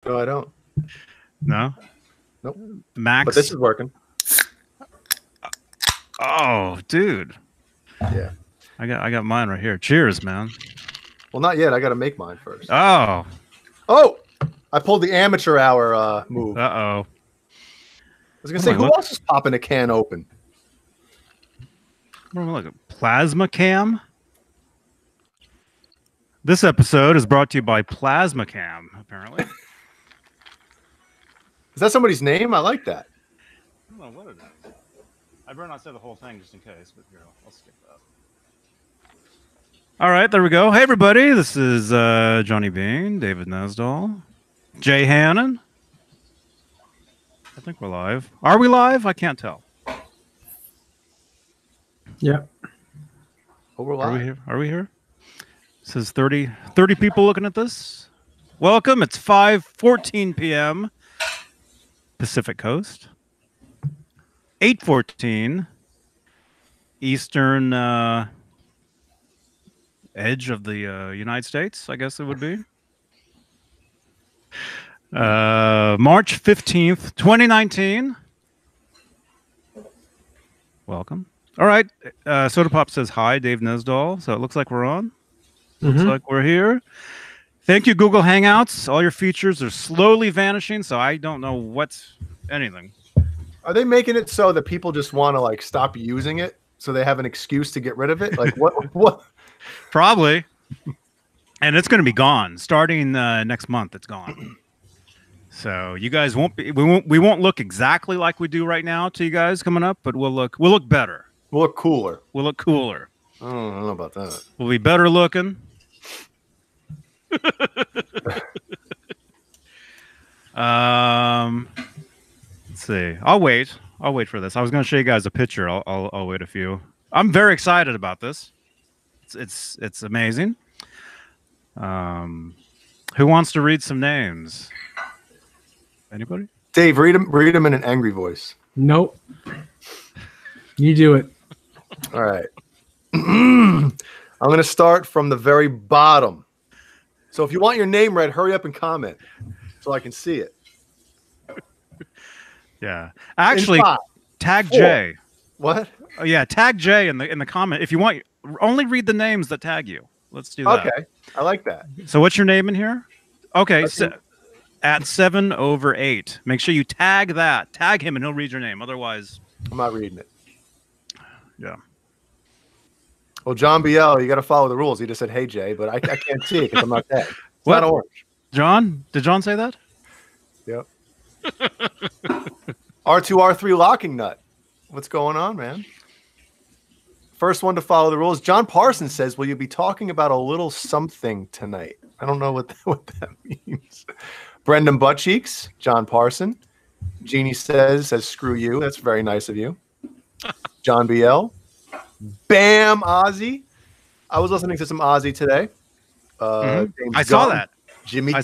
No, I don't. No? Nope. Max. But this is working. Oh, dude. Yeah. I got mine right here. Cheers, man. Well, not yet. I got to make mine first. Oh. Oh! I pulled the amateur hour move. Uh-oh. I was going to say, who else is popping a can open? Look at Plasma Cam. This episode is brought to you by Plasma Cam, apparently. Is that somebody's name? I like that. I don't know what it is. I better not say the whole thing just in case, but here, I'll skip that. All right, there we go. Hey, everybody. This is Johnny Beane, David Nesdahl, Jay Hannon. I think we're live. Are we live? I can't tell. Yeah. Oh, we're live. Are we here? Are we here? It says 30 people looking at this. Welcome. It's 5:14 p.m. Pacific Coast. 8:14 Eastern edge of the United States, I guess it would be. March 15th, 2019. Welcome. All right. Soda Pop says hi, Dave Nesdahl. So it looks like we're on. Looks like we're here. Thank you, Google Hangouts. All your features are slowly vanishing, so I don't know what's anything. Are they making it so that people just want to like stop using it so they have an excuse to get rid of it? Like what? Probably. And it's going to be gone starting next month. It's gone. So you guys won't be. We won't look exactly like we do right now to you guys coming up, but we'll look better. We'll look cooler. We'll look cooler. I don't know about that. We'll be better looking. Let's see. I'll wait for this. I was going to show you guys a picture. I'll wait a few. I'm very excited about this. It's amazing. Who wants to read some names? Anybody? Dave, read them in an angry voice. Nope. You do it. All right. I'm going to start from the very bottom. So if you want your name read, hurry up and comment so I can see it. Yeah. Actually, tag Jay. What? Oh, yeah, tag Jay in the comment. If you want, only read the names that tag you. Let's do that. Okay. I like that. So what's your name in here? Okay. So, at 7/8. Make sure you tag that. Tag him and he'll read your name. Otherwise, I'm not reading it. Yeah. Well, John BL, you got to follow the rules. He just said, "Hey Jay," but I can't see it because I'm not tagged. It's not orange. John? Did John say that? Yep. R2R3 locking nut. What's going on, man? First one to follow the rules. John Parsons says, "Will you be talking about a little something tonight?" I don't know what that means. Brendan Buttcheeks, John Parson. Jeannie says, "Screw you." That's very nice of you. John BL. Bam, Ozzy. I was listening to some Ozzy today. I saw that. Jimmy I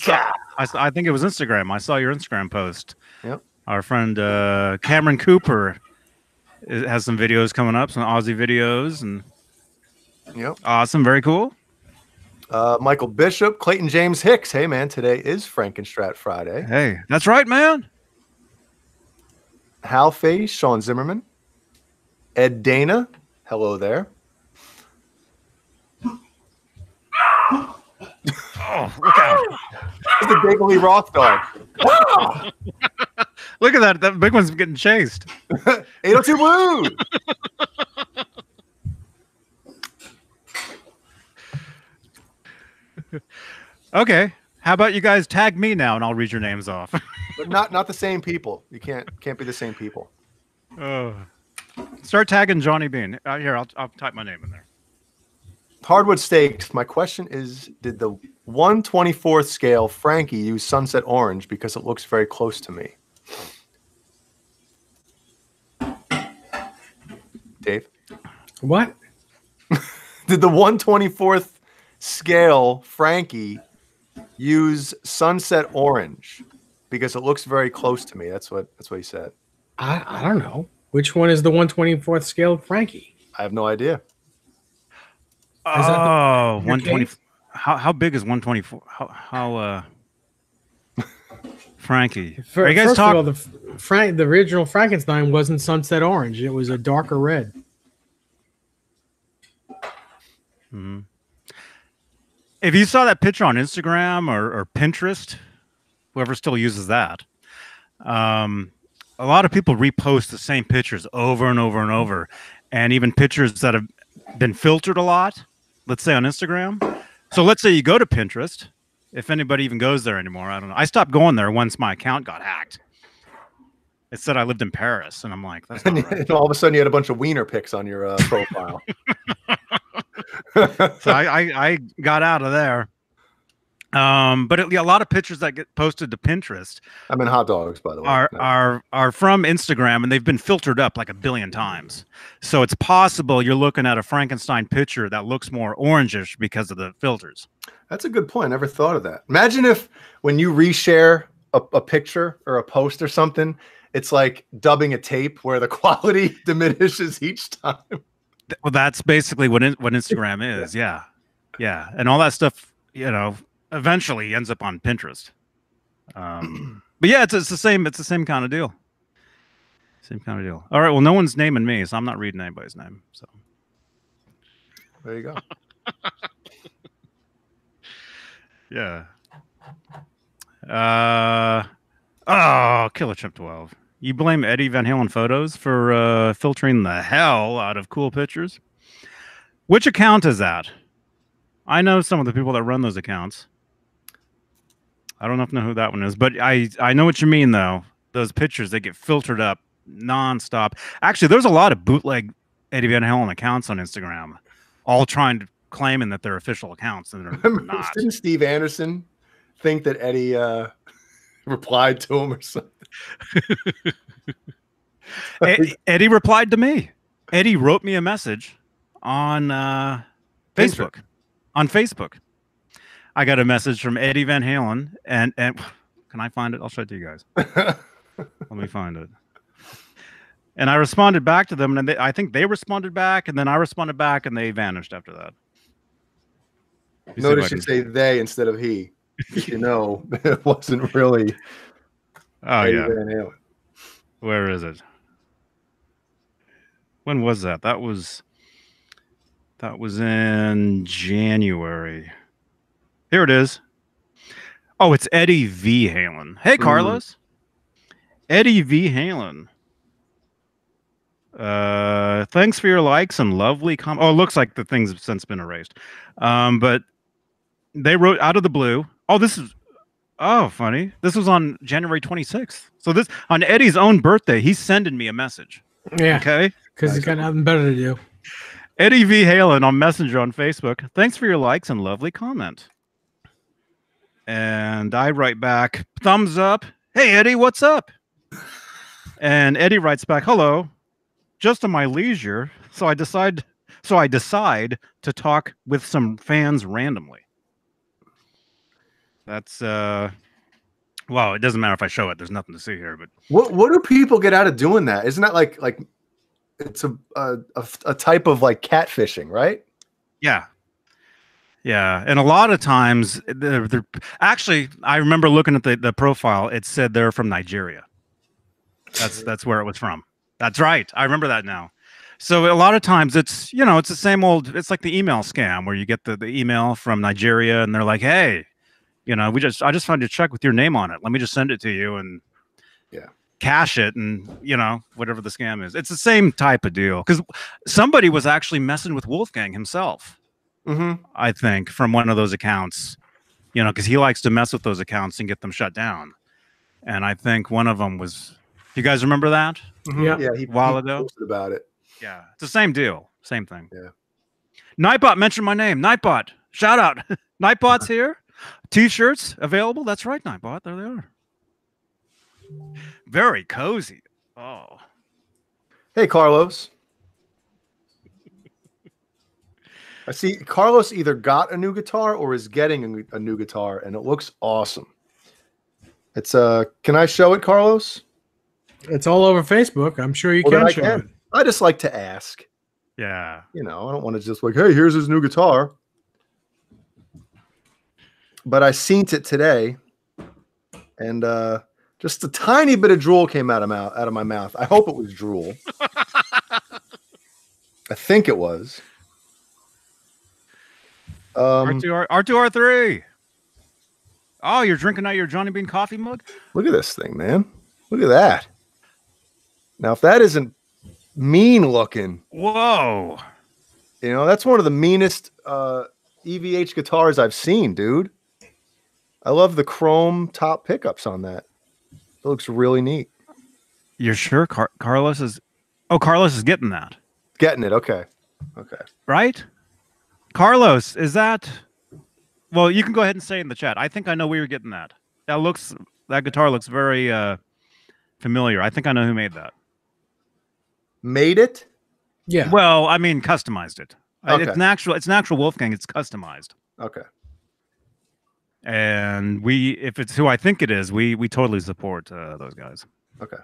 think it was Instagram. I saw your Instagram post. Yep. Our friend Cameron Cooper has some videos coming up, some Ozzy videos, and yep. Awesome, very cool. Michael Bishop, Clayton James Hicks. Hey man, today is Frankenstrat Friday. Hey, that's right, man. Hal Face, Sean Zimmerman, Ed Dana. Hello there. Oh, look out. It's the big Lee Roth dog. Look at that. That big one's getting chased. 802 Blue. Okay. How about you guys tag me now and I'll read your names off. But not the same people. You can't be the same people. Oh. Start tagging Johnny Beane. Here, I'll type my name in there. Hardwood Steaks. My question is, did the 1/24th scale Frankie use Sunset Orange because it looks very close to me? Dave? What? Did the 1/24th scale Frankie use Sunset Orange because it looks very close to me? That's what he said. I don't know. Which one is the 1/24th scale Frankie? I have no idea. Oh, 120. How big is 124? How Frankie. First Are you guys of talking? all, the original Frankenstein wasn't sunset orange. It was a darker red. Mm-hmm. If you saw that picture on Instagram or Pinterest, whoever still uses that, a lot of people repost the same pictures over and over and over, and even pictures that have been filtered a lot, let's say on Instagram. So let's say you go to Pinterest, if anybody even goes there anymore, I don't know. I stopped going there once my account got hacked. It said I lived in Paris, and I'm like, that's not right. And all of a sudden you had a bunch of wiener pics on your profile. So I got out of there. But a lot of pictures that get posted to Pinterest, I mean hot dogs, by the way, are from Instagram, and they've been filtered up like 1 billion times. So it's possible you're looking at a Frankenstein picture that looks more orangish because of the filters. That's a good point. Never thought of that. Imagine if when you reshare a picture or a post or something, it's like dubbing a tape where the quality diminishes each time. Well, that's basically what Instagram is. Yeah. And all that stuff, eventually ends up on Pinterest. But yeah, it's the same kind of deal. Same kind of deal. All right. Well, no one's naming me, so I'm not reading anybody's name. So there you go. Yeah. Oh, Killer Chimp 12. You blame Eddie Van Halen Photos for filtering the hell out of cool pictures? Which account is that? I know some of the people that run those accounts. I don't know who that one is, but I know what you mean, though. Those pictures, they get filtered up nonstop. Actually, there's a lot of bootleg Eddie Van Halen accounts on Instagram, all claiming that they're official accounts, and they're not. Didn't Steve Anderson think that Eddie replied to him or something? Eddie replied to me. Eddie wrote me a message on Facebook. On Facebook, I got a message from Eddie Van Halen, and can I find it? I'll show it to you guys. Let me find it. And I responded back to them, and I think they responded back, and then I responded back, and they vanished after that. Notice you say they instead of he. You know, it wasn't really. Oh, Eddie yeah. Van Halen. Where is it? When was that? That was in January. Here it is. Oh, it's Eddie V. Halen. Hey, Carlos. Eddie V. Halen. Thanks for your likes and lovely comments. Oh, it looks like the thing's since been erased. But they wrote out of the blue. Oh, this is... Oh, funny. This was on January 26th. So this on Eddie's own birthday, he's sending me a message. Yeah. Okay. Because he's got nothing better to do. Eddie V. Halen on Messenger on Facebook. Thanks for your likes and lovely comment. And I write back, thumbs up. Hey, Eddie, what's up? And Eddie writes back, hello. Just on my leisure. So I decide to talk with some fans randomly. That's well, it doesn't matter if I show it. There's nothing to see here. But what do people get out of doing that? Isn't that like it's a type of like catfishing, right? Yeah. And a lot of times, they're actually, I remember looking at the profile. It said they're from Nigeria. That's where it was from. That's right. I remember that now. So a lot of times it's it's the same old. It's like the email scam where you get the email from Nigeria and they're like, hey. I just wanted to check with your name on it. Let me just send it to you and cash it and, whatever the scam is. It's the same type of deal because somebody was actually messing with Wolfgang himself, I think, from one of those accounts, because he likes to mess with those accounts and get them shut down. And I think one of them was, you guys remember that? Yeah, a while ago. Posted about it. Yeah, it's the same deal. Same thing. Yeah. Nightbot mentioned my name. Nightbot. Shout out. Nightbot's here. T-shirts available. That's right, Nightbot. There they are. Very cozy. Oh. Hey, Carlos. I see Carlos either got a new guitar or is getting a new guitar, and it looks awesome. It's can I show it, Carlos? It's all over Facebook. I'm sure you can show it. I just like to ask. Yeah. I don't want to just like, hey, here's his new guitar. But I seen it today, and Just a tiny bit of drool came out of my mouth. I hope it was drool. I think it was. R2, R3. Oh, you're drinking out your Johnny Bean coffee mug? Look at this thing, man. Look at that. Now, if that isn't mean looking. Whoa. You know, that's one of the meanest EVH guitars I've seen, dude. I love the chrome top pickups on that. It looks really neat. You're sure Carlos is... Oh, Carlos is getting that. Getting it. Okay. Okay. Right? Carlos, is that... Well, you can go ahead and say in the chat. I think I know where you're getting that. That guitar looks very familiar. I think I know who made that. Made it? Yeah. Well, I mean, customized it. Okay. It's an actual Wolfgang. It's customized. Okay. And if it's who I think it is, we totally support those guys. Okay.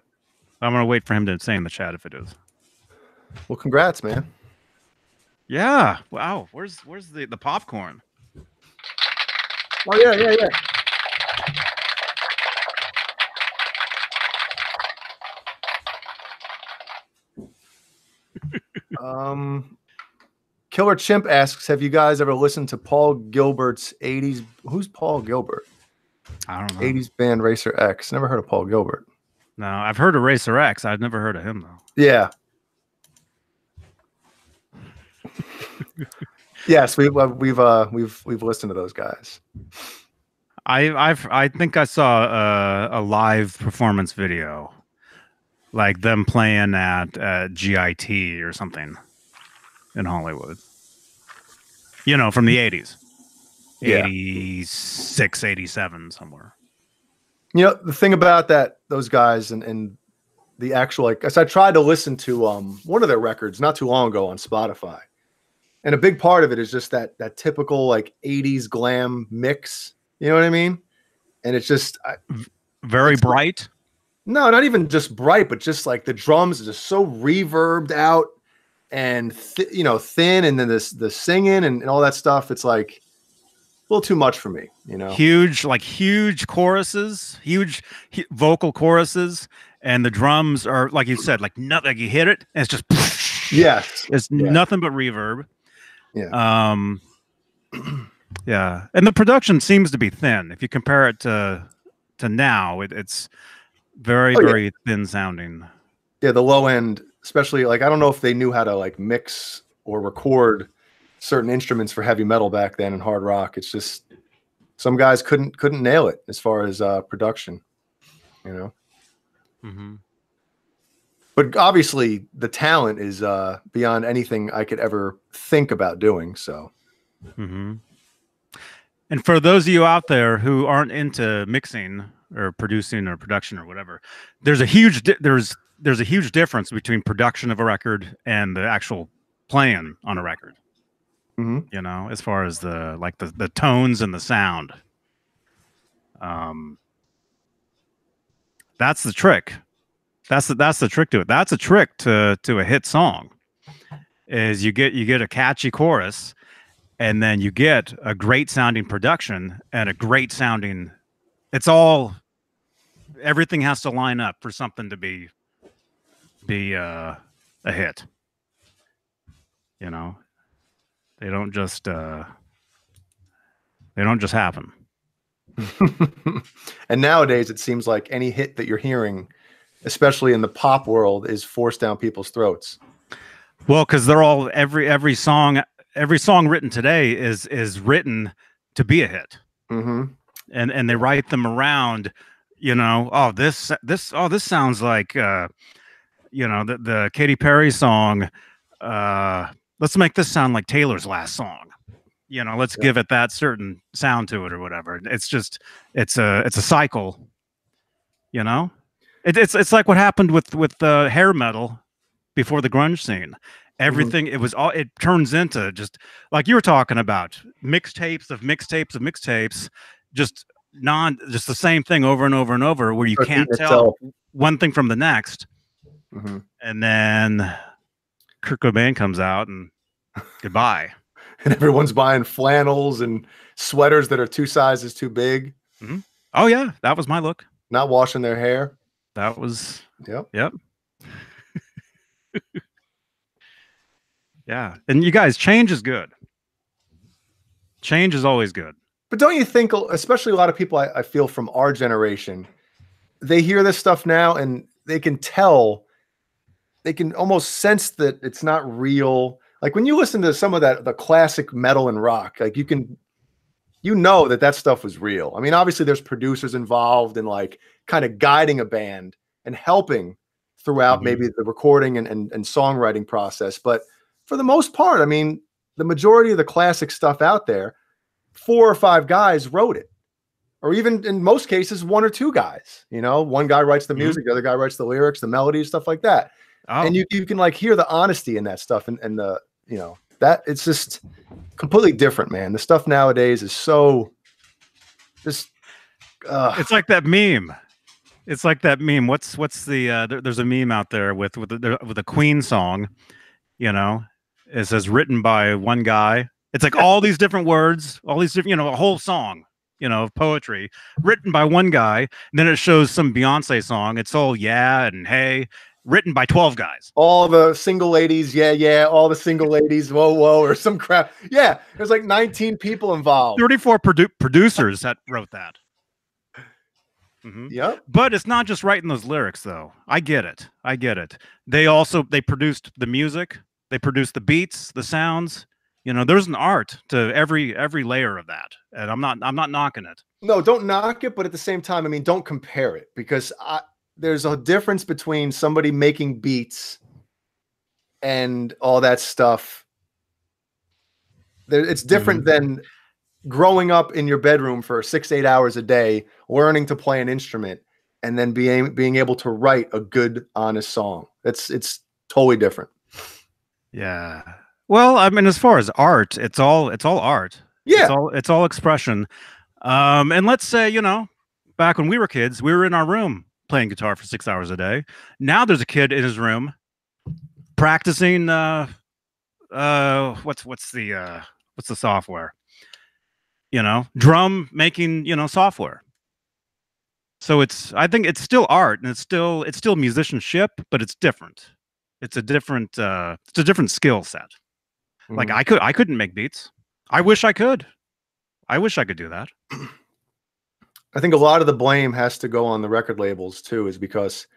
I'm gonna wait for him to say in the chat if it is. Well, congrats, man. Yeah. Wow. Where's the popcorn? Oh yeah. Killer Chimp asks, have you guys ever listened to Paul Gilbert's 80s? Who's Paul Gilbert? I don't know. 80s band Racer X. Never heard of Paul Gilbert. No, I've heard of Racer X. I've never heard of him though. Yeah. Yes, we've listened to those guys. I think I saw a live performance video, like them playing at GIT or something in Hollywood. You know, from the 80s. Yeah. 86, 87, somewhere. You know, the thing about those guys and the actual, like, I tried to listen to one of their records not too long ago on Spotify. And a big part of it is just that typical like 80s glam mix. You know what I mean? And it's just very bright. No, not even just bright, but just like the drums are just so reverbed out and thin, and then the singing and all that stuff. It's like a little too much for me, you know. Huge choruses, huge vocal choruses, and the drums are, like you said, like nothing. Like you hit it, and it's just yes, it's nothing but reverb. Yeah. Yeah, and the production seems to be thin. If you compare it to now, it's very thin sounding. Yeah, the low end, especially, like, I don't know if they knew how to like mix or record certain instruments for heavy metal back then and hard rock. It's just some guys couldn't nail it as far as production, you know. Mm-hmm. But obviously the talent is beyond anything I could ever think about doing. So. Mm-hmm. And for those of you out there who aren't into mixing or producing or production or whatever, there's a huge there's a huge difference between production of a record and the actual playing on a record. Mm-hmm. You know, as far as the tones and the sound. That's the trick. That's the trick to it. That's a trick to a hit song. Is you get a catchy chorus, and then you get a great sounding production and a great sounding. Everything has to line up for something to be a hit. You know, they don't just happen. And nowadays, it seems like any hit that you're hearing, especially in the pop world, is forced down people's throats. Well, because they're all every song written today is written to be a hit. Mm-hmm. And they write them around, you know, this sounds like the Katy Perry song. Let's make this sound like Taylor's last song. You know, let's give it that certain sound to it or whatever. It's a cycle. You know, it's like what happened with hair metal before the grunge scene. Everything it turns into, just like you were talking about, mixtapes of mixtapes of mixtapes, just the same thing over and over and over, where you can't tell one thing from the next. Mm-hmm. And then Kurt Cobain comes out and goodbye. And everyone's buying flannels and sweaters that are 2 sizes too big. Mm-hmm. Oh yeah, that was my look. not washing their hair. That was. Yep. Yeah, and you guys, change is good. Change is always good. But don't you think, especially a lot of people I feel from our generation, they hear this stuff now and they can tell, they can almost sense that it's not real. Like when you listen to some of the classic metal and rock, like you know that stuff was real. I mean, obviously there's producers involved in like kind of guiding a band and helping throughout maybe the recording and songwriting process. But for the most part, I mean, the majority of the classic stuff out there, 4 or 5 guys wrote it, or even in most cases, 1 or 2 guys. You know, one guy writes the music, the other guy writes the lyrics, the melodies, stuff like that. Oh. And you can like hear the honesty in that stuff, and the that it's just completely different, man. The stuff nowadays is so just. It's like that meme. It's like that meme. What's the? There's a meme out there with a Queen song. You know, it says written by one guy. It's like all these different words, all these different, a whole song, of poetry written by one guy. And then it shows some Beyonce song. It's all yeah and hey, written by 12 guys. All the single ladies, yeah. All the single ladies, whoa, or some crap. Yeah, there's like 19 people involved. 34 producers that wrote that. Yep. But it's not just writing those lyrics, though. I get it. They produced the music. They produced the beats, the sounds. There's an art to every layer of that, and I'm not knocking it. No, don't knock it, but at the same time, I mean, don't compare it, because there's a difference between somebody making beats and all that stuff. It's different than growing up in your bedroom for 6-8 hours a day, learning to play an instrument, and then being able to write a good, honest song. It's totally different. Yeah. Well, I mean, as far as art, it's all art. Yeah. It's all expression. And let's say, back when we were kids, we were in our room playing guitar for 6 hours a day. Now there's a kid in his room practicing what's the software? Drum making, software. So I think it's still art, and it's still musicianship, but it's different. It's a different skill set. Like I couldn't make beats. I wish I could. I wish I could do that. I think a lot of the blame has to go on the record labels too, is because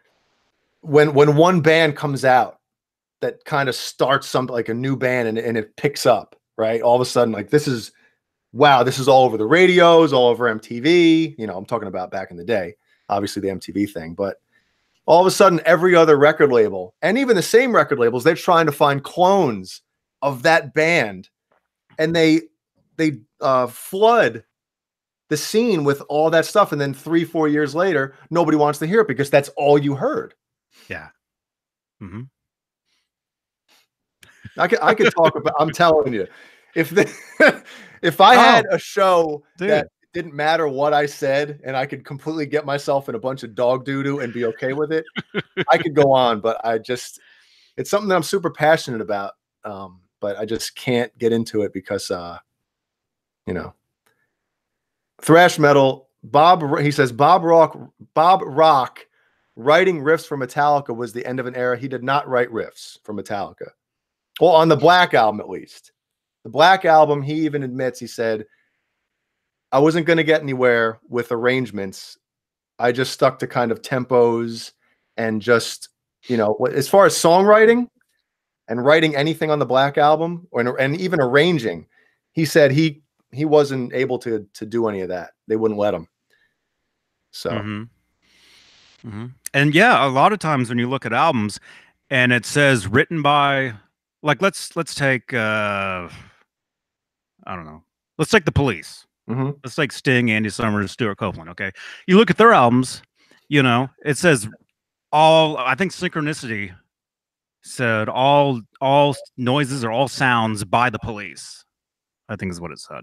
when one band comes out that kind of starts something like a new band and it picks up, right? All of a sudden, like this is all over the radios, all over MTV. I'm talking about back in the day, obviously the MTV thing, but all of a sudden every other record label, and even the same record labels, they're trying to find clones of that band, and they flood the scene with all that stuff, and then 3-4 years later nobody wants to hear it because that's all you heard. Yeah. I could talk about, I'm telling you, if I had a show that didn't matter what I said and I could completely get myself in a bunch of dog doo-doo and be okay with it, I could go on, but it's something that I'm super passionate about. But I just can't get into it because, thrash metal. He says Bob Rock writing riffs for Metallica was the end of an era. He did not write riffs for Metallica. Well, on the Black Album, at least. The Black Album, he even admits, he said, I wasn't going to get anywhere with arrangements. I just stuck to kind of tempos and just, as far as songwriting and writing anything on the Black Album, and even arranging, he said he wasn't able to do any of that. They wouldn't let him. So, and yeah, a lot of times when you look at albums and it says written by, like, let's take I don't know, let's take the Police. Let's take Sting, Andy Summers, Stuart Copeland. Okay, you look at their albums, it says I think Synchronicity said all noises or all sounds by the Police, I think is what it said.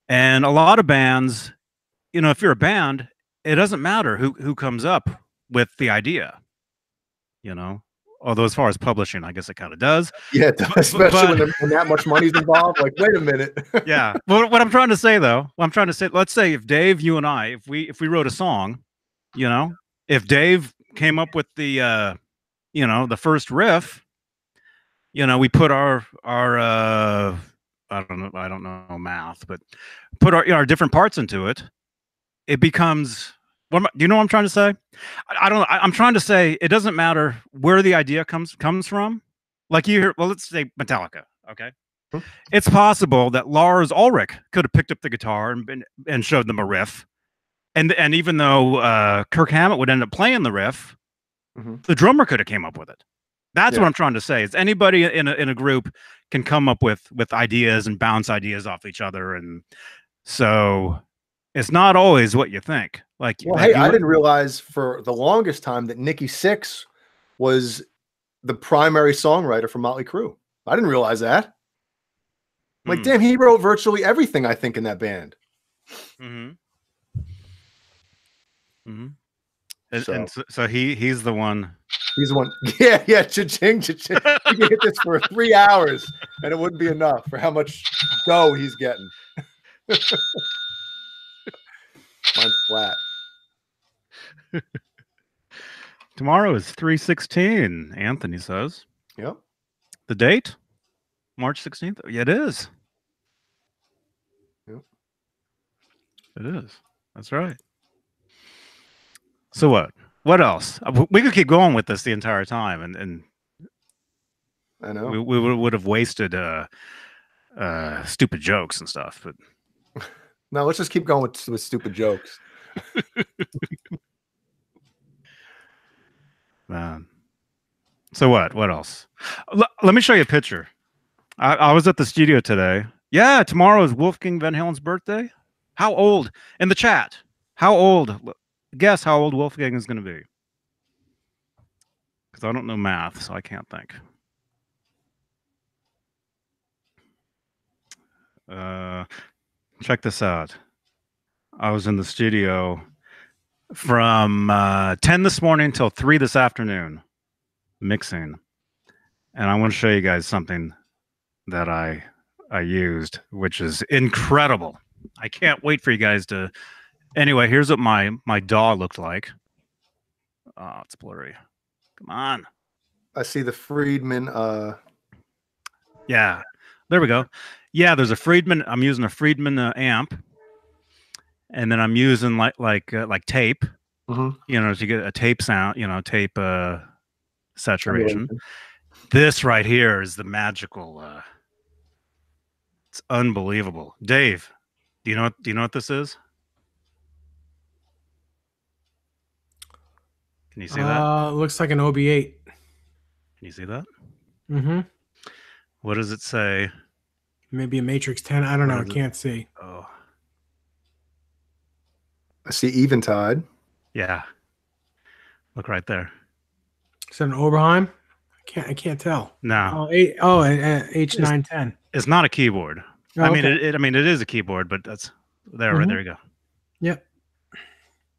And a lot of bands, if you're a band, it doesn't matter who comes up with the idea. Although as far as publishing, I guess it kind of does. Yeah, especially when that much money's involved. Like, wait a minute. Yeah. Well, what I'm trying to say, though, let's say if Dave, you and I, if we wrote a song, you know, if Dave came up with the, you know, the first riff, you know, we put our I don't know math, but put our different parts into it. It becomes. Do you know what I'm trying to say? I'm trying to say it doesn't matter where the idea comes from. Like you hear, well, let's say Metallica. Okay, it's possible that Lars Ulrich could have picked up the guitar and showed them a riff, and even though Kirk Hammett would end up playing the riff, the drummer could have came up with it. That's what I'm trying to say. Is anybody in a group can come up with ideas and bounce ideas off each other, and so it's not always what you think. Like, well, hey, I didn't realize for the longest time that Nikki Sixx was the primary songwriter for Motley Crue. I didn't realize that. Like, damn, he wrote virtually everything, I think, in that band. So he's the one. He's the one. Yeah, cha-ching, cha-ching. You can hit this for 3 hours, and it wouldn't be enough for how much dough he's getting. Mine's flat. Tomorrow is 3/16, Anthony says. Yep. The date? March 16th? Yeah, it is. Yep. It is. That's right. So what? What else? We could keep going with this the entire time, and I know we would have wasted stupid jokes and stuff. But no, let's just keep going with stupid jokes. Man. So what else? Let me show you a picture. I was at the studio today. Yeah, tomorrow is Wolfgang Van Halen's birthday. How old? In the chat, how old? Guess how old Wolfgang is going to be. Because I don't know math, so I can't think. Check this out. I was in the studio from 10 this morning till 3 this afternoon mixing, and I want to show you guys something that I used, which is incredible. I can't wait for you guys to. Anyway, here's what my DAW looked like. Oh, it's blurry. Come on. I see the Friedman. Yeah, there we go. Yeah, there's a Friedman. I'm using a Friedman amp. And then I'm using like tape, you know, to get a tape sound, you know, tape saturation. This right here is the magical. It's unbelievable. Dave, do you know what this is? Can you see that? Looks like an OB8. Can you see that? Mm-hmm. What does it say? Maybe a Matrix 10. I don't know. I can't see. Oh. I see Eventide. Yeah. Look right there. Is that an Oberheim? I can't tell. No. H910. It's not a keyboard. Oh, I mean, okay. it is a keyboard, but that's there. Right there you go. Yep.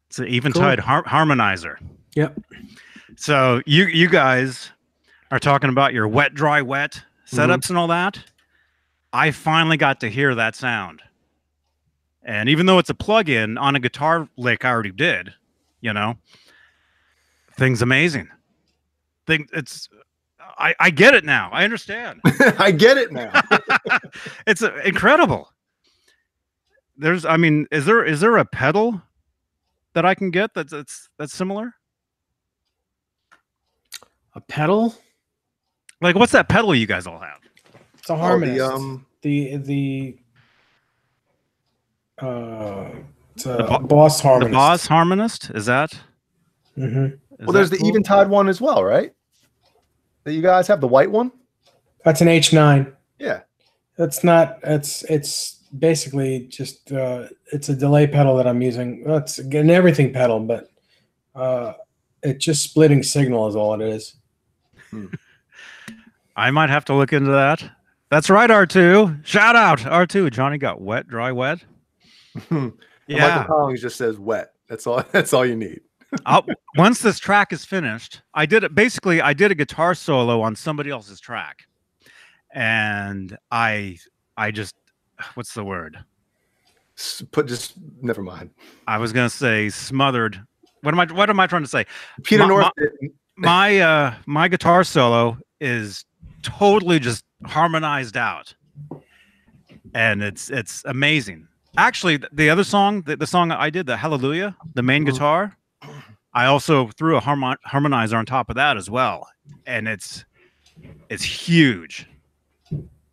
It's an Eventide harmonizer. Yep. So you guys are talking about your wet, dry, wet setups and all that. I finally got to hear that sound. And even though it's a plug-in on a guitar lick I already did, you know, thing's amazing. I get it now. I understand. I get it now. It's incredible. Is there a pedal that I can get that's similar? A pedal? Like, what's that pedal you guys all have? It's a harmonist. It's a Boss harmonist. The Boss harmonist? Is that? Well, there's the Eventide one as well, right? That you guys have, the white one? That's an H9. Yeah. That's not. It's basically just it's a delay pedal that I'm using. It's an everything pedal, but it's just splitting signal is all it is. I might have to look into that. That's right, R2. Shout out, R2. Johnny got wet, dry, wet. Yeah. Michael Collins just says wet. That's all you need. Once this track is finished, I did a guitar solo on somebody else's track, and I just, what's the word? Never mind. I was gonna say smothered. What am I trying to say? Peter North. My guitar solo is totally just harmonized out, and it's amazing. Actually, the other song, the song I did, the Hallelujah, the main guitar, I also threw a harmonizer on top of that as well, and it's huge.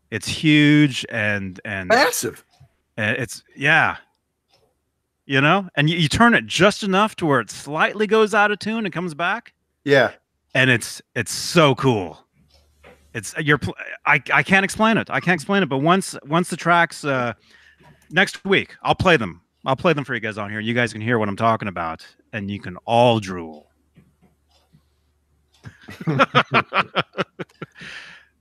It's huge and massive. It's you know, and you turn it just enough to where it slightly goes out of tune and comes back. Yeah, and it's so cool. I can't explain it. But once the tracks next week, I'll play them. I'll play them for you guys on here. You guys can hear what I'm talking about, and you can all drool.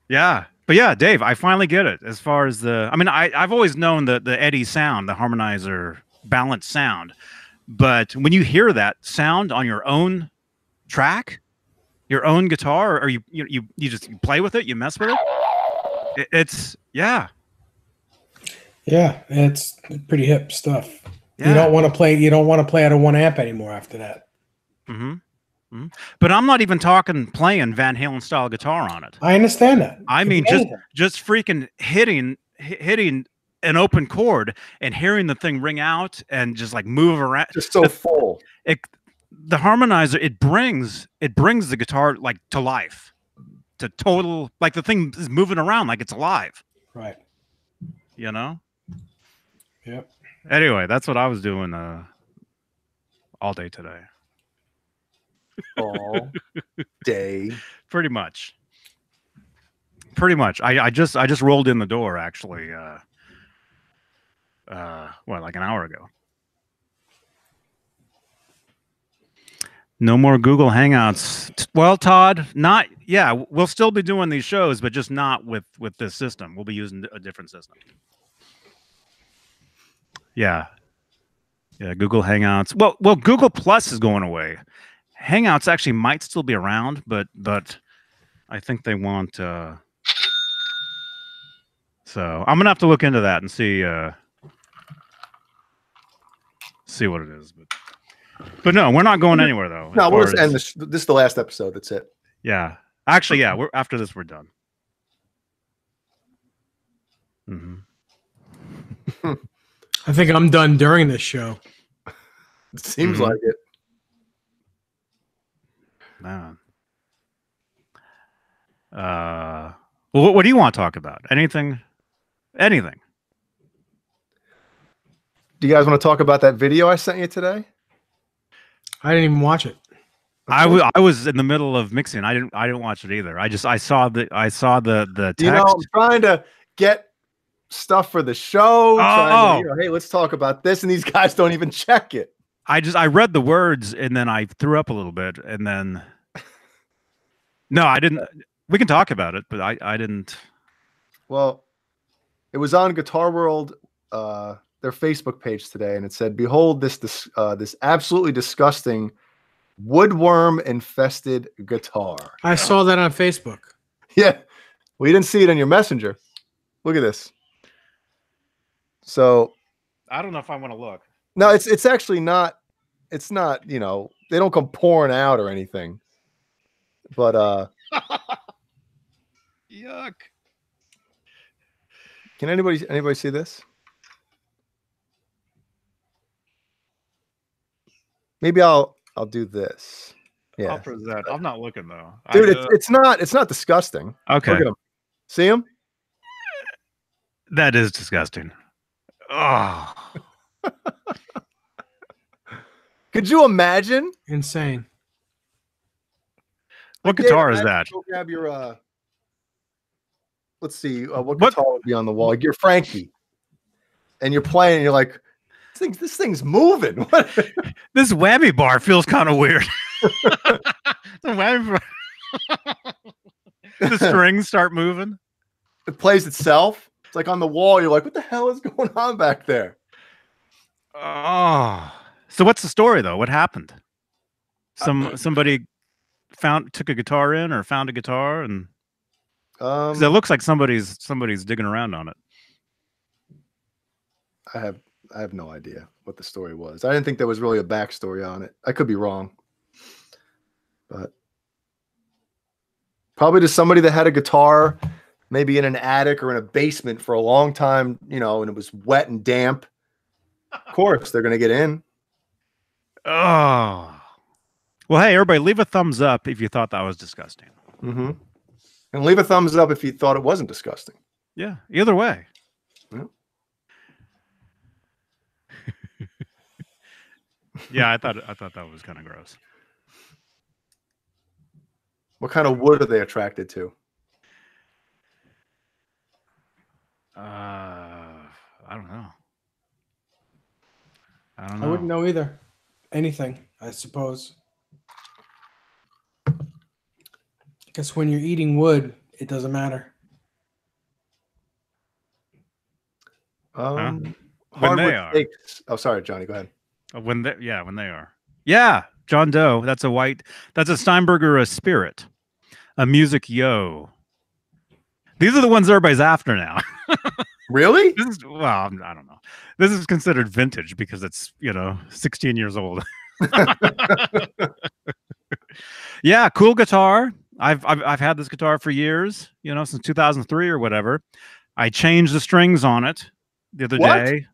Yeah. But yeah, Dave, I finally get it. As far as I've always known the Eddie sound, the harmonizer balanced sound. But when you hear that sound on your own track, your own guitar, or you just play with it, you mess with it, it's it's pretty hip stuff. Yeah. You don't want to play out of 1 amp anymore after that. But I'm not even talking playing Van Halen style guitar on it. I understand that. I mean, just freaking hitting an open chord and hearing the thing ring out and just like move around. Just so full. The harmonizer, it brings the guitar like to life, to total, like the thing is moving around like it's alive. Right. You know? Yep. Anyway, that's what I was doing all day today. All day. Pretty much. I just rolled in the door actually like an hour ago. No more Google Hangouts. Well, Todd, we'll still be doing these shows, but just not with this system. We'll be using a different system. Yeah, Google Hangouts. Well, Google Plus is going away. Hangouts actually might still be around, but I think they want. So I'm gonna have to look into that and see what it is. But no, we're not going anywhere though. No, we'll just end this. This is the last episode. That's it. Yeah, actually, yeah. We're after this, we're done. I think I'm done during this show. It seems like it. Man. Well, what do you want to talk about? Anything? Do you guys want to talk about that video I sent you today? I didn't even watch it. I was in the middle of mixing. I didn't watch it either. I saw the text. You know, I'm trying to get stuff for the show. Hey, let's talk about this, and these guys don't even check it. I read the words and then I threw up a little bit, and then no, I didn't. We can talk about it, but I didn't. Well, it was on Guitar World, their Facebook page today, and it said, "Behold this absolutely disgusting woodworm-infested guitar." I saw that on Facebook. Yeah, well, you didn't see it on your messenger. Look at this. So, I don't know if I want to look. No, it's actually not. It's not. You know, they don't come pouring out or anything. But yuck. Can anybody see this? Maybe I'll do this. Yeah. I'll present. I'm not looking though. Dude, it's not disgusting. Okay. Look at him. See him? That is disgusting. Oh. Could you imagine? Insane. What guitar is that? Go grab your let's see, what guitar would be on the wall? Like you're Frankie, and you're playing, and you're like, this thing's moving. This whammy bar feels kind of weird. The whammy bar. The strings start moving. It plays itself. It's like on the wall. You're like, what the hell is going on back there? Oh, so what's the story though? What happened? Somebody took a guitar in or found a guitar, and because it it looks like somebody's digging around on it. I have no idea what the story was. I didn't think there was really a backstory on it. I could be wrong, but probably to somebody that had a guitar, maybe in an attic or in a basement for a long time, you know, and it was wet and damp. Of course, they're going to get in. Oh, well, hey, everybody, leave a thumbs up if you thought that was disgusting. Mm-hmm. And leave a thumbs up if you thought it wasn't disgusting. Yeah, either way. Yeah. Yeah, I thought that was kind of gross. What kind of wood are they attracted to? I don't know. I wouldn't know either. Anything, I suppose. Because when you're eating wood, it doesn't matter. When hardwood they are. steaks. Oh, sorry, Johnny. Go ahead. When they are. Yeah, John Doe. That's a Steinberger Spirit. A music yo. These are the ones everybody's after now. Really? Well, I don't know. This is considered vintage because it's, 16 years old. Yeah, cool guitar. I've had this guitar for years, since 2003 or whatever. I changed the strings on it the other day.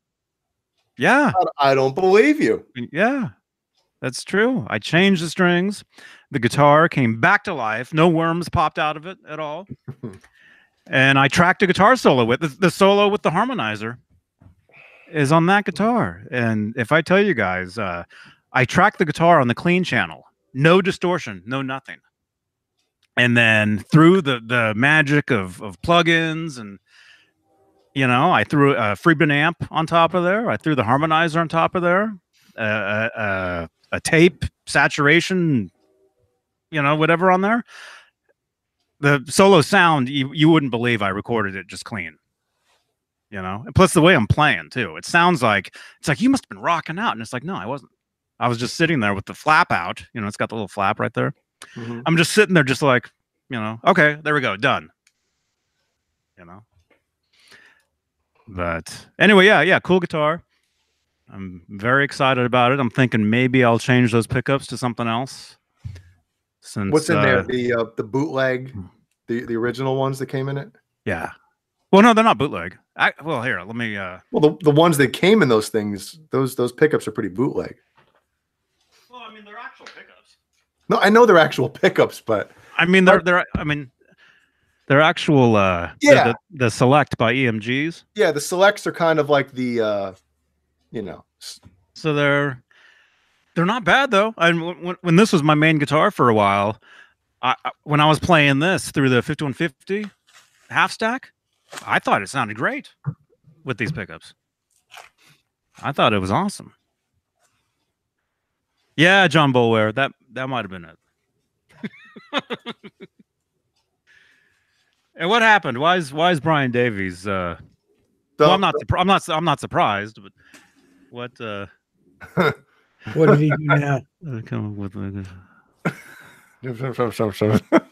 Yeah. I don't believe you. Yeah. That's true. I changed the strings. The guitar came back to life. No worms popped out of it at all. And I tracked a guitar solo with the solo with the harmonizer is on that guitar. And if I tell you guys, I tracked the guitar on the clean channel, no distortion, no nothing. And then through the magic of plugins and, I threw a Friedman amp on top of there. I threw the harmonizer on top of there, a tape saturation, whatever on there. The solo sound, you wouldn't believe I recorded it just clean. And plus the way I'm playing too. It sounds like you must have been rocking out. And it's like, no, I wasn't. I was just sitting there with the flap out. It's got the little flap right there. Mm-hmm. I'm just sitting there just like, okay, there we go, done. But anyway, yeah, cool guitar. I'm very excited about it. I'm thinking maybe I'll change those pickups to something else. Since, what's in there? The bootleg, the original ones that came in it? Yeah. Well, no, they're not bootleg. Well, here, let me. Well, the ones that came in those things, those pickups are pretty bootleg. Well, I mean, they're actual pickups. No, I know they're actual pickups, but I mean, they're actual. Yeah. The Select by EMGs. Yeah, the Selects are kind of like the, So they're not bad though. When this was my main guitar for a while, when I was playing this through the 5150 half stack, I thought it sounded great with these pickups. I thought it was awesome. Yeah, John Boulware, that might have been it. And what happened? Why is Brian Davies? Well, I'm not surprised, but what? What did he do now? Come up with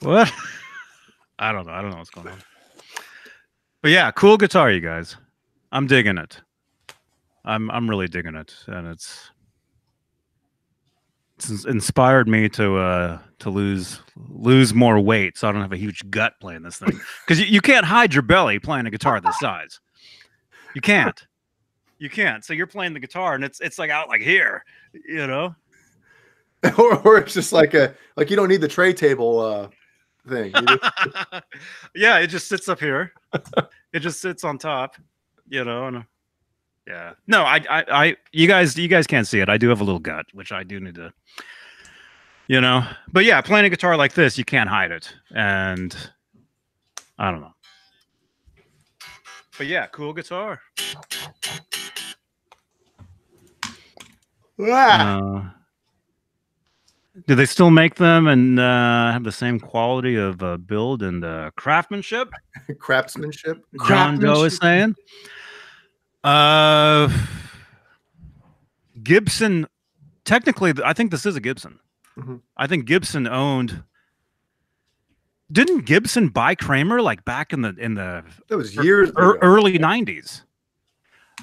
what? I don't know what's going on. But yeah, cool guitar, you guys. I'm digging it. I'm really digging it, and it's inspired me to lose more weight, so I don't have a huge gut playing this thing. Because you can't hide your belly playing a guitar this size. You can't. You can't. So you're playing the guitar, and it's like out like here, or it's just like you don't need the tray table thing. Yeah, it just sits up here. It just sits on top, and yeah. No, you guys can't see it. I do have a little gut, which I do need to, But yeah, playing a guitar like this, you can't hide it, and I don't know. But yeah, cool guitar. Do they still make them and have the same quality of build and craftsmanship? Craftsmanship. John Doe is saying. Gibson. Technically, I think this is a Gibson. I think Gibson owned. Didn't Gibson buy Kramer like back in the That was years ago. early 90s?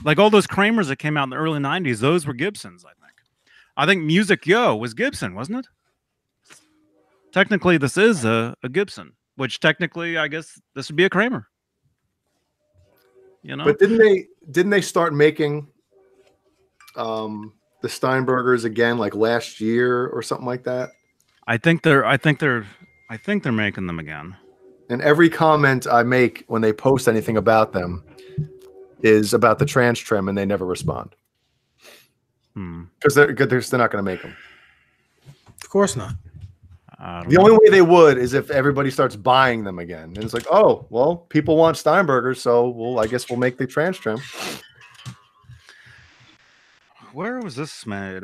Like all those Kramers that came out in the early 90s, those were Gibsons, I think. I think Music Yo was Gibson, wasn't it? Technically, this is a Gibson, which technically, I guess this would be a Kramer. You know? But didn't they start making the Steinbergers again like last year or something like that? I think they're making them again. And every comment I make when they post anything about them is about the trans trim, and they never respond because they're not going to make them. Of course not. The only way they would is if everybody starts buying them again, and it's like, oh well, people want Steinbergers, so I guess we'll make the trans trim. Where was this made?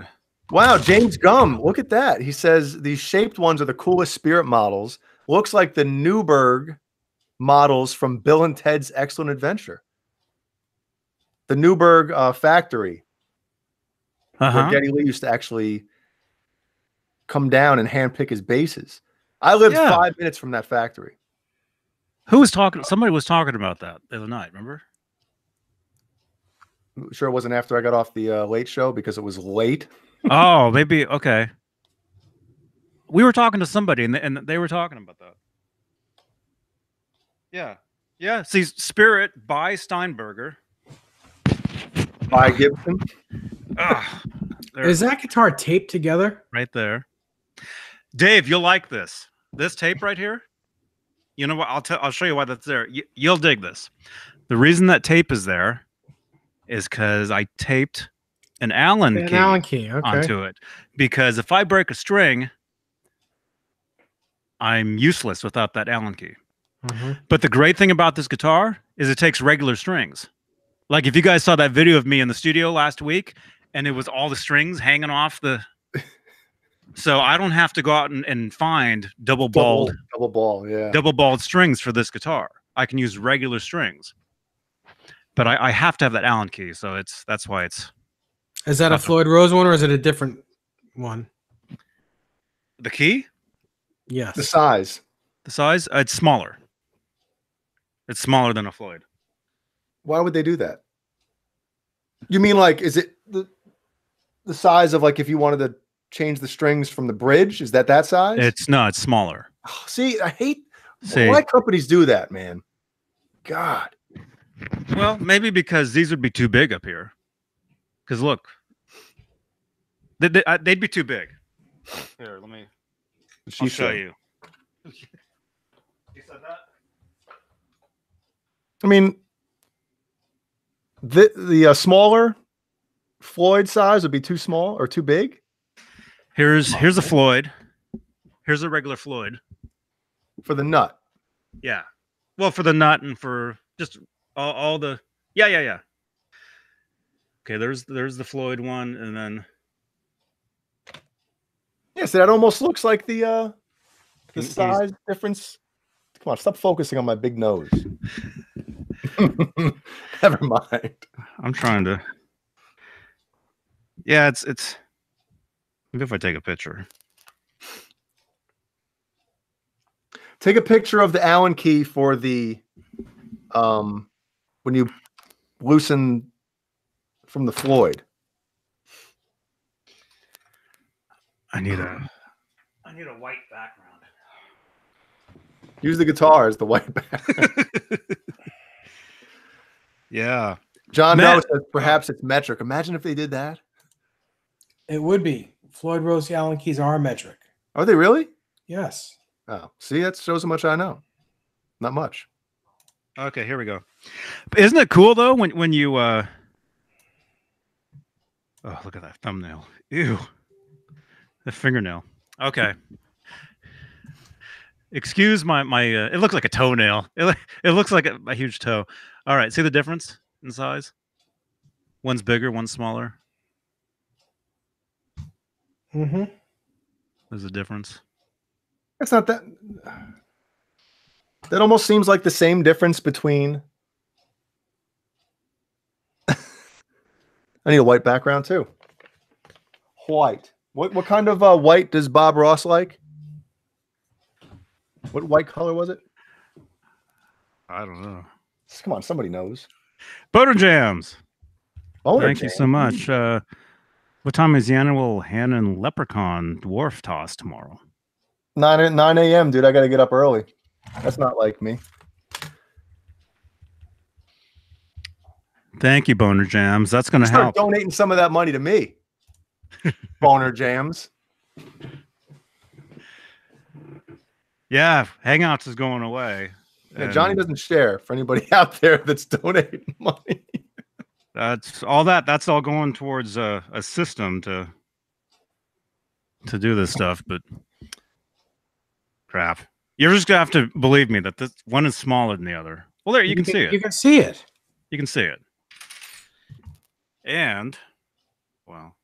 Wow, James Gum, look at that. He says these shaped ones are the coolest Spirit models. Looks like the Newberg models from Bill and Ted's Excellent Adventure. The Newberg factory, where Geddy Lee used to actually come down and handpick his basses. I lived 5 minutes from that factory. Who was talking? Somebody was talking about that the other night, remember? Sure it wasn't after I got off the late show because it was late. Oh, maybe. Okay. We were talking to somebody and they were talking about that. Yeah. Yeah. See, Spirit by Steinberger. By Gibson. Is that guitar taped together? Right there. Dave, you'll like this. This tape right here. You know what? I'll show you why that's there. You'll dig this. The reason that tape is there is because I taped an Allen key onto it. Because if I break a string, I'm useless without that Allen key. But the great thing about this guitar is it takes regular strings. Like if you guys saw that video of me in the studio last week, and it was all the strings hanging off the... So I don't have to go out and find double balled strings for this guitar. I can use regular strings. But I have to have that Allen key, so that's why it's... Is that a Floyd Rose one, or is it a different one? The key? Yes. The size. The size? It's smaller. It's smaller than a Floyd. Why would they do that? You mean like, is it the size of like if you wanted to change the strings from the bridge? Is that size? It's smaller. Oh, see, I hate why companies do that, man. God. Well, maybe because these would be too big up here. Because look, they'd be too big. Here, I'll show you. You said that? I mean, the smaller Floyd size would be too small or too big. Here's a Floyd. Here's a regular Floyd. For the nut. Yeah. Well, for the nut and for just all the yeah. Okay, there's the Floyd one, and then so that almost looks like the size difference. Come on, stop focusing on my big nose. Never mind. I'm trying to. Yeah, it's. Maybe if I take a picture. Take a picture of the Allen key for the when you loosen from the Floyd. I need a white background. Use the guitar as the white background. Yeah. John knows that perhaps it's metric. Imagine if they did that. It would be. Floyd Rose Allen keys are metric. Are they really? Yes. Oh, see, that shows how much I know. Not much. Okay, here we go. Isn't it cool though when you oh, look at that thumbnail. Ew. The fingernail. Okay. Excuse my it looks like a toenail. It looks like a huge toe. All right, see the difference in size? One's bigger, one's smaller. There's a difference. That's not that. That almost seems like the same difference between. I need a white background too. White. What kind of white does Bob Ross like? What white color was it? I don't know. Come on, somebody knows. Boner Jams. Thank you so much. What time is the annual Hanan Leprechaun Dwarf Toss tomorrow? 9 a.m., dude. I got to get up early. That's not like me. Thank you, Boner Jams. That's going to help. Start donating some of that money to me. Boner Jams. Yeah, Hangouts is going away. Yeah, Johnny doesn't share for anybody out there that's donating money. That's all going towards a system to do this stuff, but crap. You're just gonna have to believe me that this one is smaller than the other. Well, there you can see it. You can see it. You can see it. And well,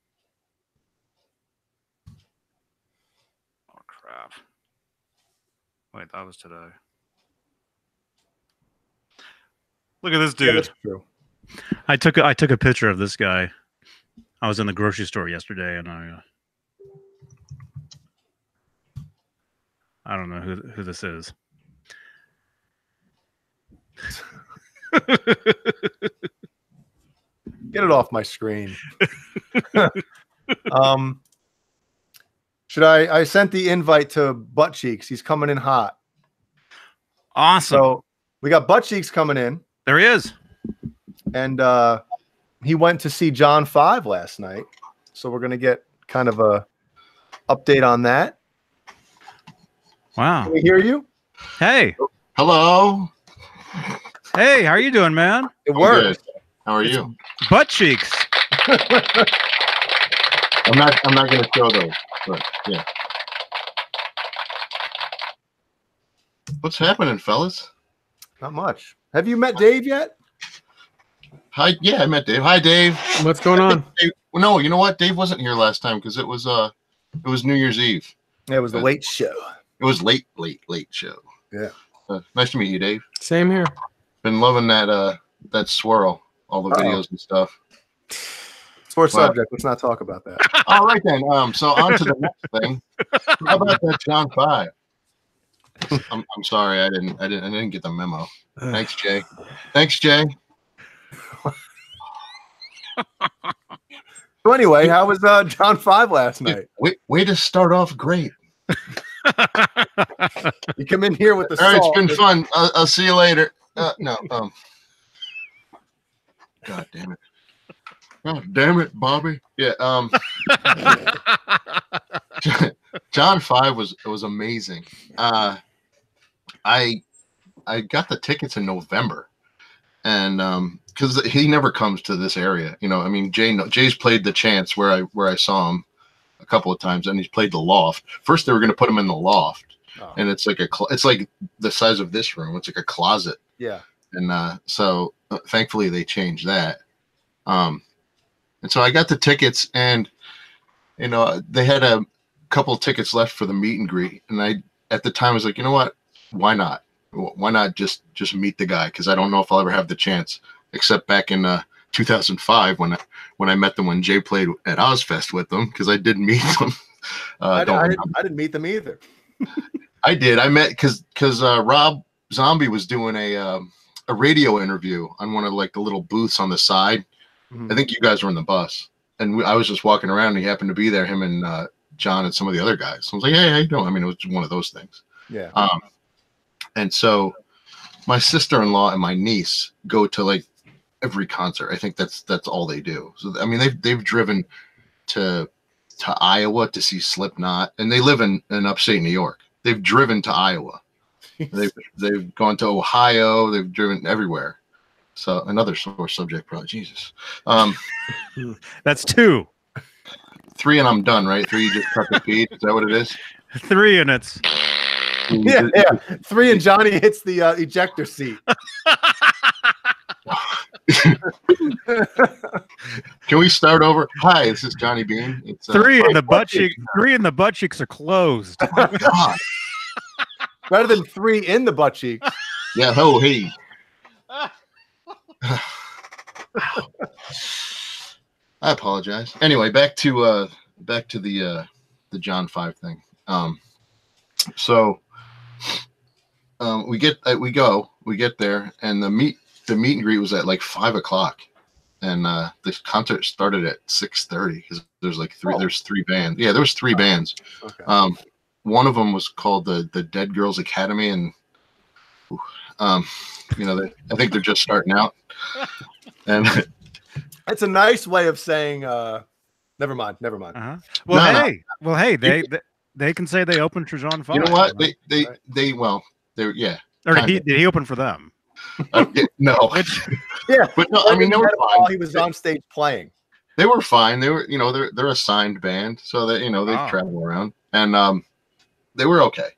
oh crap. Wait, that was today. Look at this dude. Yeah, that's true. I took a picture of this guy. I was in the grocery store yesterday, and I don't know who this is. Get it off my screen. Should I sent the invite to Butt Cheeks. He's coming in hot. Awesome. So we got Butt Cheeks coming in. There he is. And he went to see John 5 last night. So we're going to get kind of a update on that. Wow. Can we hear you? Hey. Hello. Hey, how are you doing, man? It worked. How are you? Butt Cheeks. I'm not going to show those, but yeah. What's happening, fellas? Not much. Have you met Dave yet? Hi, yeah, I met Dave. Hi, Dave. What's going on? No, you know what? Dave wasn't here last time because it was New Year's Eve. Yeah, it was the late show. It was late show. Yeah. Nice to meet you, Dave. Same here. Been loving that swirl, all the videos and stuff. Sore subject. Let's not talk about that. All right then. So on to the next thing. How about that John 5? I'm sorry, I didn't get the memo. Thanks, Jay. Thanks, Jay. So anyway, how was John 5 last night? Way to start off great. You come in here with the All right, salt. it's been fun. I'll see you later. No. God damn it. Oh, damn it, Bobby. Yeah. John 5 was amazing. I got the tickets in November, and because he never comes to this area, you know. I mean, Jay's played the Chance where I saw him a couple of times, and he's played the Loft. First, they were going to put him in the Loft, and it's like it's like the size of this room. It's like a closet. Yeah. And so thankfully they changed that. And so I got the tickets, and you know, they had a couple of tickets left for the meet and greet, and I at the time was like, you know what, why not just meet the guy, because I don't know if I'll ever have the chance, except back in 2005 when I met them when Jay played at Ozfest with them, because I did meet them. I didn't meet them either. I did. I met because Rob Zombie was doing a radio interview on one of like the little booths on the side. I think you guys were in the bus, and I was just walking around, and he happened to be there, him and John and some of the other guys. So I was like, hey, how you doing? I mean, it was one of those things. Yeah. And so my sister-in-law and my niece go to like every concert. I think that's all they do. So I mean, they've driven to Iowa to see Slipknot, and they live in upstate New York. They've driven to Iowa. They've gone to Ohio. They've driven everywhere. So another sore subject, probably. Jesus. That's 2. 3 and I'm done, right? 3 you just cut the feed. Is that what it is? 3 and it's Yeah. 3 and Johnny hits the ejector seat. Can we start over? Hi, this is Johnny Beane. It's 3 and the butt cheeks. 3 and the butt cheeks are closed. Oh my God. Better than 3 in the butt cheeks. Yeah. Oh, hey. I apologize. Anyway, back to back to the John 5 thing. So we get there, and the meet and greet was at like 5 o'clock, and the concert started at 6:30 because there's like there's 3 bands. Yeah, there was 3 bands. Okay. One of them was called the Dead Girls Academy, and I think they're just starting out. And it's a nice way of saying never mind. Uh-huh. Well, hey, they can say they opened for John 5. You know what? They yeah. Or did he open for them? No. Yeah, but no, I mean, they were fine. While he was on stage playing. They were fine. They were, they're a signed band, so that they travel around, and they were okay.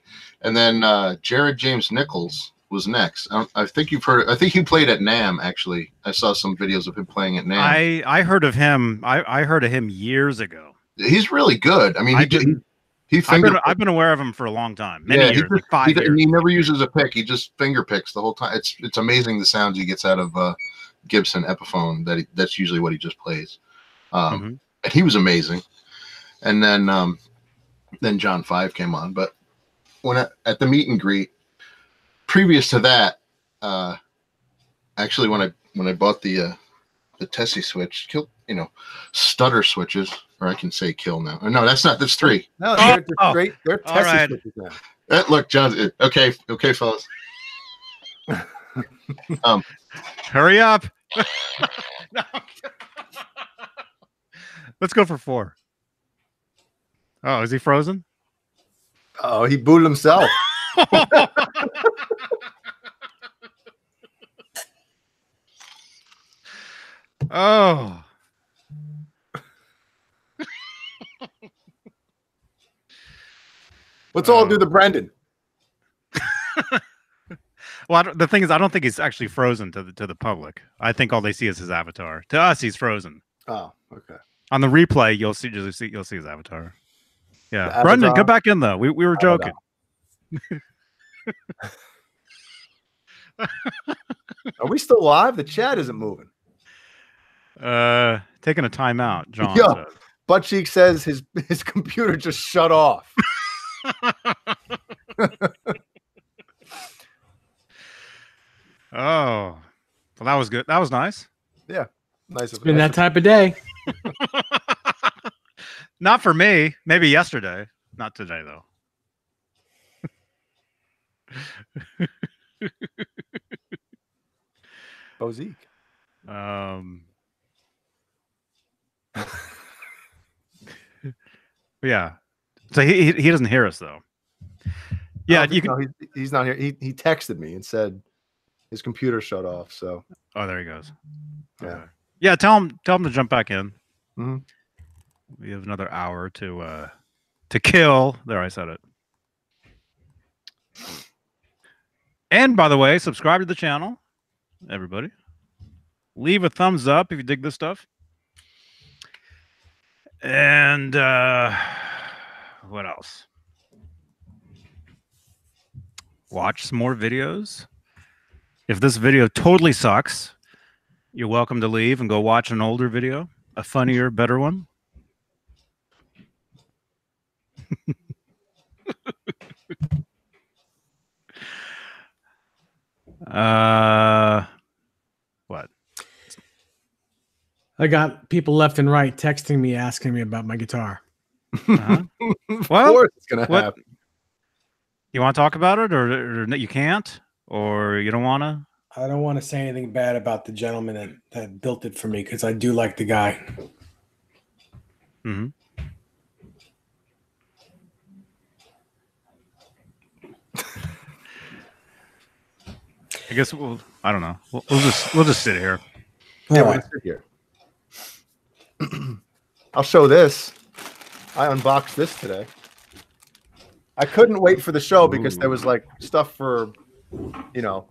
And then Jared James Nichols was next. I think you've heard. I think he played at NAMM. Actually, I saw some videos of him playing at NAMM. I heard of him. I heard of him years ago. He's really good. I mean, I've been aware of him for a long time. Many years, like 5 years. He never uses a pick. He just finger picks the whole time. It's amazing the sounds he gets out of Gibson Epiphone. That's usually what he just plays. And he was amazing. And then John 5 came on. But at the meet and greet, previous to that, actually when I bought the Tessie switch, stutter switches, or I can say kill now. No, that's 3. No, they're straight. They're Tessie right. switches now. Look, John. Okay, fellas. Hurry up. No. Let's go for 4. Oh, is he frozen? Oh, he booted himself. Oh. Let's all do the Brendan. Well, the thing is, I don't think he's actually frozen to the public. I think all they see is his avatar. To us, he's frozen. Oh, okay. On the replay, you'll see his avatar. Yeah, Brendan, come back in though. We were joking. Are we still live? The chat isn't moving. Taking a timeout, John. Yeah. Buttcheek says his computer just shut off. Oh, well, that was good. That was nice. Yeah, nice. It's been that type of day. Not for me. Maybe yesterday. Not today, though. Bozique. Yeah. So he doesn't hear us though. Yeah, you can. No, he's not here. He texted me and said his computer shut off. So. Oh, there he goes. Yeah. Okay. Yeah. Tell him to jump back in. Mm-hmm. We have another hour to kill. There, I said it. And by the way, subscribe to the channel, everybody. Leave a thumbs up if you dig this stuff. And what else? Watch some more videos. If this video totally sucks, you're welcome to leave and go watch an older video, a funnier, better one. What? I got people left and right texting me, asking me about my guitar. Well, of course it's gonna happen. You want to talk about it, or you can't, or you don't want to? I don't want to say anything bad about the gentleman that built it for me because I do like the guy. Mm-hmm. I guess I don't know. We'll just sit here. Yeah, we'll sit here. I'll show this. I unboxed this today. I couldn't wait for the show because there was like stuff for,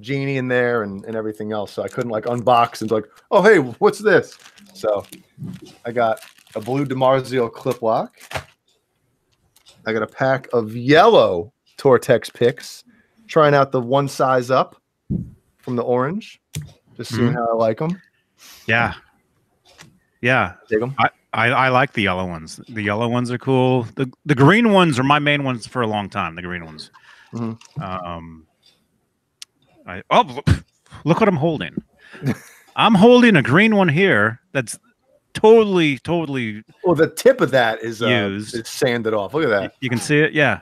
Genie in there and everything else. So I couldn't like unbox and be like, oh, hey, what's this? So I got a blue DiMarzio clip lock. I got a pack of yellow Tortex picks, trying out the one size up from the orange, just seeing how I like them. Yeah. Yeah. Dig them. I like the yellow ones. The yellow ones are cool. The green ones are my main ones for a long time. The green ones. Mm-hmm. Look what I'm holding. I'm holding a green one here that's totally. Well, the tip of that is used. It's sanded off. Look at that. You can see it. Yeah.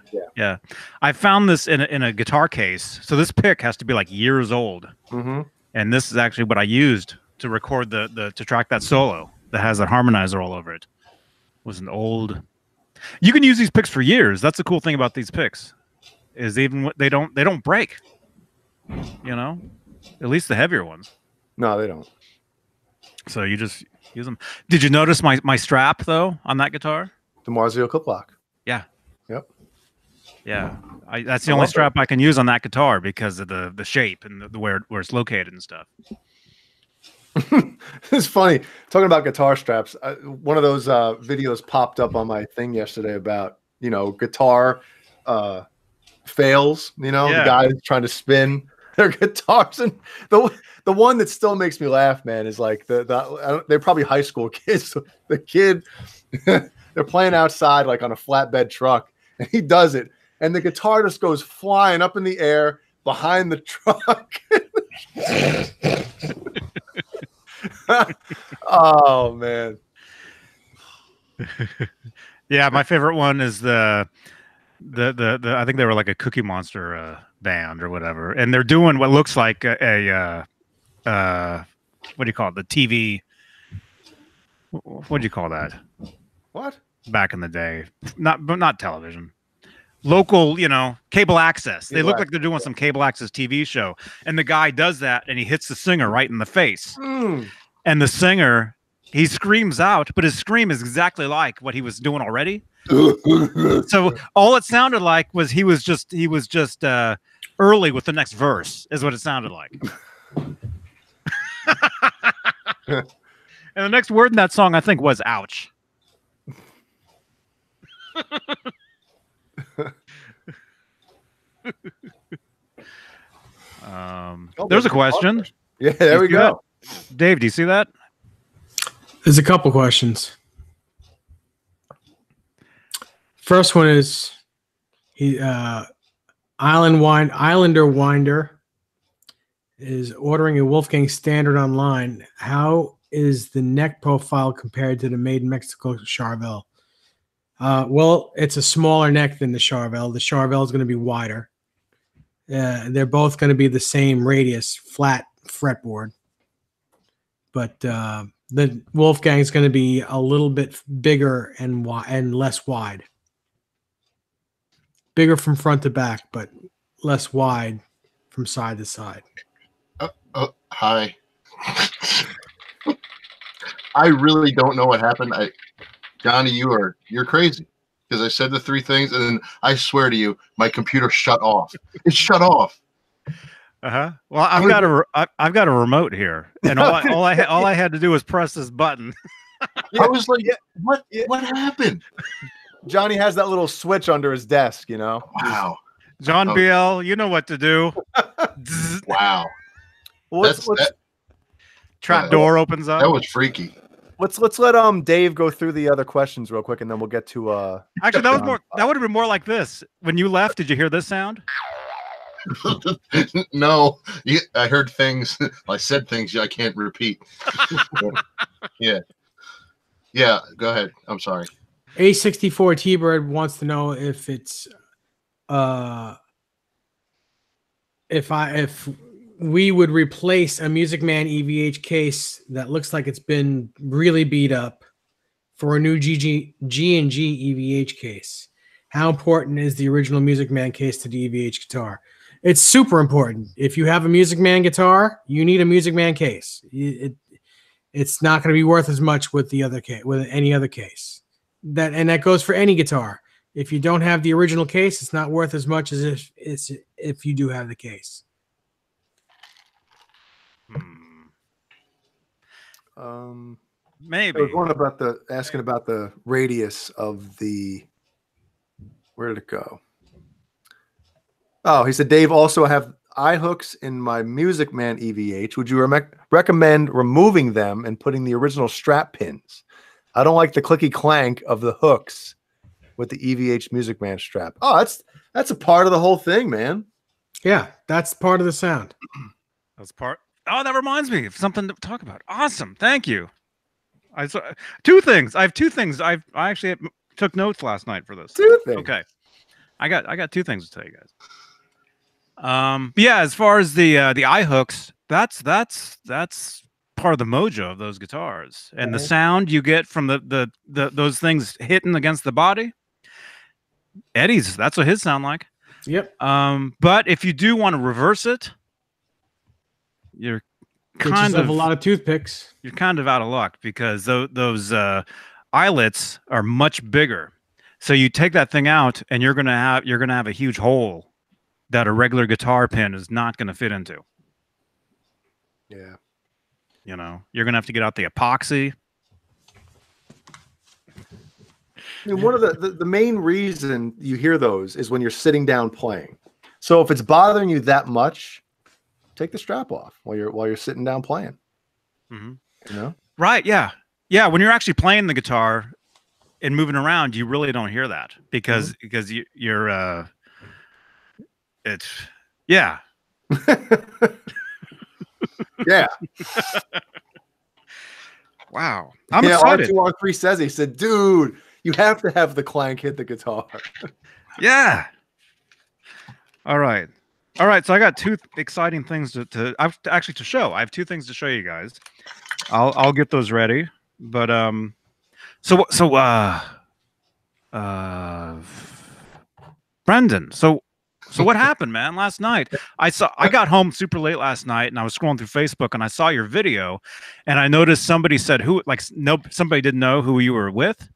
I found this in a guitar case. So this pick has to be like years old. Mm-hmm. And this is actually what I used to record to track that solo that has that harmonizer all over it. It was an old. You can use these picks for years. That's the cool thing about these picks, is even they don't break. You know, at least the heavier ones. No, they don't. So you just use them. Did you notice my strap though on that guitar? The Marzio clip lock. Yeah. Yep. Yeah. That's the only strap I can use on that guitar because of the shape and the where it's located and stuff. It's funny talking about guitar straps. One of those videos popped up on my thing yesterday about guitar fails. The guys trying to spin their guitars, and the one that still makes me laugh, man, is like they're probably high school kids. The kid they're playing outside like on a flatbed truck, and he does it, and the guitar just goes flying up in the air behind the truck. Oh man. Yeah, my favorite one is the I think they were like a Cookie Monster band or whatever, and they're doing what looks like a what do you call it? The TV. What do you call that? What? Back in the day, not television. Local, cable access. They look like they're doing some cable access TV show, and the guy does that, and he hits the singer right in the face. And the singer, he screams out, but his scream is exactly like what he was doing already. So all it sounded like was he was just early with the next verse, is what it sounded like. And the next word in that song, I think, was "ouch." There's a question. Yeah, there we go. Dave, do you see that? There's a couple questions. First one is Islander Winder is ordering a Wolfgang Standard online. How is the neck profile compared to the Made in Mexico Charvel? Well, it's a smaller neck than the Charvel. The Charvel is going to be wider. They're both going to be the same radius, flat fretboard. But the Wolfgang is going to be a little bit bigger and less wide. Bigger from front to back, but less wide from side to side. Hi. I really don't know what happened. Johnny, you're crazy, because I said the three things, and then I swear to you, my computer shut off. It shut off. Well, I've got a remote here, and all I had to do was press this button. I was like, what happened? Johnny has that little switch under his desk, Wow. John BL, you know what to do. Wow. Trap door opens up. That was freaky. Let's let Dave go through the other questions real quick, and then we'll get to Actually, that would have been more like this. When you left, did you hear this sound? No, I heard things. I said things I can't repeat. Yeah. Go ahead. I'm sorry. A64 T-Bird wants to know if it's if we would replace a Music Man EVH case that looks like it's been really beat up for a new G&G EVH case. How important is the original Music Man case to the EVH guitar? It's super important. If you have a Music Man guitar, you need a Music Man case. It's not going to be worth as much with the other case, with any other case. That goes for any guitar. If you don't have the original case, it's not worth as much as if you do have the case. Maybe. I was wondering asking about the radius of the. Where did it go? Oh, he said, Dave, also have eye hooks in my Music Man EVH. Would you recommend removing them and putting the original strap pins? I don't like the clicky clank of the hooks with the EVH Music Man strap. Oh, that's a part of the whole thing, man. Yeah, that's part of the sound. That's part. Oh, that reminds me of something to talk about. Awesome, thank you. I saw two things. I have two things. I actually took notes last night for this. Two things. Okay, I got two things to tell you guys. Yeah, as far as the eye hooks, that's part of the mojo of those guitars, and the sound you get from the those things hitting against the body. Eddie's, that's what his sound like. Yep. But if you do want to reverse it, you're kind of a lot of toothpicks. You're kind of out of luck because those eyelets are much bigger. So you take that thing out, and you're gonna have a huge hole that a regular guitar pin is not gonna fit into. Yeah. You know, you're gonna have to get out the epoxy. I mean, one of the main reason you hear those is when you're sitting down playing. So if it's bothering you that much, take the strap off while you're sitting down playing. Mm-hmm. You know? Right? Yeah, yeah. When you're actually playing the guitar and moving around, you really don't hear that because you're it's yeah. Yeah. Wow. I'm excited. R2R3 says, he said, dude, you have to have the clank hit the guitar. Yeah. All right. So I got two exciting things to show. I have two things to show you guys. I'll get those ready. But Brendan, so what happened, man? Last night, I got home super late last night, and I was scrolling through Facebook, and I saw your video, and I noticed somebody said somebody didn't know who you were with.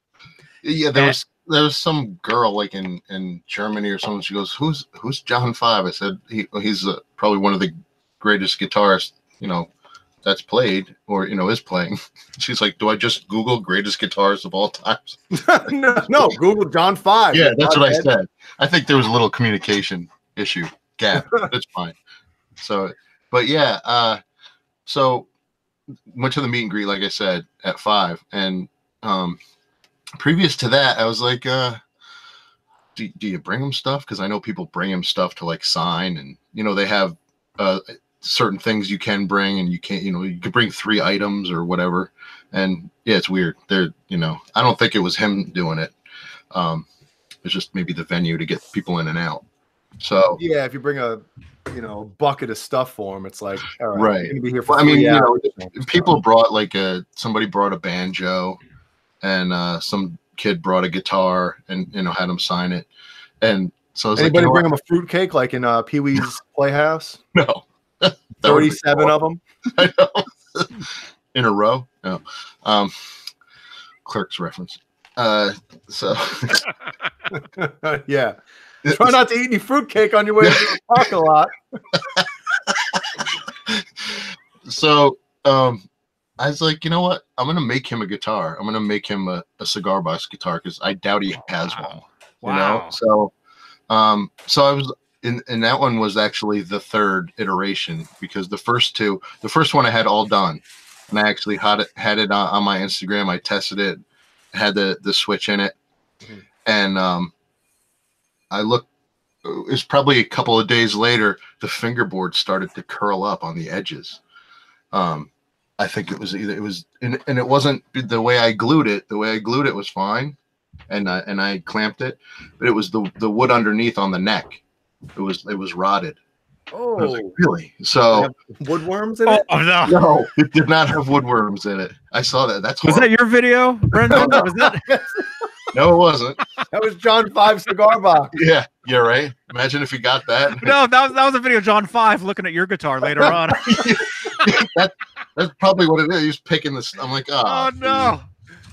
Yeah, there was some girl like in Germany or something. She goes, "Who's John 5?" I said, "He's probably one of the greatest guitarists, that's played or is playing." She's like, "Do I just Google greatest guitarists of all times?" no, Google John 5. Yeah, that's what I said. I think there was a little communication gap. That's fine. So, but yeah, so went to the meet and greet, like I said, at 5, and previous to that, I was like, do you bring them stuff? Because I know people bring them stuff to like sign, and they have certain things you can bring, and you can't. You can bring 3 items or whatever. And yeah, it's weird. I don't think it was him doing it. It's just maybe the venue to get people in and out. So yeah, if you bring a bucket of stuff for them, it's like, all right, right. You're gonna be here for people brought like somebody brought a banjo, and some kid brought a guitar, and had them sign it. And so I was anybody bring them a fruitcake like in Pee-wee's Playhouse? No. 37 of them. I know. In a row. No. Clerks reference. So yeah. Try not to eat any fruitcake on your way to the parking lot. So I was like, you know what? I'm gonna make him a guitar. I'm gonna make him a cigar box guitar because I doubt he has one. Wow. So I was and that one was actually the 3rd iteration, because the first one I had all done, and I actually had it on my Instagram. I tested it, had the switch in it, and I looked. It was probably a couple of days later, the fingerboard started to curl up on the edges. I think it was and it wasn't the way I glued it. The way I glued it was fine, and I clamped it, but it was the wood underneath on the neck. It was rotted. Oh, I was like, really? So woodworms in it? Oh no, no, it did not have woodworms in it. I saw that. Was that your video, Brendan? Was that? No, it wasn't. That was John 5 cigar box. Yeah, right. Imagine if you got that. No, that was a video of John 5 looking at your guitar later on. That's probably what it is. He was picking this. I'm like, oh no.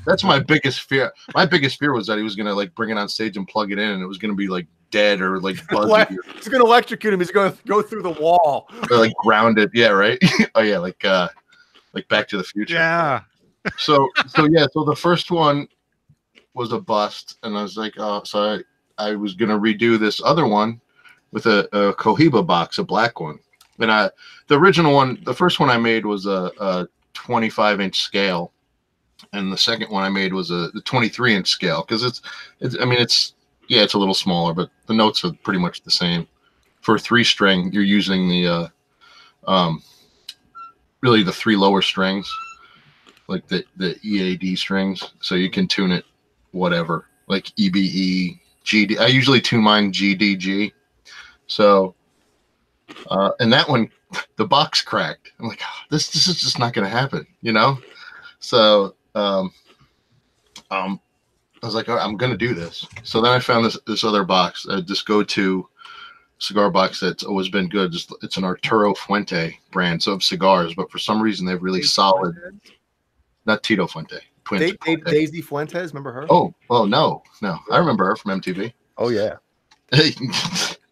That's my biggest fear. My biggest fear was that he was gonna like bring it on stage and plug it in, and it was gonna be like dead or like buzzy. He's gonna electrocute him. He's gonna go through the wall. Or like grounded. Yeah, right. Oh yeah, like Back to the Future. Yeah. So the first one was a bust, and I was like, oh, so I was gonna redo this other one with a Cohiba box, a black one. And the original one, the first one I made was a 25-inch scale, And the second one I made was the 23-inch scale, because it's I mean it's a little smaller, but the notes are pretty much the same. For a 3-string, you're using the really the 3 lower strings, like the EAD strings, so you can tune it whatever, like EBE, GD. I usually tune mine GDG. So and that one, the box cracked. I'm like, oh, this is just not going to happen, you know? So I was like, oh, I'm going to do this. So then I found this other box, this go-to cigar box that's always been good. It's an Arturo Fuente brand, so of cigars, but for some reason they've really solid. Not Tito Fuente. Daisy Fuentes, remember her? Oh no, I remember her from MTV. Oh yeah.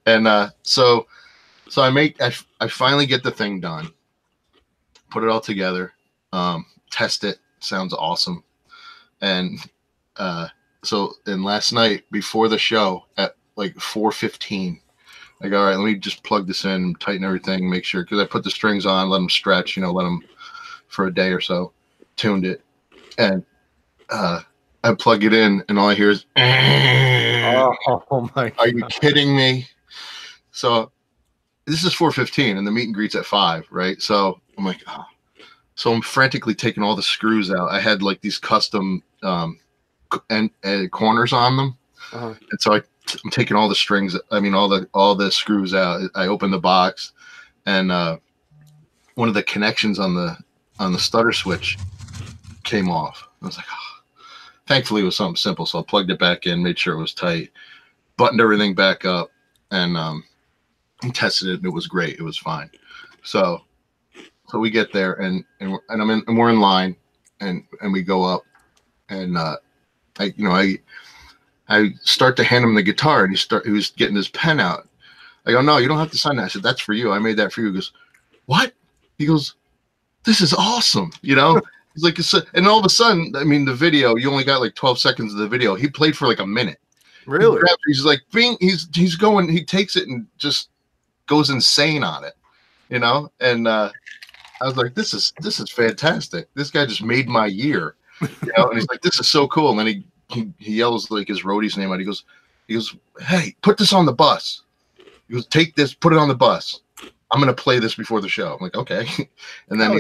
And so I finally get the thing done, put it all together, test it. Sounds awesome. And last night before the show at like 4:15. I go, all right, let me just plug this in, tighten everything, make sure, because I put the strings on, let them stretch, let them for a day or so, tuned it, and I plug it in, and all I hear is, oh my God. Are you kidding me? So this is 4:15, and the meet and greet's at 5, right? So I'm like, oh. So I'm frantically taking all the screws out. I had like these custom corners on them, and so I'm taking all the strings. I mean, all the screws out. I opened the box, and one of the connections on the stutter switch came off. I was like, oh. Thankfully, it was something simple. So I plugged it back in, made sure it was tight, buttoned everything back up, and tested it. And it was great. It was fine. So we get there, and we're in line, and we go up, and I start to hand him the guitar, and he was getting his pen out. I go, no, you don't have to sign that. I said, that's for you. I made that for you. He goes, what? He goes, this is awesome. He's like, and all of a sudden, I mean, the video, you only got like 12 seconds of the video. He played for like a minute. Really? He's like, he's going, he takes it and just goes insane on it, And I was like, this is fantastic. This guy just made my year, And he's like, this is so cool. And then he yells like his roadie's name out. He goes, hey, put this on the bus. He goes, take this, put it on the bus. I'm going to play this before the show. I'm like, okay. And then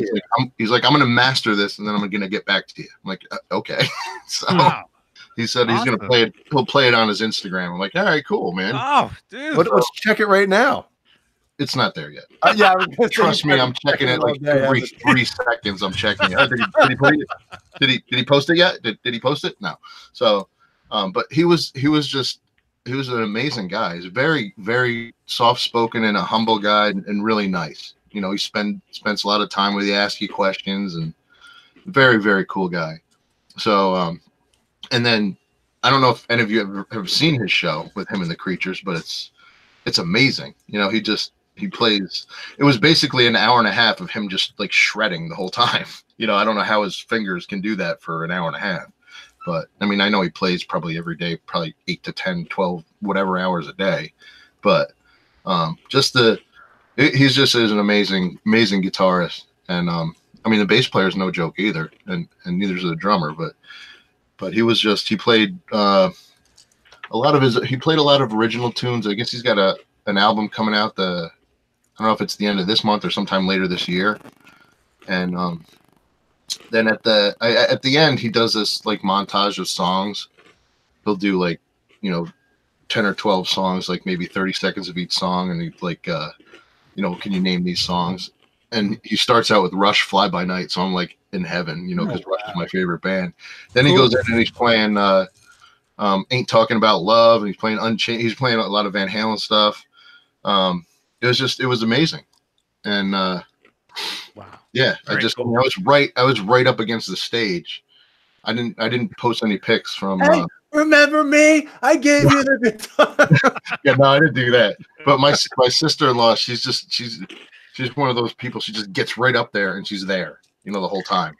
he's like, I'm going to master this, and then I'm going to get back to you. I'm like, okay. So he said he's going to play it. He'll play it on his Instagram. I'm like, all right, cool, man. Oh, dude. Let's check it right now. It's not there yet. Yeah, trust me, I'm checking it like every 3 seconds. I'm checking it. Did he post it yet? Did he post it? No. So, but he was an amazing guy. He's very, very soft spoken and a humble guy, and really nice. He spends a lot of time with you, asks you questions, and very, very cool guy. So, and then I don't know if any of you have seen his show with him and the Creatures, but it's amazing. He plays. It was basically an hour and a half of him just like shredding the whole time. I don't know how his fingers can do that for an hour and a half. But I mean, I know he plays probably every day, probably 8 to 10, 12, whatever hours a day. But he's just an amazing, amazing guitarist. And I mean, the bass player is no joke either, and neither is the drummer. But he played a lot of original tunes. I guess he's got an album coming out. I don't know if it's the end of this month or sometime later this year. And then at the end, he does this like montage of songs. He'll do like 10 or 12 songs, like maybe 30 seconds of each song, and he's like, can you name these songs? And he starts out with Rush, Fly By Night, so I'm like in heaven, because Rush is my favorite band. Then he goes in and he's playing Ain't Talking About Love, and he's playing Unchained. He's playing a lot of Van Halen stuff. It was amazing. And wow. Yeah, cool. I was right up against the stage. I didn't post any pics from remember me? I gave you the guitar. Yeah, no, I didn't do that. But my sister-in-law, she's one of those people. She just gets right up there and she's there, the whole time.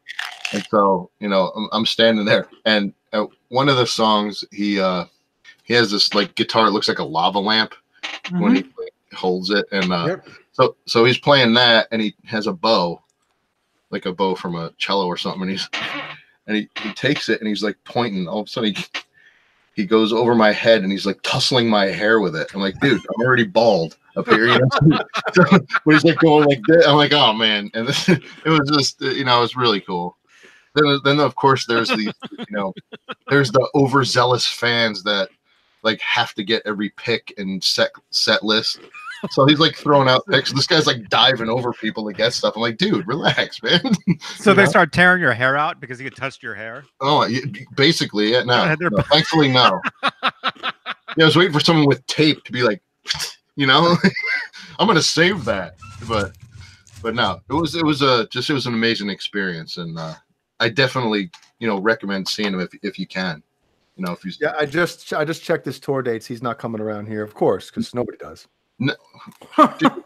And so, I'm standing there, and at one of the songs, he has this like guitar. It looks like a lava lamp when he holds it, and so he's playing that, and he has a bow, like a bow from a cello or something, and he takes it and he's like pointing. All of a sudden he goes over my head and he's like tussling my hair with it. I'm like, dude, I'm already bald up here. You know? But he's like going like this. I'm like, oh man. And it was just, it was really cool. Then of course there's the, there's the overzealous fans that like have to get every pick and set list. So he's like throwing out picks. This guy's like diving over people to get stuff. I'm like, dude, relax, man. So they start tearing your hair out because he had touched your hair? Oh, basically, yeah. No, thankfully, no. I was waiting for someone with tape to be like, I'm gonna save that. But no, it was an amazing experience, and I definitely recommend seeing him if you can. If you I just checked his tour dates. He's not coming around here, of course, because nobody does. No, dude,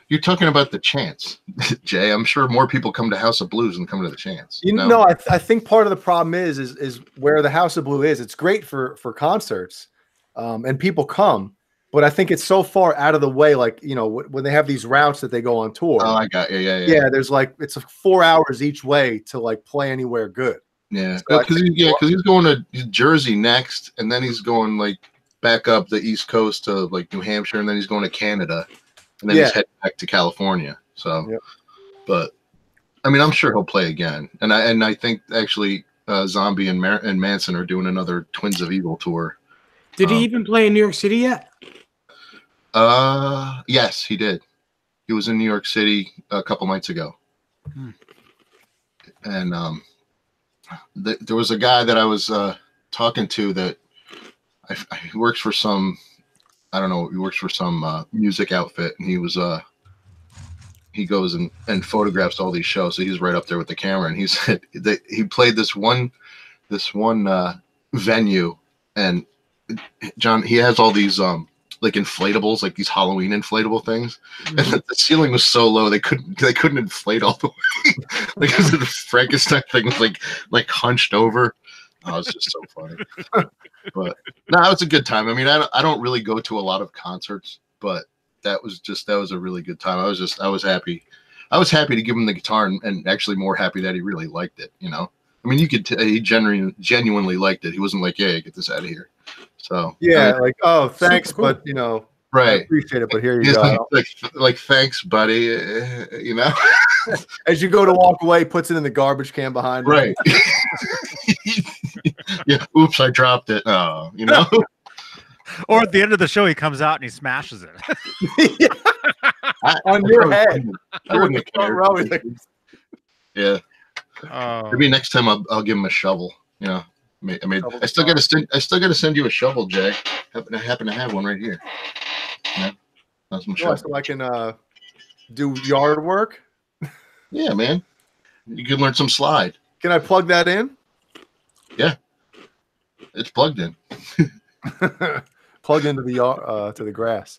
you're talking about the Chance, Jay. I'm sure more people come to House of Blues than come to the Chance. No, I think part of the problem is where the House of Blue is. It's great for concerts, and people come, but I think it's so far out of the way. Like when they have these routes that they go on tour. Oh, I got you. Yeah. There's like it's 4 hours each way to like play anywhere good. Yeah, because he's going to Jersey next, and then he's going like back up the East Coast to like New Hampshire, and then he's going to Canada, and then he's heading back to California. So, but I mean, I'm sure he'll play again, and I think actually Zombie and Manson are doing another Twins of Evil tour. Did he even play in New York City yet? Yes, he did. He was in New York City a couple nights ago, and there was a guy that I was talking to that he works for some, I don't know, he works for some music outfit, and he goes and photographs all these shows. So he's right up there with the camera, and he said that he played this one venue, and John, he has all these like inflatables, like these Halloween inflatable things, and the ceiling was so low they couldn't inflate all the way. Like the Frankenstein thing was like hunched over. Oh, it's just so funny. But no, it was a good time. I mean, I don't really go to a lot of concerts, but that was a really good time. I was happy. I was happy to give him the guitar, and actually more happy that he really liked it. I mean, you could he genuinely liked it. He wasn't like, "Yeah, get this out of here." So like, oh, thanks, cool. But right, I appreciate it, but here you go. Like, thanks, buddy. As you go to walk away, puts it in the garbage can behind him. Right. Yeah. Oops, I dropped it. Oh, Or at the end of the show, he comes out and he smashes it. On your head. I wouldn't have cared. Yeah. Maybe next time I'll give him a shovel. I still got to send you a shovel, Jay. I happen to have one right here. That's some shovel. So I can do yard work. Yeah, man. You can learn some slide. Can I plug that in? Yeah, it's plugged in. Plugged into the to the grass.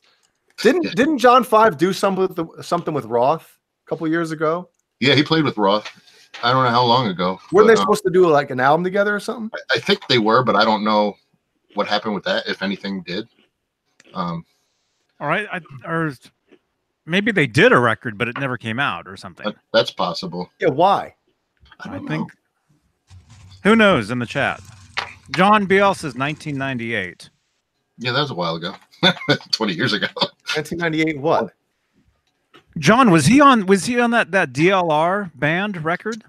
Didn't John 5 do something with Roth a couple years ago? Yeah, he played with Roth. I don't know how long ago. Weren't they supposed to do like an album together or something? I think they were, but I don't know what happened with that, if anything did. All right, or maybe they did a record, but it never came out or something. That's possible. Yeah, why? I think. Who knows in the chat? John BL says 1998. Yeah, that was a while ago. 20 years ago. 1998 what? John, was he on that DLR band record?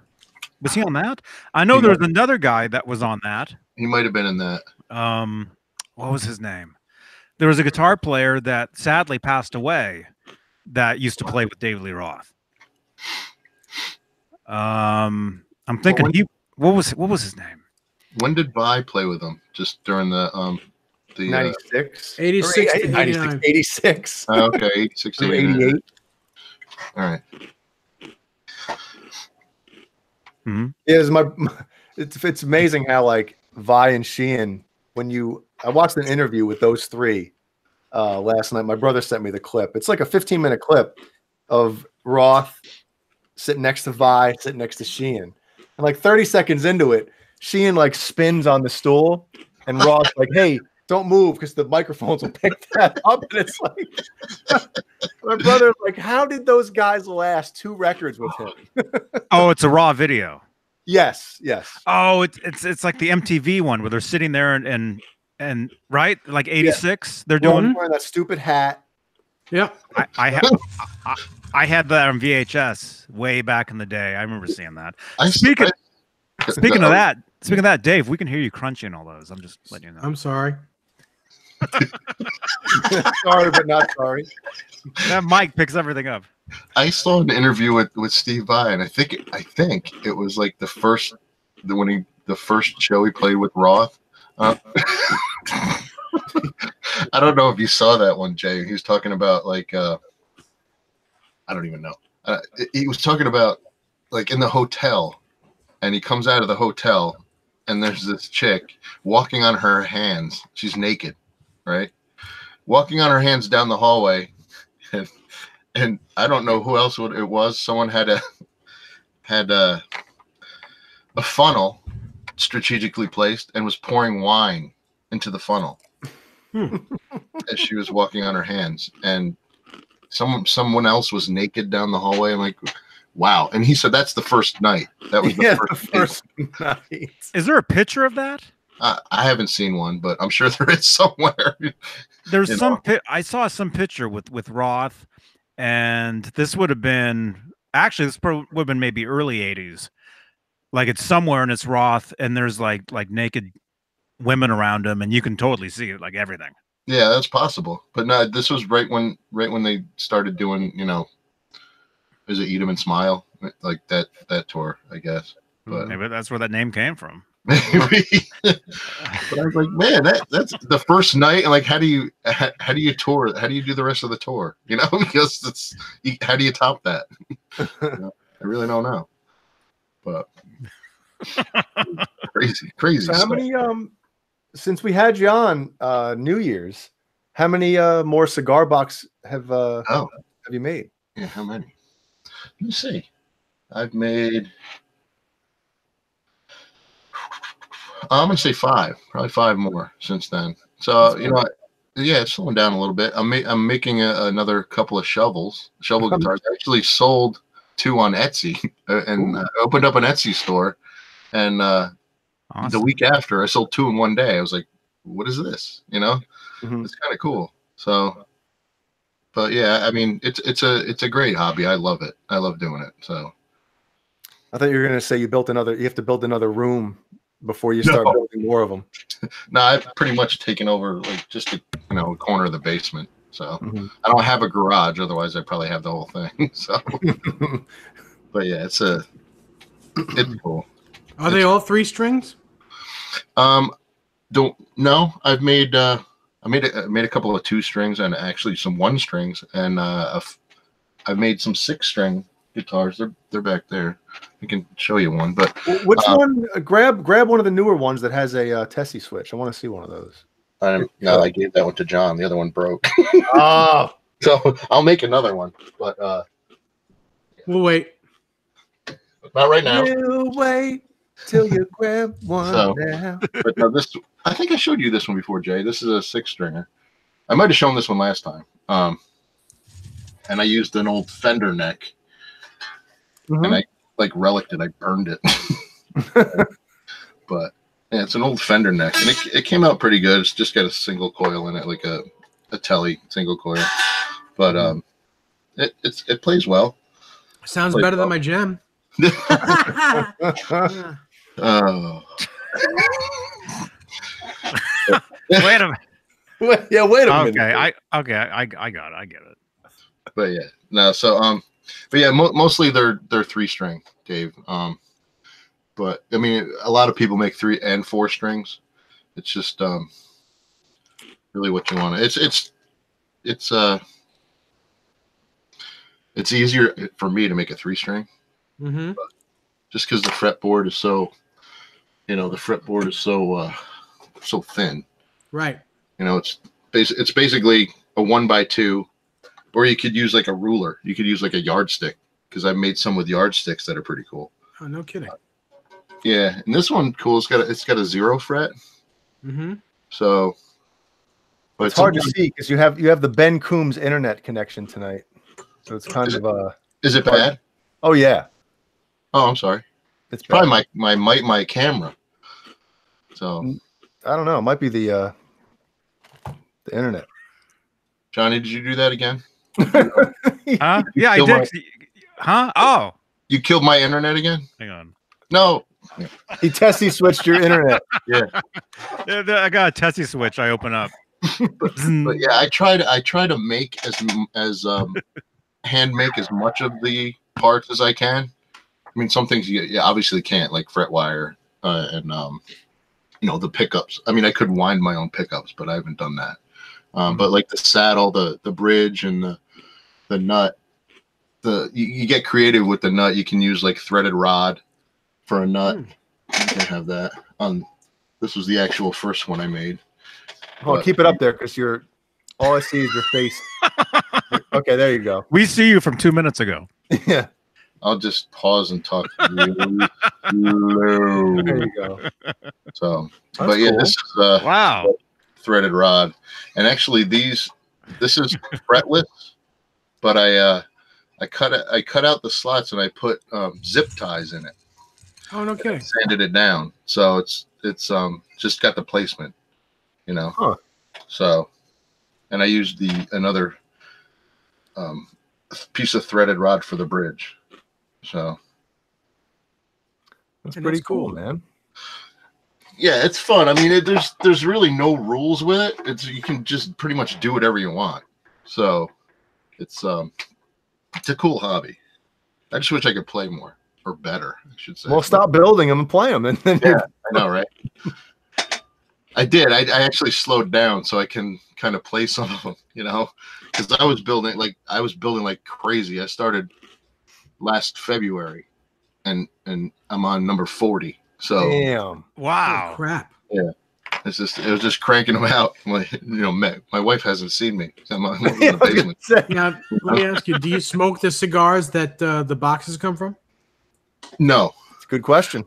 Was he on that? I know there was another guy that was on that. He might have been in that. What was his name? There was a guitar player that sadly passed away that used to play with David Lee Roth. I'm thinking what was his name? When did Vi play with him? Just during the 96? 86 to 89. 86. Oh, okay, 86 to 88. All right. Mm-hmm. Yeah, it's amazing how like Vi and Sheehan, I watched an interview with those three last night. My brother sent me the clip. It's like a 15-minute clip of Roth sitting next to Vi, sitting next to Sheehan. And like 30 seconds into it, Sheehan like spins on the stool, and Roth's like, "Hey, don't move because the microphones will pick that up." And it's like, my brother's like, "How did those guys last 2 records with him?" Oh, it's a raw video. Yes. Oh, it's like the MTV one where they're sitting there and right, like 86. They're doing wearing that stupid hat. Yeah. I had that on VHS way back in the day. I remember seeing that. Speaking of that, Dave, we can hear you crunching all those. I'm just letting you know. I'm sorry. Sorry, but not sorry. That mic picks everything up. I saw an interview with Steve Vai, and I think it was like the first show he played with Roth. I don't know if you saw that one, Jay. He was talking about like I don't even know. He was talking about like in the hotel, and he comes out of the hotel, and there's this chick walking on her hands. She's naked, right? Walking on her hands down the hallway, and I don't know who else it was. Someone had a funnel strategically placed and was pouring wine into the funnel as she was walking on her hands, and someone else was naked down the hallway. I'm like, wow. And he said that's the first night. That was the first night. Is there a picture of that? I haven't seen one, but I'm sure there is somewhere. There's I saw some picture with Roth, and this would have been this would have been maybe early 80s. Like it's somewhere and it's Roth, and there's like naked women around him, and you can totally see it, like everything. Yeah, that's possible. But no, this was right when they started doing, is it Eat 'Em and Smile? Like that tour, I guess. But maybe that's where that name came from. Maybe. But I was like, man, that's the first night, and like how do you tour? How do you do the rest of the tour? Because how do you top that? I really don't know. But crazy. So how many since we had you on New Year's, how many more cigar box have you made? Yeah, how many? Let me see. I've made I'm gonna say 5, probably 5 more since then. So it's slowing down a little bit. I'm making another couple of shovel guitars. I actually sold 2 on Etsy and opened up an Etsy store, and awesome. The week after I sold 2 in one day. I was like, what is this? It's kind of cool. So, but yeah, I mean, it's a great hobby. I love it. I love doing it. So I thought you were going to say you have to build another room before you start building more of them. No, I've pretty much taken over like just a corner of the basement. So I don't have a garage. Otherwise, I'd probably have the whole thing. So, but yeah, it's cool. Are they all 3 strings? Don't know. I've made I made a couple of 2 strings and actually some 1 strings, and I've made some 6 string guitars. They're back there. I can show you one. But which one? Grab one of the newer ones that has a Tessie switch. I want to see one of those. No, I gave that one to John. The other one broke. Oh, so I'll make another one, but we'll wait. Not right now. We'll wait till you grab one now. But no, I think I showed you this one before, Jay. This is a 6 stringer. I might have shown this one last time. And I used an old Fender neck, and I relicked it. I burned it. But yeah, it's an old Fender neck, and it came out pretty good. It's just got a single coil in it, like a Telly single coil. But it plays well. Sounds better than my gem. Oh. Wait a minute. Wait a minute. Okay, I got it. I get it. But yeah, no. So but yeah, mostly they're 3 string, Dave. But I mean, a lot of people make 3 and 4 strings. It's just really what you want. It's easier for me to make a 3 string, just because the fretboard is so, so thin. Right. It's basically a 1x2, or you could use like a ruler. You could use like a yardstick, because I've made some with yardsticks that are pretty cool. Oh, no kidding. Yeah, and this one cool. It's got a 0 fret. So, but it's hard to see because you have the Ben Coombs internet connection tonight, so it's kind of Is it bad? Oh yeah. Oh, I'm sorry. It's probably my camera. So I don't know. It might be the internet. Johnny, did you do that again? Huh? Yeah, I did. Huh? Oh, you killed my internet again? hang on. No. He Tessie switched your internet. Yeah. I got a Tessie switch. I open up. But yeah, I try to make as hand make as much of the parts as I can. I mean, some things you obviously can't, like fret wire and the pickups. I mean, I could wind my own pickups, but I haven't done that. But like the saddle, the bridge, and the nut, you get creative with the nut. You can use like threaded rod for a nut. I have that. This was the actual first one I made. Well, keep it up there because all I see is your face. Okay, there you go. We see you from 2 minutes ago. Yeah. I'll just pause and talk to you. There you go. So, That's but yeah, cool. this is Wow. threaded rod, and actually this is fretless, but I cut out the slots and I put zip ties in it. Oh, no kidding. Sanded it down, so it's just got the placement, Huh. So, and I used another piece of threaded rod for the bridge. So That's And pretty that's cool, cool. man. yeah, it's fun. I mean, there's really no rules with it. You can just pretty much do whatever you want. So it's a cool hobby. I just wish I could play more or better, I should say. Well, stop building them and play them, and then Yeah, I know, right? I did. I actually slowed down so I can kind of play some of them, because I was building like crazy. I started last February, and I'm on number 40. So damn. Wow. Oh, crap. yeah, it was just cranking them out. My wife hasn't seen me. I'm in the basement. Now, let me ask you, do you smoke the cigars that the boxes come from? No, It's a good question.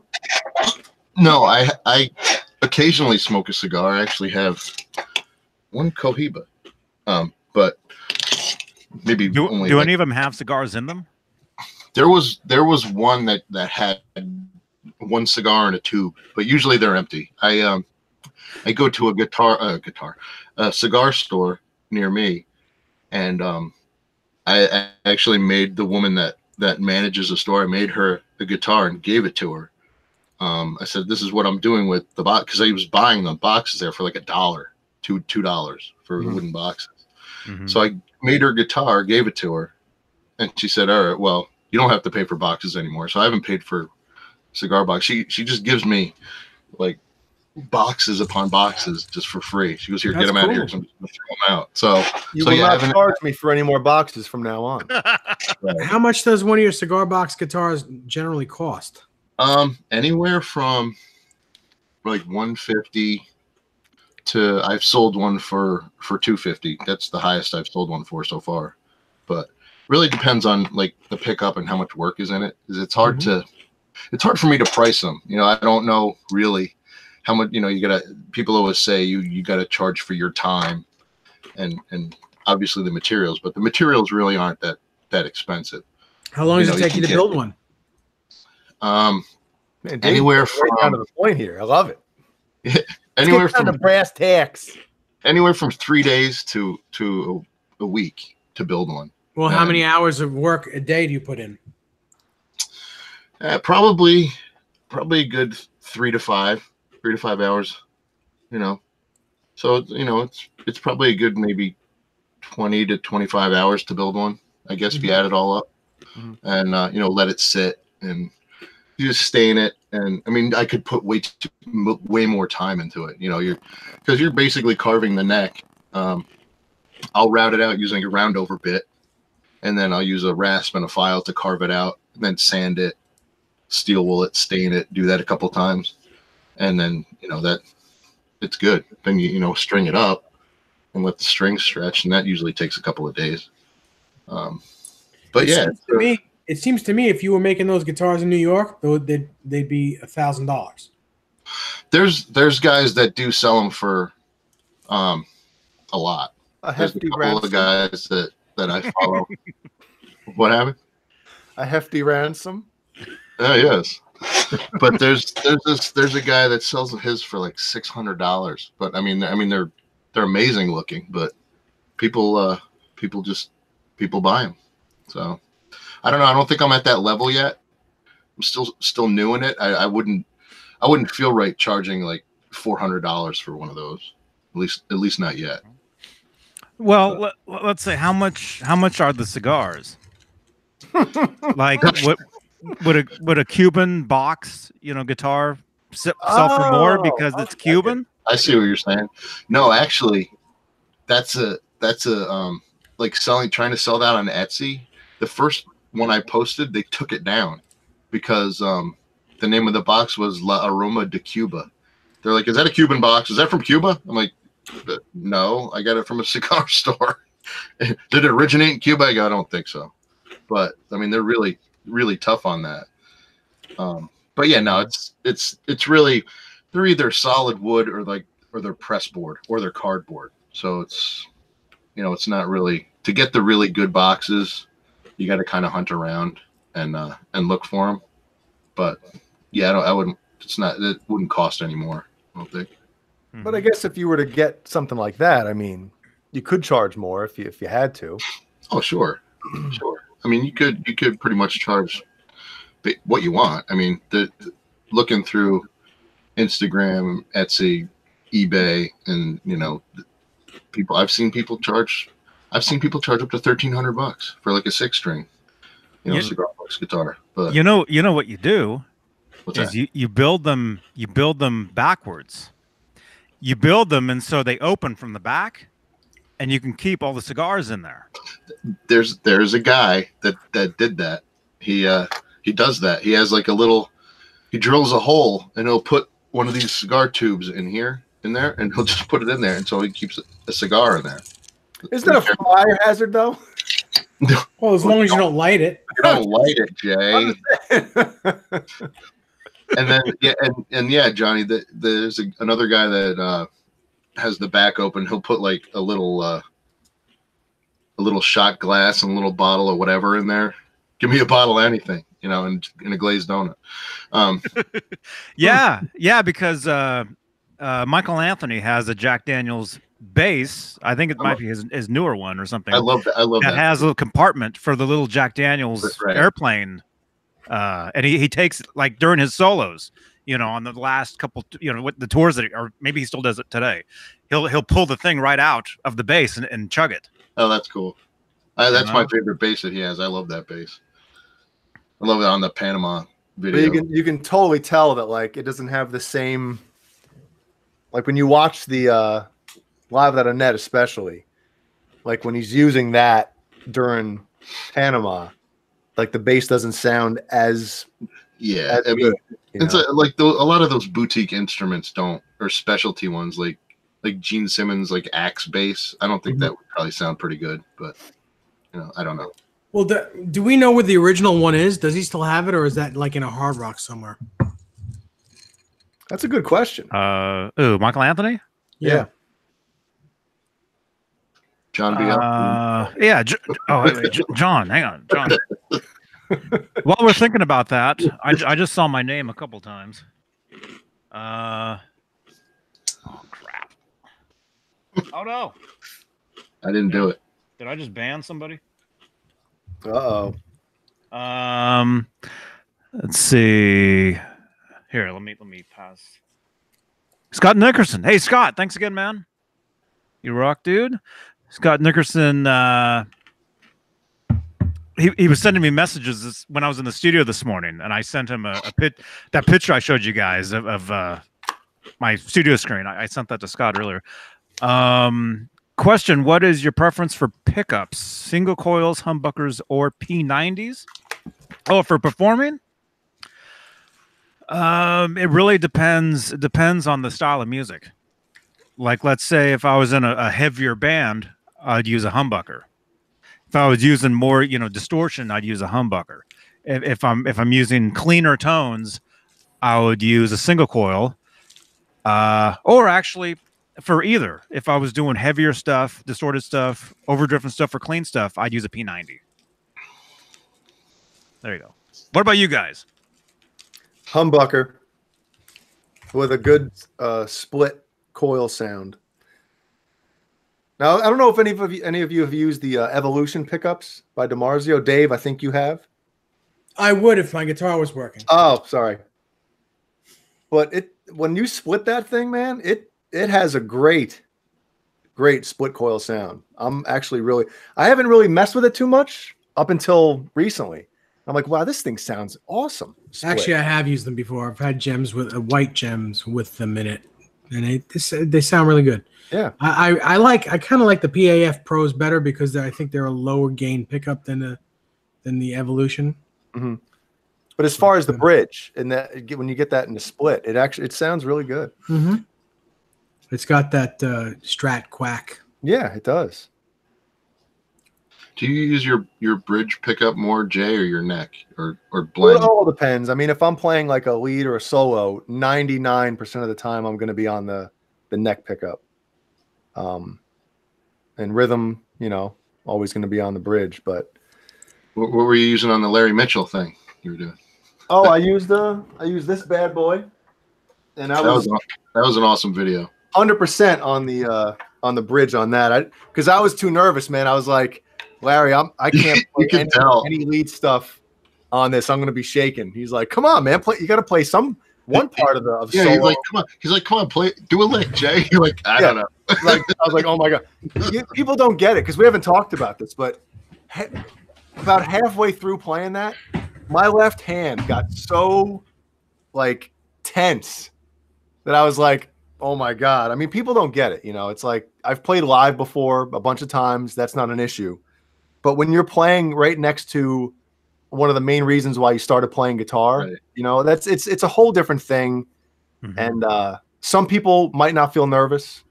no. I occasionally smoke a cigar. I actually have one Cohiba, but maybe Do only any of them have cigars in them? There was one that had one cigar in a tube, but usually they're empty. I go to a cigar store near me, and I actually made the woman that manages the store. I made her a guitar and gave it to her. I said, "This is what I'm doing with the box," because I was buying the boxes there for like $1, $2 for the wooden boxes. Mm-hmm. So I made her guitar, gave it to her, and she said, "All right, well, you don't have to pay for boxes anymore." So I haven't paid for cigar box. She just gives me like boxes upon boxes just for free. She goes, "Here, That's get them out of here. cool. 'Cause I'm just gonna throw them out." So You so will yeah, I not haven't. charge me for any more boxes from now on. How much does one of your cigar box guitars generally cost? Anywhere from like 150 to I've sold one for 250. That's the highest I've sold one for so far. But really depends on like the pickup and how much work is in it. Because it's hard for me to price them. I don't know really how much. People always say you gotta charge for your time and obviously the materials, but the materials really aren't that expensive. How long does it take you to build one? Man, Dave, Anywhere right down to the point here. I love it. Anywhere Get down from to brass tacks. anywhere from 3 days to a week to build one. Well, how many hours of work a day do you put in? Probably a good 3 to 5 hours. So it's probably a good maybe 20 to 25 hours to build one, I guess, if you add it all up. And let it sit and you just stain it. And I mean, I could put way more time into it. Because you're basically carving the neck. I'll route it out using a round over bit, and then I'll use a rasp and a file to carve it out, and then sand it, steel wool it, stain it, do that a couple times, and then that it's good. Then you string it up and let the strings stretch, and that usually takes a couple of days. But It seems to me if you were making those guitars in New York, they'd be $1,000. There's guys that do sell them for a lot. A There's a hefty couple of ransom. guys that I follow. What happened? A hefty ransom. Oh yes. But there's a guy that sells his for like $600. But I mean they're amazing looking, but people buy them. So I don't know. I don't think I'm at that level yet. I'm still new in it. I wouldn't feel right charging like $400 for one of those. At least not yet. Well, let's say how much are the cigars? Like what would a Cuban box, guitar sell for more because it's Cuban? I see what you're saying. No, actually, that's a like trying to sell that on Etsy. The first one I posted, they took it down because the name of the box was La Aroma de Cuba. They're like, "Is that a Cuban box? Is that from Cuba?" I'm like, "No, I got it from a cigar store." Did it originate in Cuba? I don't think so. But I mean, they're really, really tough on that. But yeah, no, it's really, they're either solid wood or they're press board or they're cardboard. So it's not really, to get the really good boxes, you got to kind of hunt around and look for them. But yeah, it wouldn't cost any more, I don't think. But I guess if you were to get something like that, I mean, you could charge more if you had to. Oh, sure. Sure. I mean, you could pretty much charge what you want. I mean, looking through Instagram, Etsy, eBay, and people, I've seen people charge up to $1,300 for like a 6-string, cigar box guitar. But you know what you do is you build them backwards. You build them and so they open from the back, and you can keep all the cigars in there. There's a guy that did that. He does that. He has like he drills a hole and he'll put one of these cigar tubes in there, and he'll just put it in there, and so he keeps a cigar in there. Isn't that a fire hazard though? Well, as long as you don't light it. You don't light it, Jay. And then Johnny, there's another guy that has the back open. He'll put like a little shot glass and a little bottle of whatever in there. Give me a bottle of anything, and in a glazed donut. Yeah, because Michael Anthony has a Jack Daniels bass. I think it might be his newer one or something. I love that. That has a little compartment for the little Jack Daniels airplane. And he takes, like, during his solos, on the last couple, with the tours or maybe he still does it today. He'll pull the thing right out of the bass and chug it. Oh, that's cool. That's my favorite bass that he has. I love that bass. I love it on the Panama video. But you can totally tell that, like, it doesn't have the same, like when you watch the Live Without a Net, especially, like when he's using that during Panama, like the bass doesn't sound as good. It's like a lot of those boutique instruments or specialty ones like Gene Simmons, like Axe bass. I don't think that would probably sound pretty good, but I don't know. Well, do we know where the original one is? Does he still have it, or is that like in a Hard Rock somewhere? That's a good question. Michael Anthony? Yeah. John Beane. Yeah. John, hang on, John. While we're thinking about that, I just saw my name a couple times. Oh crap! Oh no! I didn't do it. Did I just ban somebody? Uh-oh. Let's see. Here, let me pass. Scott Nickerson. Hey, Scott. Thanks again, man. You rock, dude. Scott Nickerson. He was sending me messages when I was in the studio this morning, and I sent him that picture I showed you guys of my studio screen. I sent that to Scott earlier. Question: what is your preference for pickups? Single coils, humbuckers, or P90s? Oh, for performing? It really depends. It depends on the style of music. Like, let's say if I was in a heavier band, I'd use a humbucker. If I was using more, distortion, I'd use a humbucker. If I'm using cleaner tones, I would use a single coil. Or actually, for either. If I was doing heavier stuff, distorted stuff, overdriven stuff, or clean stuff, I'd use a P90. There you go. What about you guys? humbucker with a good split coil sound. Now, I don't know if any of you have used the Evolution pickups by DiMarzio. Dave, I think you have. I would if my guitar was working. Oh, sorry. But when you split that thing, man, it has a great split coil sound. I haven't really messed with it too much up until recently. I'm like, wow, this thing sounds awesome. Split. Actually, I have used them before. I've had gems with white gems with them in it, and they sound really good. Yeah, I kind of like the PAF Pros better because I think they're a lower gain pickup than the Evolution. Mm-hmm. But as far as the bridge and when you get that in the split, it sounds really good. Mm-hmm. It's got that Strat quack. Yeah, it does. Do you use your bridge pickup more, Jay, or your neck, or blend? Well, it all depends. I mean, if I'm playing like a lead or a solo, 99% of the time I'm going to be on the neck pickup. And rhythm, always going to be on the bridge. But what were you using on the Larry Mitchell thing you were doing? Oh, I used this bad boy, and that was an awesome video. 100% on the bridge on that. Because I was too nervous, man. I was like, Larry, I can't play any lead stuff on this. I'm going to be shaking. He's like, come on, man, you got to play one part of solo. He's like, come on. He's like, come on, do a lick, Jay. You're like, I don't know. I was like, oh my god, people don't get it because we haven't talked about this, but about halfway through playing that, my left hand got so like tense that I was like, oh my god. I mean, people don't get it. It's like I've played live before a bunch of times. That's not an issue. But when you're playing right next to one of the main reasons why you started playing guitar, right. It's a whole different thing. Mm-hmm. And some people might not feel nervous,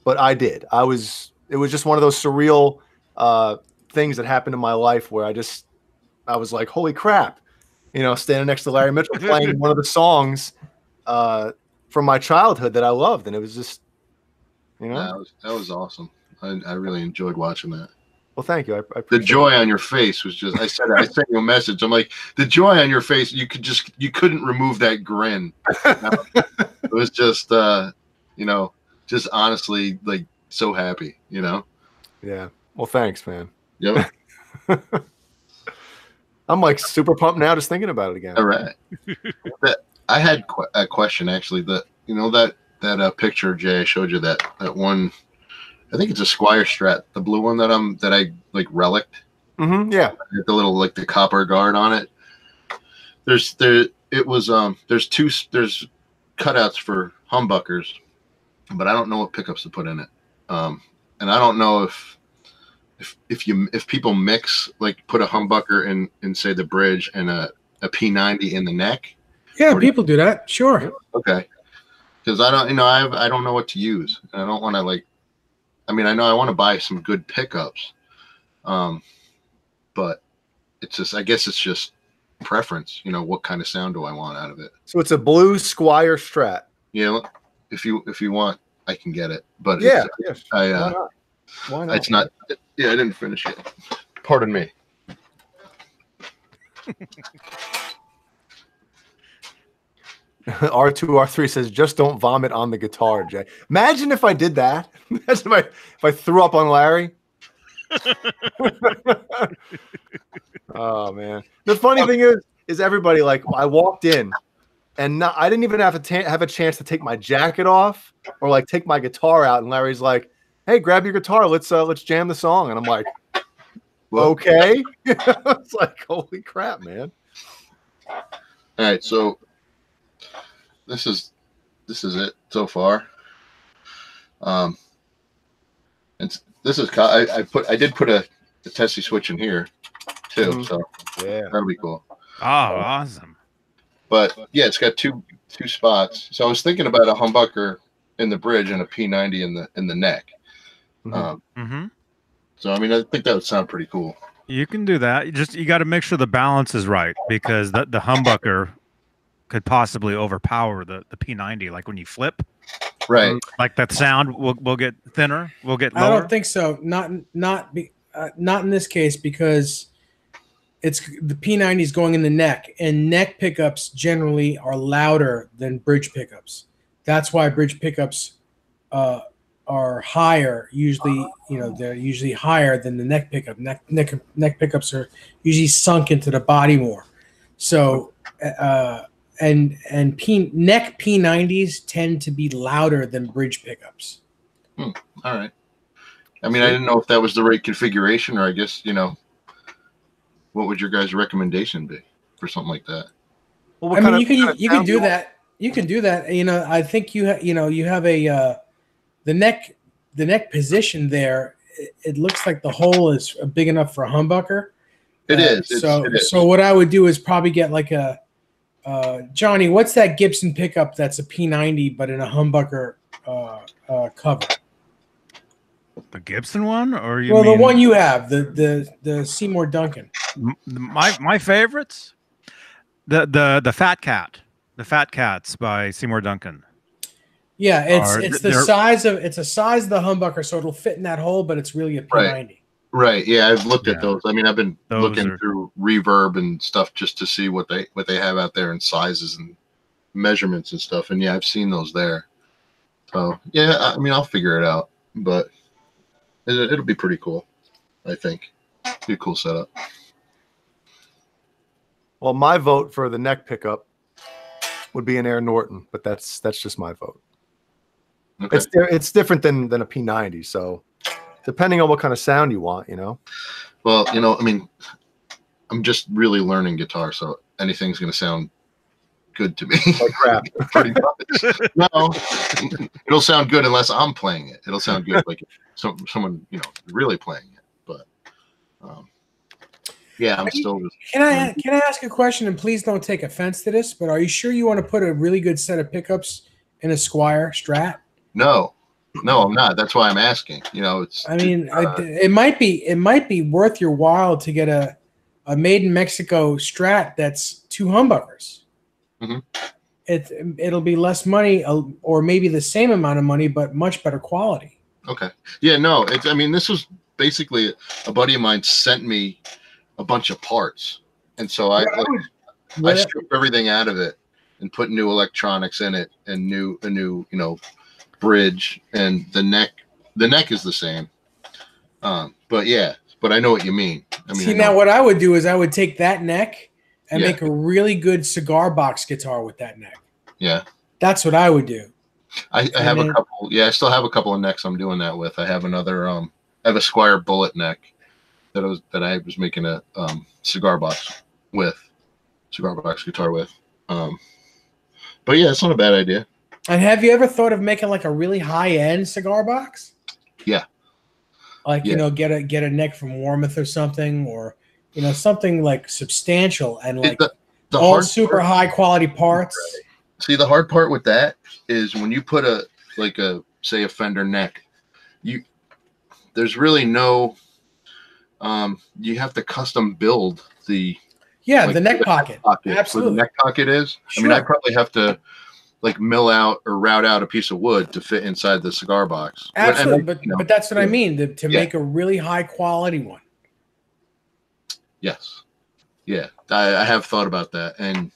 but I did. It was just one of those surreal things that happened in my life where I was like, holy crap, standing next to Larry Mitchell playing one of the songs from my childhood that I loved. And it was just, that was awesome. I really enjoyed watching that. Well, thank you. I the joy on your face was just, I sent you a message. I'm like, the joy on your face, you couldn't remove that grin. It was just, just honestly, like, so happy, Yeah. Well, thanks, man. Yep. I'm like super pumped now just thinking about it again. All right. I had a question, actually. That picture, Jay, I showed you that one. I think it's a Squire Strat, the blue one that I like relicked. Mm-hmm, yeah. The little like the copper guard on it. There's cutouts for humbuckers, but I don't know what pickups to put in it. And I don't know if people mix, like put a humbucker in say the bridge and a P90 in the neck. Yeah, people do that. Sure. Okay. Because I don't know what to use. And I don't want to I know I want to buy some good pickups, but I guess it's just preference. What kind of sound do I want out of it? So it's a blue Squire Strat. Yeah, if you want, I can get it. But yeah, why not? It's not. Yeah, I didn't finish it. Pardon me. R2R3 says, just don't vomit on the guitar, Jay. Imagine if I did that. Imagine if I threw up on Larry. Oh, man. The funny thing is everybody, like, I walked in and I didn't even have a chance to take my jacket off or like take my guitar out. And Larry's like, hey, grab your guitar. Let's jam the song. And I'm like, okay. It's like, holy crap, man. All right. So this is it so far. And this is I did put a Tessie switch in here too, so yeah, that'll be cool. Oh, awesome! But yeah, it's got two spots. So I was thinking about a humbucker in the bridge and a P90 in the neck. So I mean, I think that would sound pretty cool. You can do that. You got to make sure the balance is right because the humbucker could possibly overpower the P90, like when you flip. Right. Like that sound will get thinner, will get lower. I don't think so. Not in this case, because it's the P90 is going in the neck, and neck pickups generally are louder than bridge pickups. That's why bridge pickups are higher. Usually, they're usually higher than the neck pickup. Neck pickups are usually sunk into the body more. So, and neck P90s tend to be louder than bridge pickups. All right. I mean, I didn't know if that was the right configuration, or I guess, what would your guys' recommendation be for something like that? Well, I mean, you can do that. You can do that. I think you have a the neck position there. It looks like the hole is big enough for a humbucker. It is. So what I would do is probably get like a Johnny. What's that Gibson pickup that's a P90 but in a humbucker cover? The Gibson one, or the one you have, the Seymour Duncan. My favorites, the Fat Cat, the Fat Cats by Seymour Duncan. Yeah, it's the size of the humbucker, so it'll fit in that hole, but it's really a P90. Right. Yeah, I've looked at those. I mean, I've been looking through Reverb and stuff just to see what they have out there in sizes and measurements and stuff. And yeah, I've seen those there. So yeah, I mean, I'll figure it out, but it'll be pretty cool. I think be a cool setup. Well, my vote for the neck pickup would be an Air Norton, but that's just my vote. Okay. It's different than a P90, so depending on what kind of sound you want, Well, I mean, I'm just really learning guitar, so anything's going to sound good to me. Like crap. Pretty much. No, it'll sound good unless I'm playing it. It'll sound good like someone really playing it. But yeah, I'm still. Can I ask a question? And please don't take offense to this, but are you sure you want to put a really good set of pickups in a Squire Strat? No, I'm not. That's why I'm asking. It's. I mean, it might be worth your while to get a made in Mexico Strat that's 2 humbuckers. Mm-hmm. It'll be less money, or maybe the same amount of money, but much better quality. Okay. Yeah. No. I mean, this was basically a buddy of mine sent me a bunch of parts, and so I stripped everything out of it and put new electronics in it and a new bridge, and the neck is the same. But I know what you mean. I mean, now what I would do is I would take that neck and make a really good cigar box guitar with that neck. Yeah. That's what I would do. I have a couple. Yeah, I still have a couple of necks I'm doing that with. I have another. I have a Squire Bullet neck that I was making a cigar box guitar with. But yeah, it's not a bad idea. And have you ever thought of making like a really high end cigar box? Yeah. Like get a neck from Warmouth or something, or something like substantial and like the all super high quality parts. Right. See, the hard part with that is when you put say a Fender neck, there's really no you have to custom build the neck pocket. Absolutely. The neck pocket is. Sure. I mean, I probably have to mill out or route out a piece of wood to fit inside the cigar box. Absolutely, but that's what I mean, to make a really high quality one. Yes. Yeah, I have thought about that, and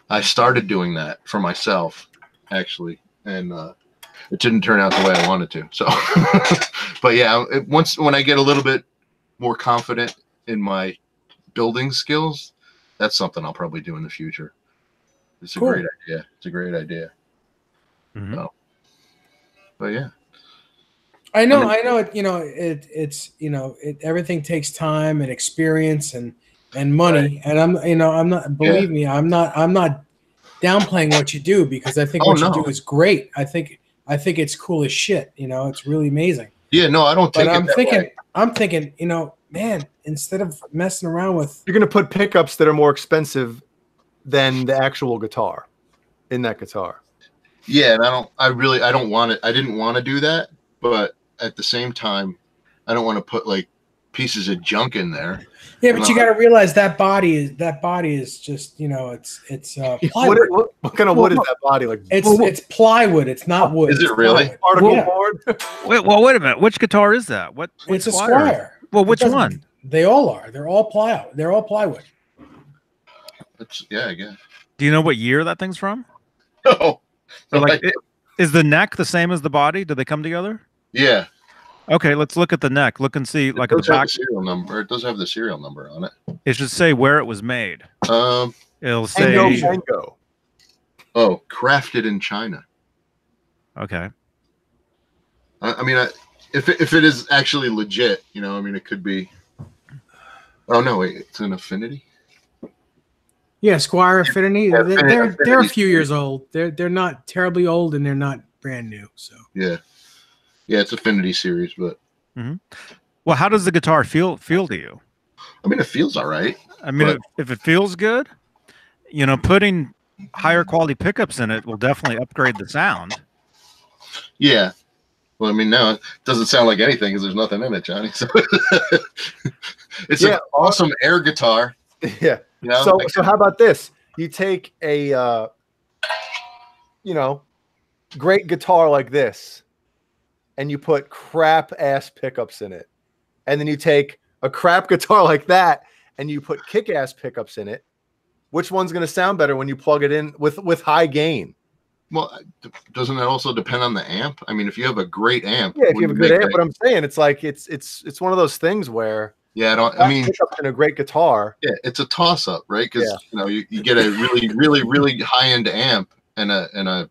I started doing that for myself, actually, and it didn't turn out the way I wanted to. So, but yeah, when I get a little bit more confident in my building skills, that's something I'll probably do in the future. It's a great idea. It's a great idea. Mm-hmm. So, but yeah, I know. It's everything takes time and experience and money. Right. And I'm not. Believe me, I'm not downplaying what you do, because I think what you do is great. I think it's cool as shit. It's really amazing. Yeah, no, I don't. I'm thinking, man, instead of messing around with, you're going to put pickups that are more expensive than the actual guitar in that guitar. Yeah, and I don't want it. I didn't want to do that, but at the same time, I don't want to put pieces of junk in there. Yeah, but you got to realize that body is just, it's plywood. What kind of wood is that body like? It's plywood. It's not wood. Is it really? Particle board? Wait a minute. Which guitar is that? It's a Squire. Well, which one? They all are. They're all plywood. They're all plywood. Yeah, I guess. Do you know what year that thing's from? No. So like, is the neck the same as the body? Do they come together? Yeah. Okay, let's look at the neck. Look and see, like It at does the have back. the serial number. It does have the serial number on it. It should say where it was made. It'll say. Mango. Oh, crafted in China. Okay. I mean, if it is actually legit, you know, I mean, it could be. Oh no, wait, it's an Affinity. Yeah, Squire Affinity. Yeah, They're a few years old. They're not terribly old, and they're not brand new. So Yeah, it's Affinity series, but. Well, how does the guitar feel to you? I mean, it feels all right. I mean, if it feels good, you know, putting higher quality pickups in it will definitely upgrade the sound. Yeah. Well, I mean, now it doesn't sound like anything because there's nothing in it, Johnny. So it's an awesome air guitar. Yeah. You know? So how about this? You take a, you know, great guitar like this, and you put crap ass pickups in it, and then you take a crap guitar like that, and you put kick ass pickups in it. Which one's going to sound better when you plug it in with high gain? Well, doesn't that also depend on the amp? I mean, if you have a great amp, yeah, if you have a good amp, but I'm saying it's like it's one of those things where I mean, pickups in a great guitar. Yeah, it's a toss up, right? Because you know you get a really high end amp and a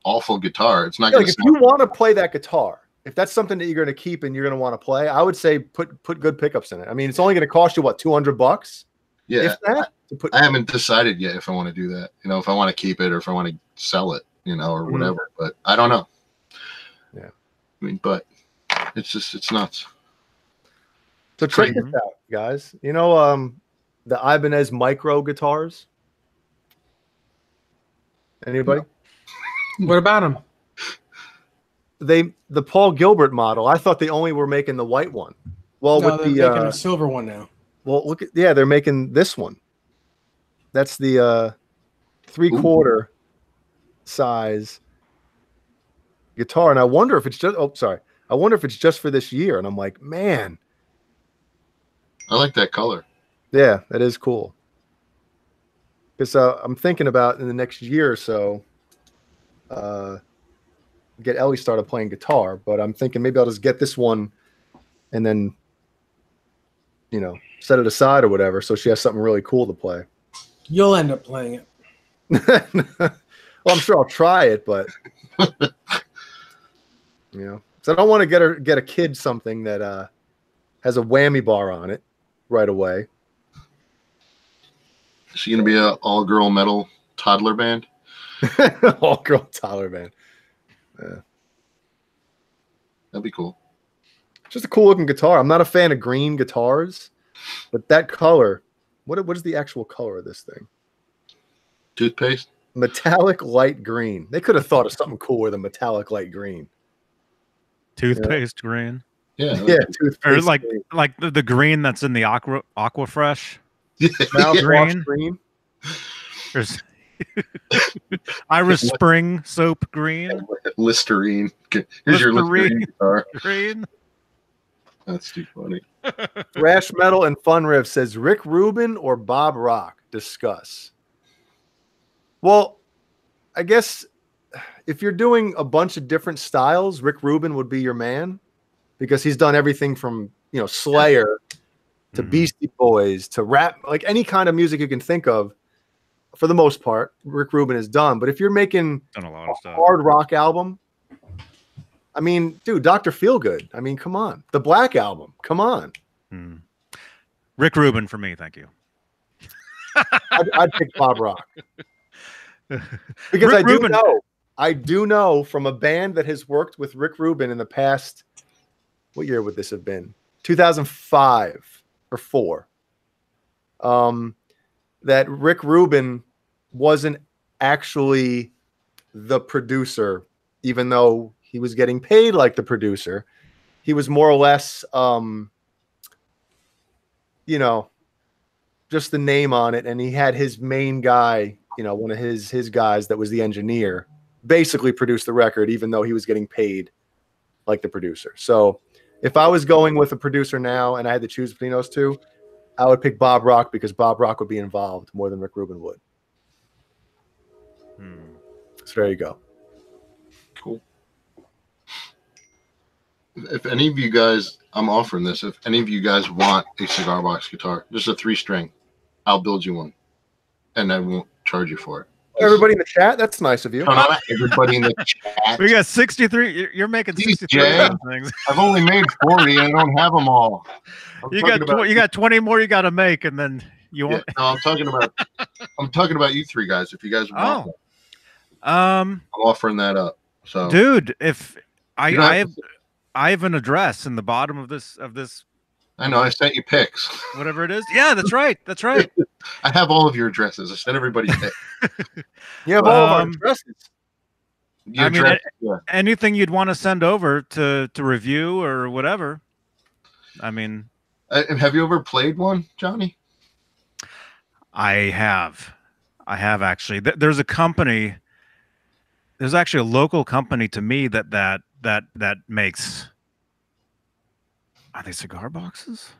awful guitar. It's not like if you want to play that guitar, if that's something that you're going to keep and you're going to want to play, I would say put good pickups in it. I mean, it's only going to cost you what, $200? Yeah, if that. I haven't decided yet if I want to do that. You know, if I want to keep it or if I want to sell it, you know, or whatever. But I don't know. Yeah, I mean, but it's nuts. So check this out, guys. You know, the Ibanez micro guitars. Anybody? What about them? The Paul Gilbert model. I thought they only were making the white one. Well, No, with they're making a silver one now. Well, look at they're making this one. That's the 3/4 size guitar, and I wonder if it's just. Oh, sorry. I wonder if it's just for this year. And I'm like, man, I like that color. Yeah, that is cool. Because I'm thinking about in the next year or so, get Ellie started playing guitar. But I'm thinking maybe I'll just get this one, and then, you know, set it aside or whatever, so she has something really cool to play. You'll end up playing it. Well, I'm sure I'll try it, but you know, so I don't want to get a kid something that has a whammy bar on it right away. Is she gonna be an all-girl metal toddler band? All-girl toddler band. Yeah. That'd be cool. Just a cool looking guitar. I'm not a fan of green guitars, but that color. What is the actual color of this thing? Toothpaste? Metallic light green. They could have thought of something cooler than metallic light green. Toothpaste green. Yeah. Toothpaste Or like green. like the green that's in the Aquafresh. Mouthwash green. There's Irish Spring soap green. Listerine. Here's your Listerine guitar. Green. That's too funny. Thrash Metal and Fun Riff says Rick Rubin or Bob Rock. Discuss. Well, I guess if you're doing a bunch of different styles, Rick Rubin would be your man because he's done everything from, you know, Slayer to Beastie Boys to rap, like any kind of music you can think of. For the most part, Rick Rubin is done. But if you're making done a lot of stuff. Hard rock album, I mean, dude, Dr. Feelgood. I mean, come on. The Black Album. Come on. Rick Rubin for me, thank you. I'd pick Bob Rock. Because Rick I do know from a band that has worked with Rick Rubin in the past, what year would this have been? 2005 or 4. That Rick Rubin wasn't actually the producer, even though he was getting paid like the producer. He was more or less, you know, just the name on it. And he had his main guy, you know, one of his guys that was the engineer, basically produced the record, even though he was getting paid like the producer. So If I was going with a producer now and I had to choose between those two, I would pick Bob Rock because Bob Rock would be involved more than Rick Rubin would. So there you go. Cool. If any of you guys, I'm offering this. If any of you guys want a cigar box guitar, just a 3-string, I'll build you one, and I won't charge you for it. Everybody in the chat, that's nice of you. Everybody in the chat. We got 63. You're making 63 things. I've only made 40, and I don't have them all. You got 20 more you got to make, and then you want. No, I'm talking about you three guys. If you guys want one. I'm offering that up. So, dude, if I have an address in the bottom of this. I know I sent you pics. Whatever it is. Yeah, that's right. That's right. I have all of your addresses. I sent everybody pics. You have all of our addresses. Anything you'd want to send over to review or whatever. I mean, have you ever played one, Johnny? I have actually. There's a company. There's actually a local company to me that makes. Are they cigar boxes?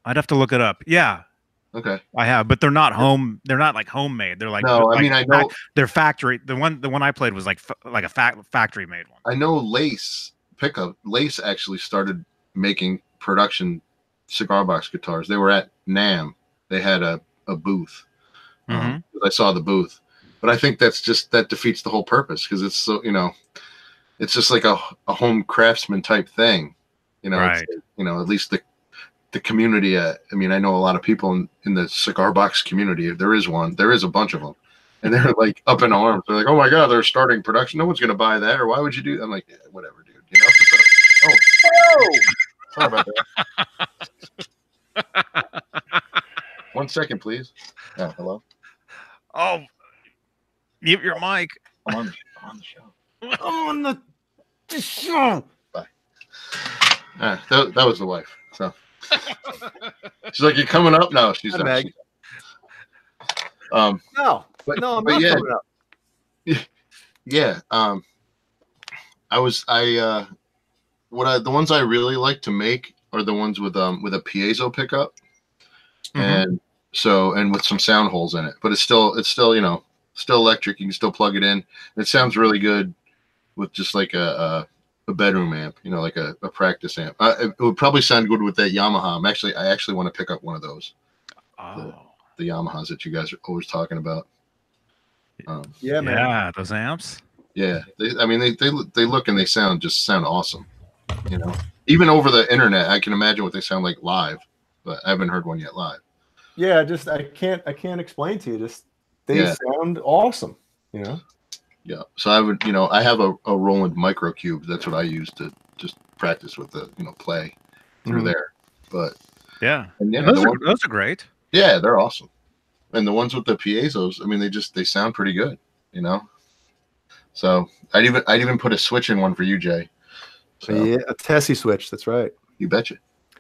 I'd have to look it up. Yeah. Okay. I have, but they're not home. They're not like homemade. They're like no. I mean, I know they're factory. The one I played was like a factory made one. I know Lace actually started making production cigar box guitars. They were at NAMM. They had a booth. I saw the booth, but I think that defeats the whole purpose because it's so it's just like a home craftsman type thing. Right. At least the community. I mean, I know a lot of people in the cigar box community. There is a bunch of them, and they're like up in arms. They're like, "Oh my god, they're starting production. No one's going to buy that, or why would you do that?" I'm like, yeah, whatever, dude. Sorry about that. 1 second, please. Yeah, hello. Oh, mute your mic. I'm on the show. I'm on the show. Bye. That was the wife. So she's like, "You're coming up?" No, she's not. Meg. No, I'm not coming up. Yeah. The ones I really like to make are the ones with a piezo pickup, and with some sound holes in it. But it's still still electric. You can still plug it in. It sounds really good with just like a bedroom amp, like a practice amp. It would probably sound good with that Yamaha. I actually want to pick up one of those. The Yamahas that you guys are always talking about. Yeah, man. Yeah, those amps. Yeah, they look and they sound awesome. Even over the internet, I can imagine what they sound like live, but I haven't heard one yet live. Yeah, I can't explain to you. They sound awesome. Yeah. So I have a Roland Microcube. That's what I use to just practice with the play through there. But yeah, those are great. Yeah, they're awesome. And the ones with the piezos, I mean, they sound pretty good. So I'd even put a switch in one for you, Jay. So, yeah, a Tessie switch. That's right. You betcha.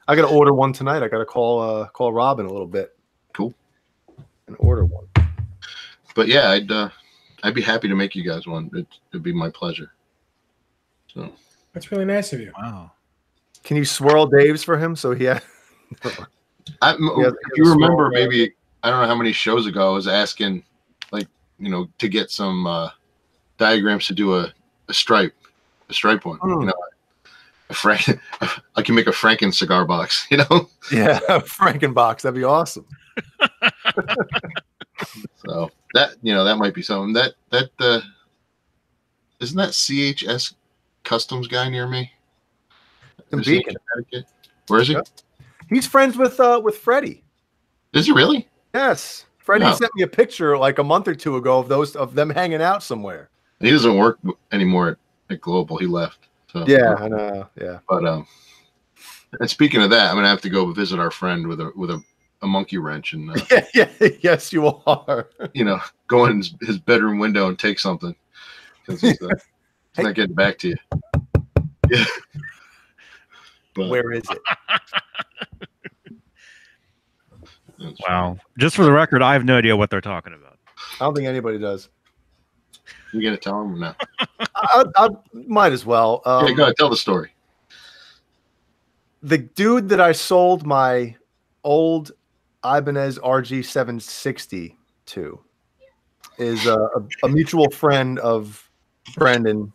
I got to order one tonight. I got to call Rob in a little bit. Cool. And order one. But yeah, I'd be happy to make you guys one. It'd be my pleasure. So that's really nice of you. Wow. Can you swirl Dave's for him? So if you remember, maybe I don't know how many shows ago I was asking, to get some diagrams to do a stripe one. I can make a Franken cigar box. Yeah, Franken box. That'd be awesome. So that might be something that isn't that CHS Customs guy near me in Beacon. Where is he? He's friends with Freddie. Is he really? Yes. Freddie sent me a picture like a month or two ago of them hanging out somewhere. He doesn't work anymore at Global. He left. So, yeah, I know. Yeah. But and speaking of that, I'm gonna have to go visit our friend with a monkey wrench and yes, you are. Go in his bedroom window and take something because he's not getting back to you. Yeah. But, where is it? Wow. Just for the record, I have no idea what they're talking about. I don't think anybody does. You gonna tell him or not? I might as well. Yeah, go ahead, tell the story. the dude that I sold my old Ibanez RG760 to is a mutual friend of Brendan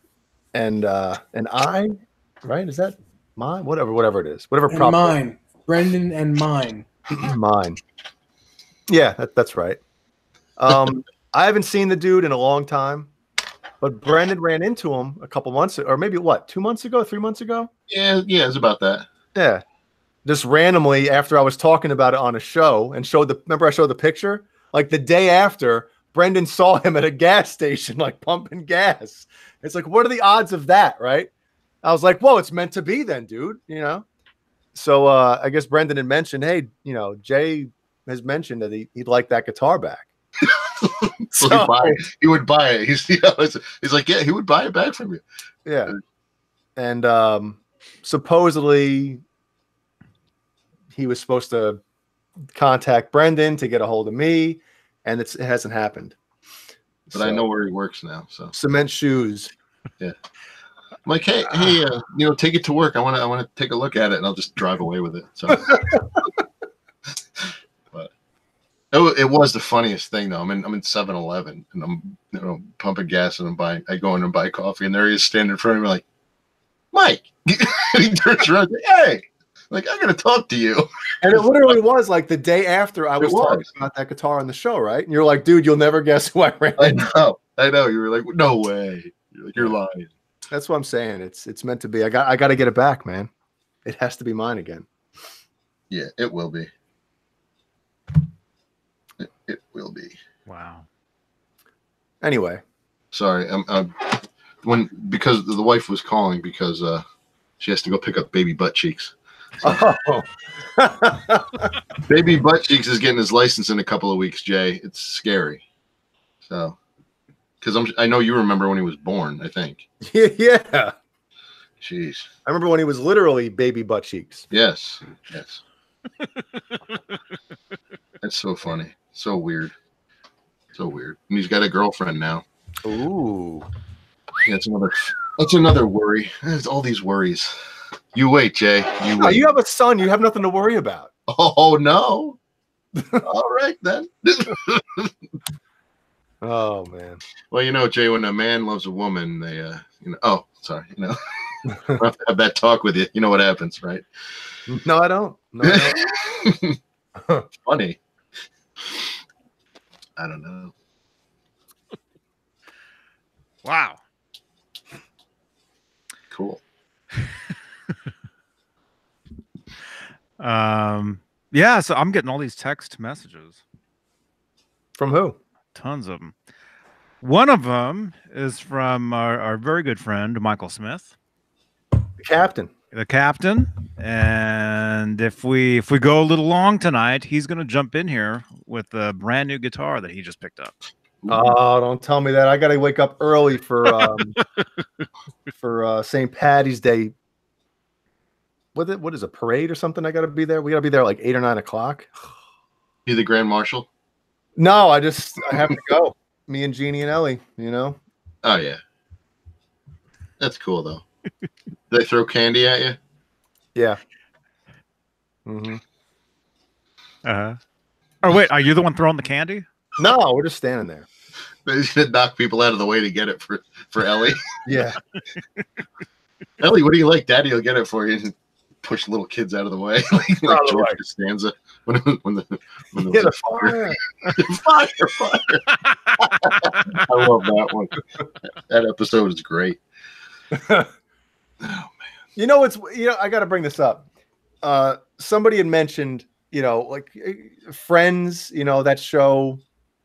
and I, right? Is that mine? Whatever it is. Whatever And prop. mine. Brendan and mine. Mine. Yeah, that's right. I haven't seen the dude in a long time, but Brendan ran into him a couple months, or maybe 2 months ago, 3 months ago? Yeah, it's about that. Yeah. Just randomly after I was talking about it on a show and remember I showed the picture? Like the day after, Brendan saw him at a gas station, like pumping gas. It's like, what are the odds of that, right? I was like, whoa, it's meant to be then, dude, you know? So I guess Brendan had mentioned, hey, you know, Jay has mentioned that he'd like that guitar back. So he would buy it. He's like, yeah, he would buy it back from you. Yeah. And supposedly he was supposed to contact Brendan to get a hold of me, and it hasn't happened. But I know where he works now. So Cement Shoes. Yeah. I'm like, hey, you know, take it to work. I want to take a look at it, and I'll just drive away with it. So, but it was the funniest thing though. I'm in 7-Eleven and I'm, you know, pumping gas and I go in and buy coffee, and there he is standing in front of me like, Mike. And he turns around, hey, like, I gotta talk to you. And it literally was like the day after I was talking about that guitar on the show, right? And you're like, dude, you'll never guess who I ran into. I know. You were like, no way. You're lying. That's what I'm saying. It's meant to be. I got to get it back, man. It has to be mine again. Yeah, it will be. It will be. Wow. Anyway, sorry. Because the wife was calling because she has to go pick up baby butt cheeks. So. Oh. Baby butt cheeks is getting his license in a couple of weeks, Jay. It's scary. So. Because I know you remember when he was born, I think. Yeah. Jeez. I remember when he was literally baby butt cheeks. Yes. That's so funny. So weird. So weird. And he's got a girlfriend now. Ooh. Yeah, that's another worry. There's all these worries. You wait, Jay. No, you have a son. You have nothing to worry about. Oh, no. All right, then. Oh man. Well, you know, Jay, when a man loves a woman, they, you know. Oh, sorry. You know, I have to have that talk with you. You know what happens, right? No, I don't. No, I don't. Funny. I don't know. Wow. Cool. Yeah. So I'm getting all these text messages. From who? Tons of them. One of them is from our very good friend, Michael Smith. The captain. The captain. And if we go a little long tonight, he's going to jump in here with a brand new guitar that he just picked up. Oh, don't tell me that. I got to wake up early for St. Patty's Day. What is a parade or something? I got to be there. We got to be there like 8 or 9 o'clock. You the Grand Marshal? No, I have to go. Me and Jeannie and Ellie, you know. Oh yeah, that's cool though. They throw candy at you? Yeah. Mm-hmm. Oh wait, are you the one throwing the candy? No, we're just standing there. They should knock people out of the way to get it for Ellie. Yeah. Ellie, what do you like? Daddy will get it for you. And push little kids out of the way, like George Costanza when the fire. fire. I love that one. That episode is great. Oh man. You know, I got to bring this up. Somebody had mentioned, you know, like Friends, you know, that show,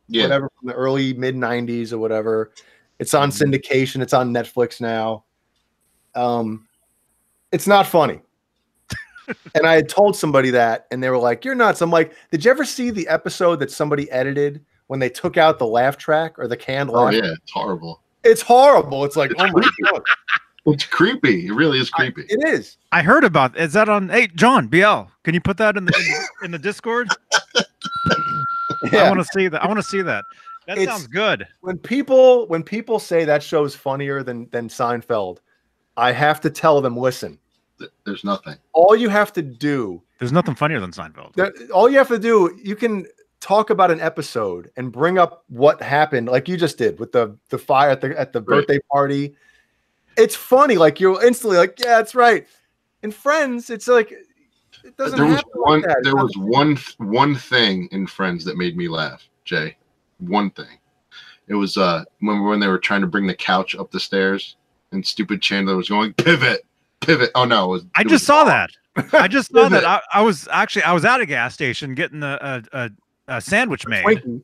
whatever, from the early mid 90s or whatever. It's on syndication. It's on Netflix now. It's not funny. And I had told somebody that, and they were like, "You're nuts." I'm like, "Did you ever see the episode that somebody edited when they took out the laugh track or the canned laugh?" Oh yeah, it's horrible. It's horrible. It's like, oh my god, it's creepy. It really is creepy. It is. I heard about. Is that on? Hey, John BL, can you put that in the Discord? Yeah. I want to see that. That sounds good. When people say that show's funnier than Seinfeld, I have to tell them, listen, There's nothing. All you have to do. There's nothing funnier than Seinfeld. All you have to do, you can talk about an episode and bring up what happened, like you just did with the fire at the birthday party. It's funny, like you're instantly like, yeah, that's right. In Friends, it's like it doesn't. There was one thing in Friends that made me laugh, Jay. One thing. It was when they were trying to bring the couch up the stairs, and stupid Chandler was going pivot. Oh no, I just saw that. I just saw that. I was at a gas station getting a sandwich made,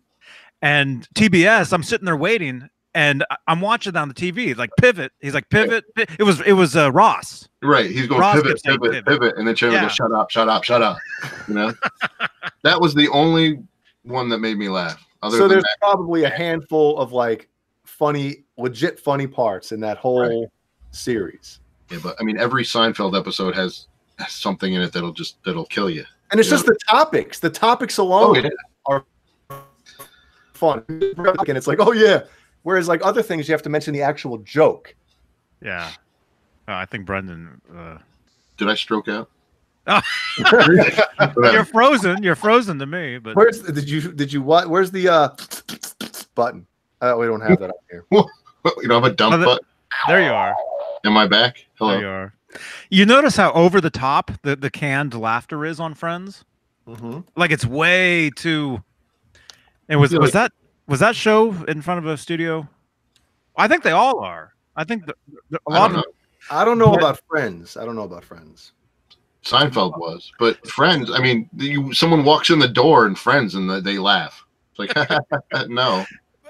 and TBS. I'm sitting there waiting, and I'm watching on the TV. Like pivot. He's like pivot. It was Ross. Right. He's going Ross pivot, and then Chandler goes shut up. You know, that was the only one that made me laugh. So there's probably a handful of like legit funny parts in that whole series. Yeah, but I mean, every Seinfeld episode has something in it that'll kill you. And it's just the topics. The topics alone are fun. And it's like, oh yeah. Whereas like other things, you have to mention the actual joke. Yeah. I think Brendan. Did I stroke out? Oh. You're frozen. You're frozen to me. But did you what? Where's the button? We don't have that up here. You don't have a dump button. There you are. Am I back? Hello. There you are. You notice how over the top the canned laughter is on Friends? Mm-hmm. Like it's way too. And was that show in front of a studio? I think they all are. I think a lot of. I don't know about Friends. Seinfeld was, but Friends. I mean, someone walks in the door in Friends and they laugh. It's like no.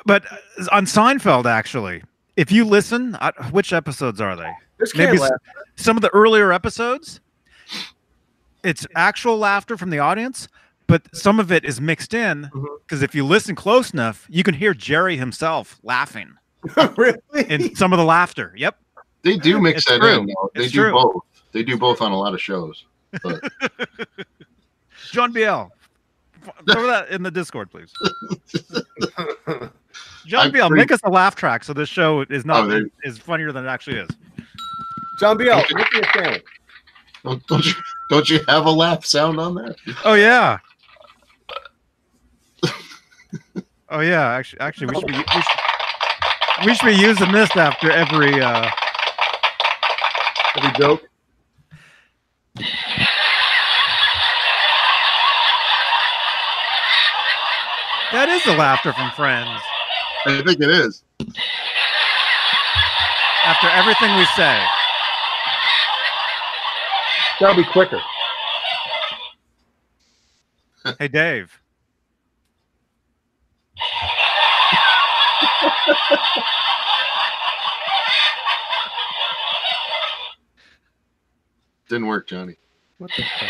But on Seinfeld, actually, if you listen, which episodes are they? Maybe some of the earlier episodes. It's actual laughter from the audience, but some of it is mixed in because if you listen close enough, you can hear Jerry himself laughing. Really? In some of the laughter. Yep. They do mix that in. Though. They do both. They do both on a lot of shows. But. John BL, throw that in the Discord, please. John BL, make us a laugh track so this show is not is funnier than it actually is. John BL, make me a sandwich. Don't you have a laugh sound on there? Oh yeah. Oh yeah. Actually, we should be using this after every joke. That is the laughter from Friends. I think it is. After everything we say. Gotta be quicker. Hey, Dave. Didn't work, Johnny. What the fuck?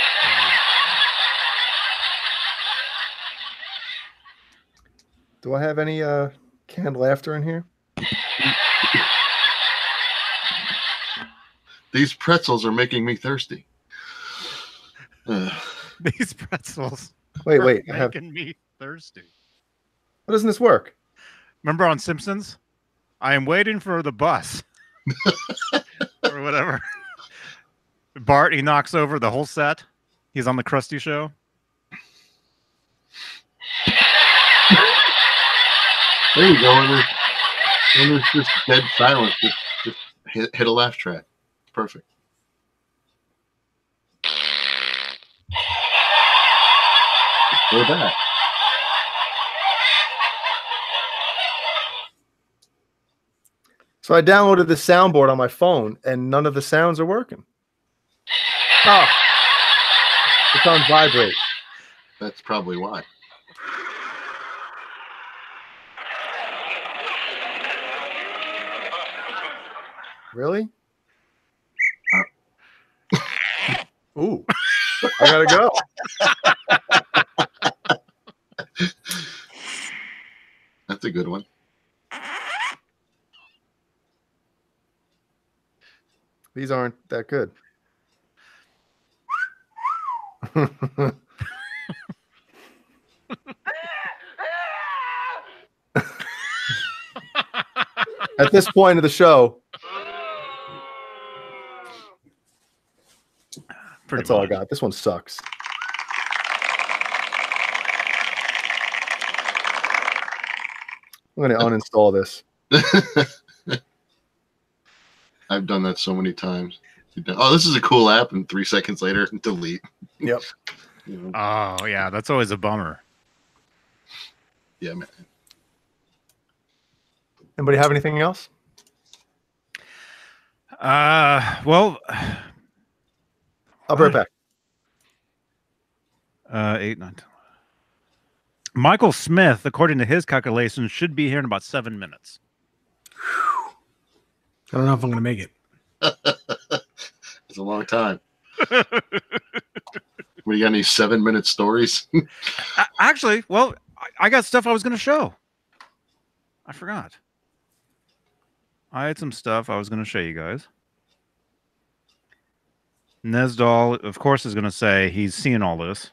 Do I have any canned laughter in here? These pretzels are making me thirsty. These pretzels. Wait. Making me thirsty. Why doesn't this work? Remember on Simpsons? I am waiting for the bus. Or whatever. Bart, he knocks over the whole set. He's on the Krusty Show. There you go. And there's just dead silence. Just hit a laugh track. Perfect. We're back. So I downloaded the soundboard on my phone, and none of the sounds are working. Oh, it's on vibrate. That's probably why. Really? Ooh, I gotta go. That's a good one. These aren't that good. At this point of the show, That's all I got. This one sucks. I'm going to uninstall this. I've done that so many times. Oh, this is a cool app, and 3 seconds later, delete. Yep. You know? Oh, yeah, that's always a bummer. Yeah, man. Anybody have anything else? Well, I'll be right back. 8, 9, 10. Michael Smith, according to his calculations, should be here in about 7 minutes. I don't know if I'm going to make it. It's a long time. What, you got any 7-minute stories? Actually, well, I got stuff I was going to show. I forgot. I had some stuff I was going to show you guys. Nesdal, of course, is going to say he's seen all this.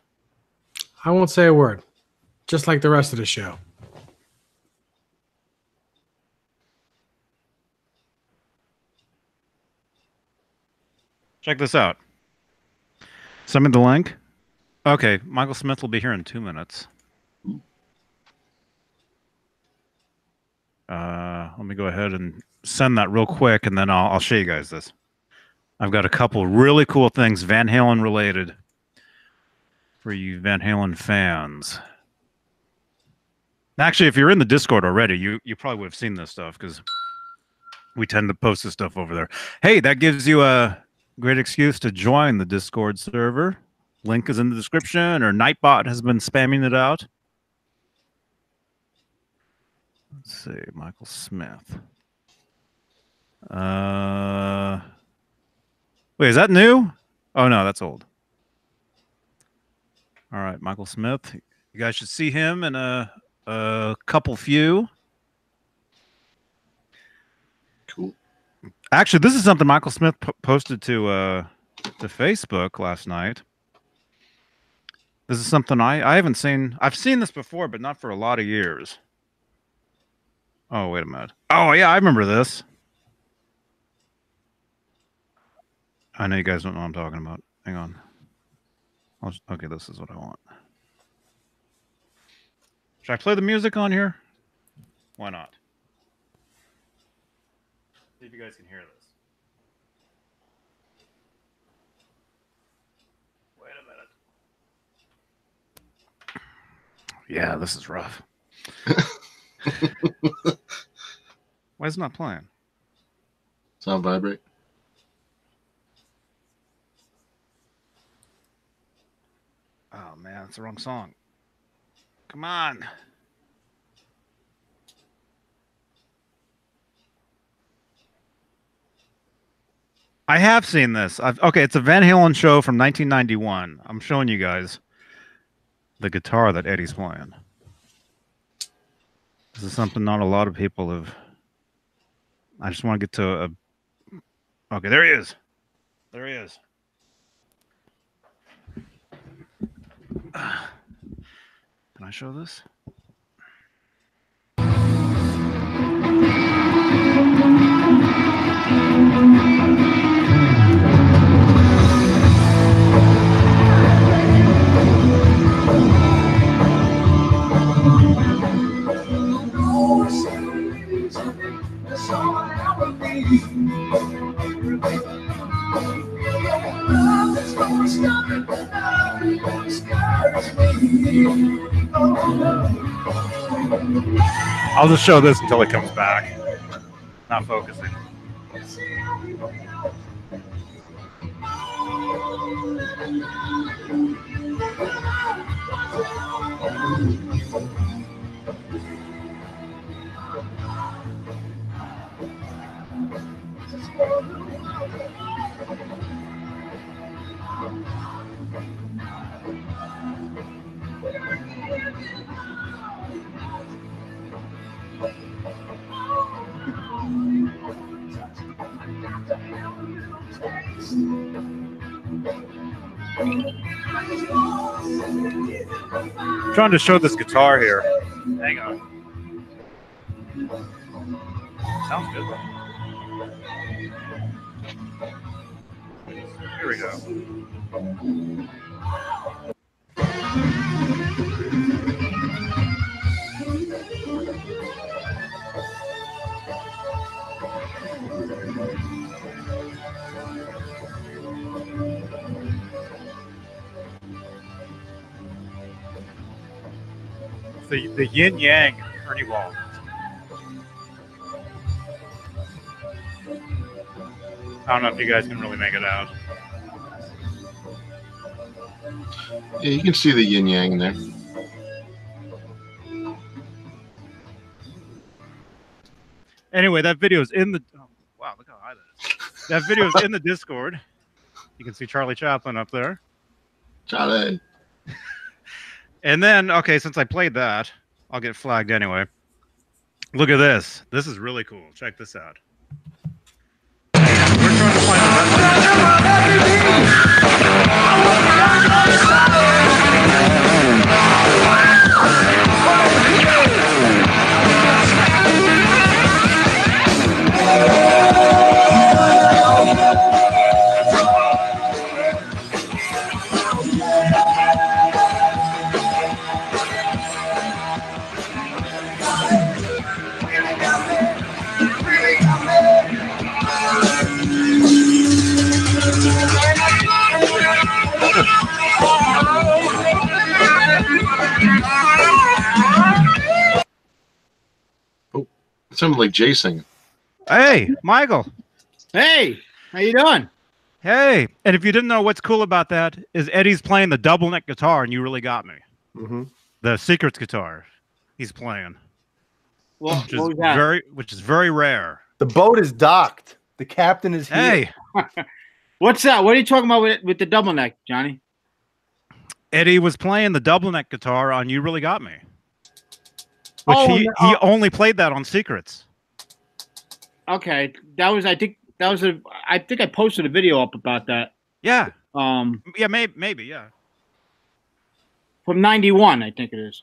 I won't say a word. Just like the rest of the show. Check this out. Send me the link. Okay, Michael Smith will be here in 2 minutes. Let me go ahead and send that real quick, and then I'll show you guys this. I've got a couple really cool things Van Halen related for you Van Halen fans. Actually, if you're in the Discord already, you probably would have seen this stuff because we tend to post this stuff over there. Hey, that gives you a great excuse to join the Discord server. Link is in the description, or Nightbot has been spamming it out. Let's see, Michael Smith. Wait, is that new? Oh, no, that's old. All right, Michael Smith. You guys should see him in a couple few. Cool. Actually, this is something Michael Smith posted to Facebook last night. This is something I haven't seen. I've seen this before, but not for a lot of years. Oh, wait a minute. Oh, yeah, I remember this. I know you guys don't know what I'm talking about. Hang on. Okay, this is what I want. Should I play the music on here? Why not? See if you guys can hear this. Wait a minute. Yeah, this is rough. Why is it not playing? Sound vibrate. Oh man, it's the wrong song. Come on. I have seen this. Okay, it's a Van Halen show from 1991. I'm showing you guys the guitar that Eddie's playing. This is something not a lot of people have. I just want to get to a. Okay, there he is. There he is. Can I show this? I'll just show this until it comes back. Not focusing. I'm trying to show this guitar here. Hang on. Sounds good though. Here we go. The yin yang Ernie Ball. I don't know if you guys can really make it out. Yeah, you can see the yin yang in there. Anyway, that video is in the. Oh, wow, look how high that is. That video is in the Discord. You can see Charlie Chaplin up there. Charlie. And then, okay, since I played that, I'll get flagged anyway. Look at this. This is really cool. Check this out. We're trying to find the Oh, it sounded like Jay singing. Hey, Michael. Hey, how you doing? Hey, and if you didn't know, what's cool about that is Eddie's playing the double neck guitar, and you really got me. Mm-hmm. The Secrets guitar he's playing, Well, which is what was that? very rare. The boat is docked. The captain is here. Hey, What's that? What are you talking about with the double neck, Johnny? Eddie was playing the double neck guitar on "You Really Got Me," which Oh, he only played that on Secrets. Okay, that was. I think that was a. I think I posted a video up about that. Yeah, Yeah, maybe, yeah. From '91, I think it is.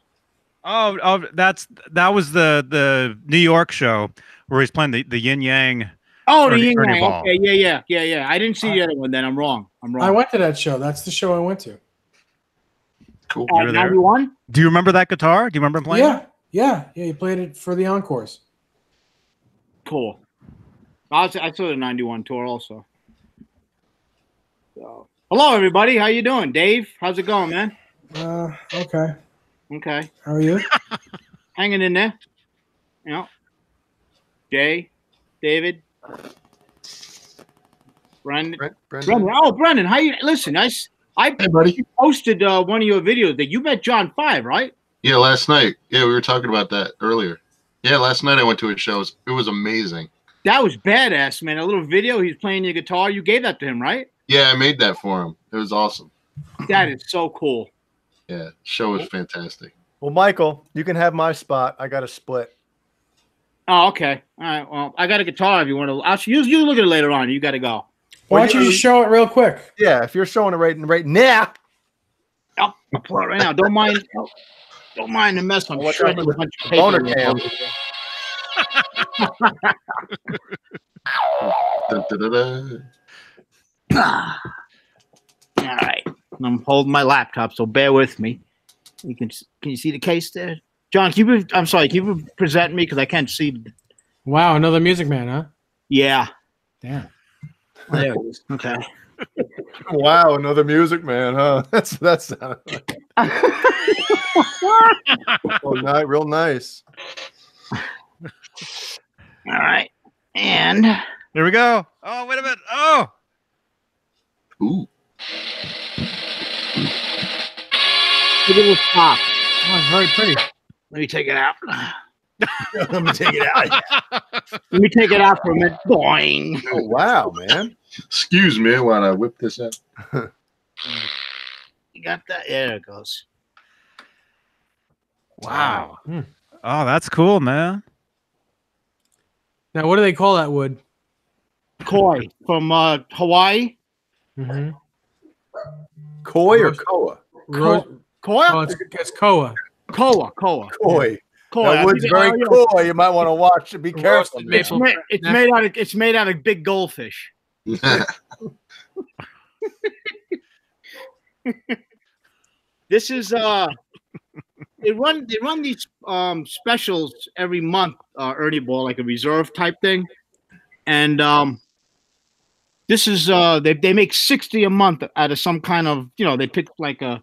Oh, that was the New York show where he's playing the yin yang. Oh, the Ernie yin yang. Ball. Okay, yeah. I didn't see the other one. Then I'm wrong. I went to that show. That's the show I went to. Cool. You were there? 91. Do you remember that guitar? Do you remember him playing? Yeah. He played it for the encores. Cool. I saw the '91 tour also. So, hello, everybody. How you doing, Dave? How's it going, man? Okay. Okay. How are you? Hanging in there. You know. Jay, David, Brendan. Brendan. Oh, Brendan, how you? Listen, I Hey, buddy. posted one of your videos that you met John 5, right? Yeah, last night. Yeah, we were talking about that earlier. Yeah, last night I went to his show. It was amazing. That was badass, man. A little video. He's playing your guitar. You gave that to him, right? Yeah, I made that for him. It was awesome. That is so cool. Yeah, show was fantastic. Well, Michael, you can have my spot. I got a split. Oh, okay. All right. Well, I got a guitar if you want to. You look at it later on. You got to go. Why don't you just show it real quick? Yeah, if you're showing it right now. I'll pull it right now. Don't mind the mess. I'm What's shredding up a with bunch of boner paper. cam? All right. I'm holding my laptop, so bear with me. Can you see the case there? John, I'm sorry, can you present me because I can't see. Wow, another Music Man, huh? Yeah. Damn. There it is. Okay. Wow, another Music Man, huh? That's real nice. All right. And Here we go. Oh, wait a minute. Oh. Ooh. a little top. Oh, it's very pretty. Let me take it out. Let me take it out. Let me take it out for a minute. Boing. Oh, wow, man. Excuse me while I whip this out. You got that? Yeah, there it goes. Wow. Oh, that's cool, man. Now, what do they call that wood? Koi from Hawaii. Mm-hmm. Koi or Koa? Koa? Koi? Oh, it's Koa. Koa. Koi. Koi. That wood's very cool. You might want to watch it. Be careful. It's made out of big goldfish. This is they run these specials every month, Ernie Ball, like a reserve type thing. And this is they make 60 a month out of some kind of, they pick like a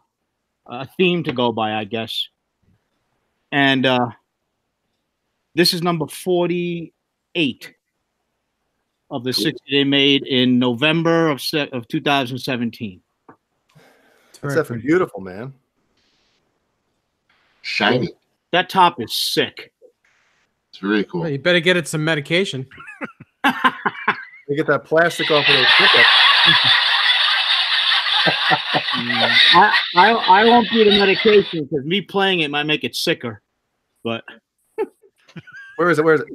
theme to go by, I guess. And this is number 48 of the 60 they made in November of 2017. That's definitely beautiful, man. Shiny. That top is sick. It's very cool. Well, you better get it some medication. You get that plastic off of those pickups. I won't do the medication because me playing it might make it sicker. But where is it? Where is it?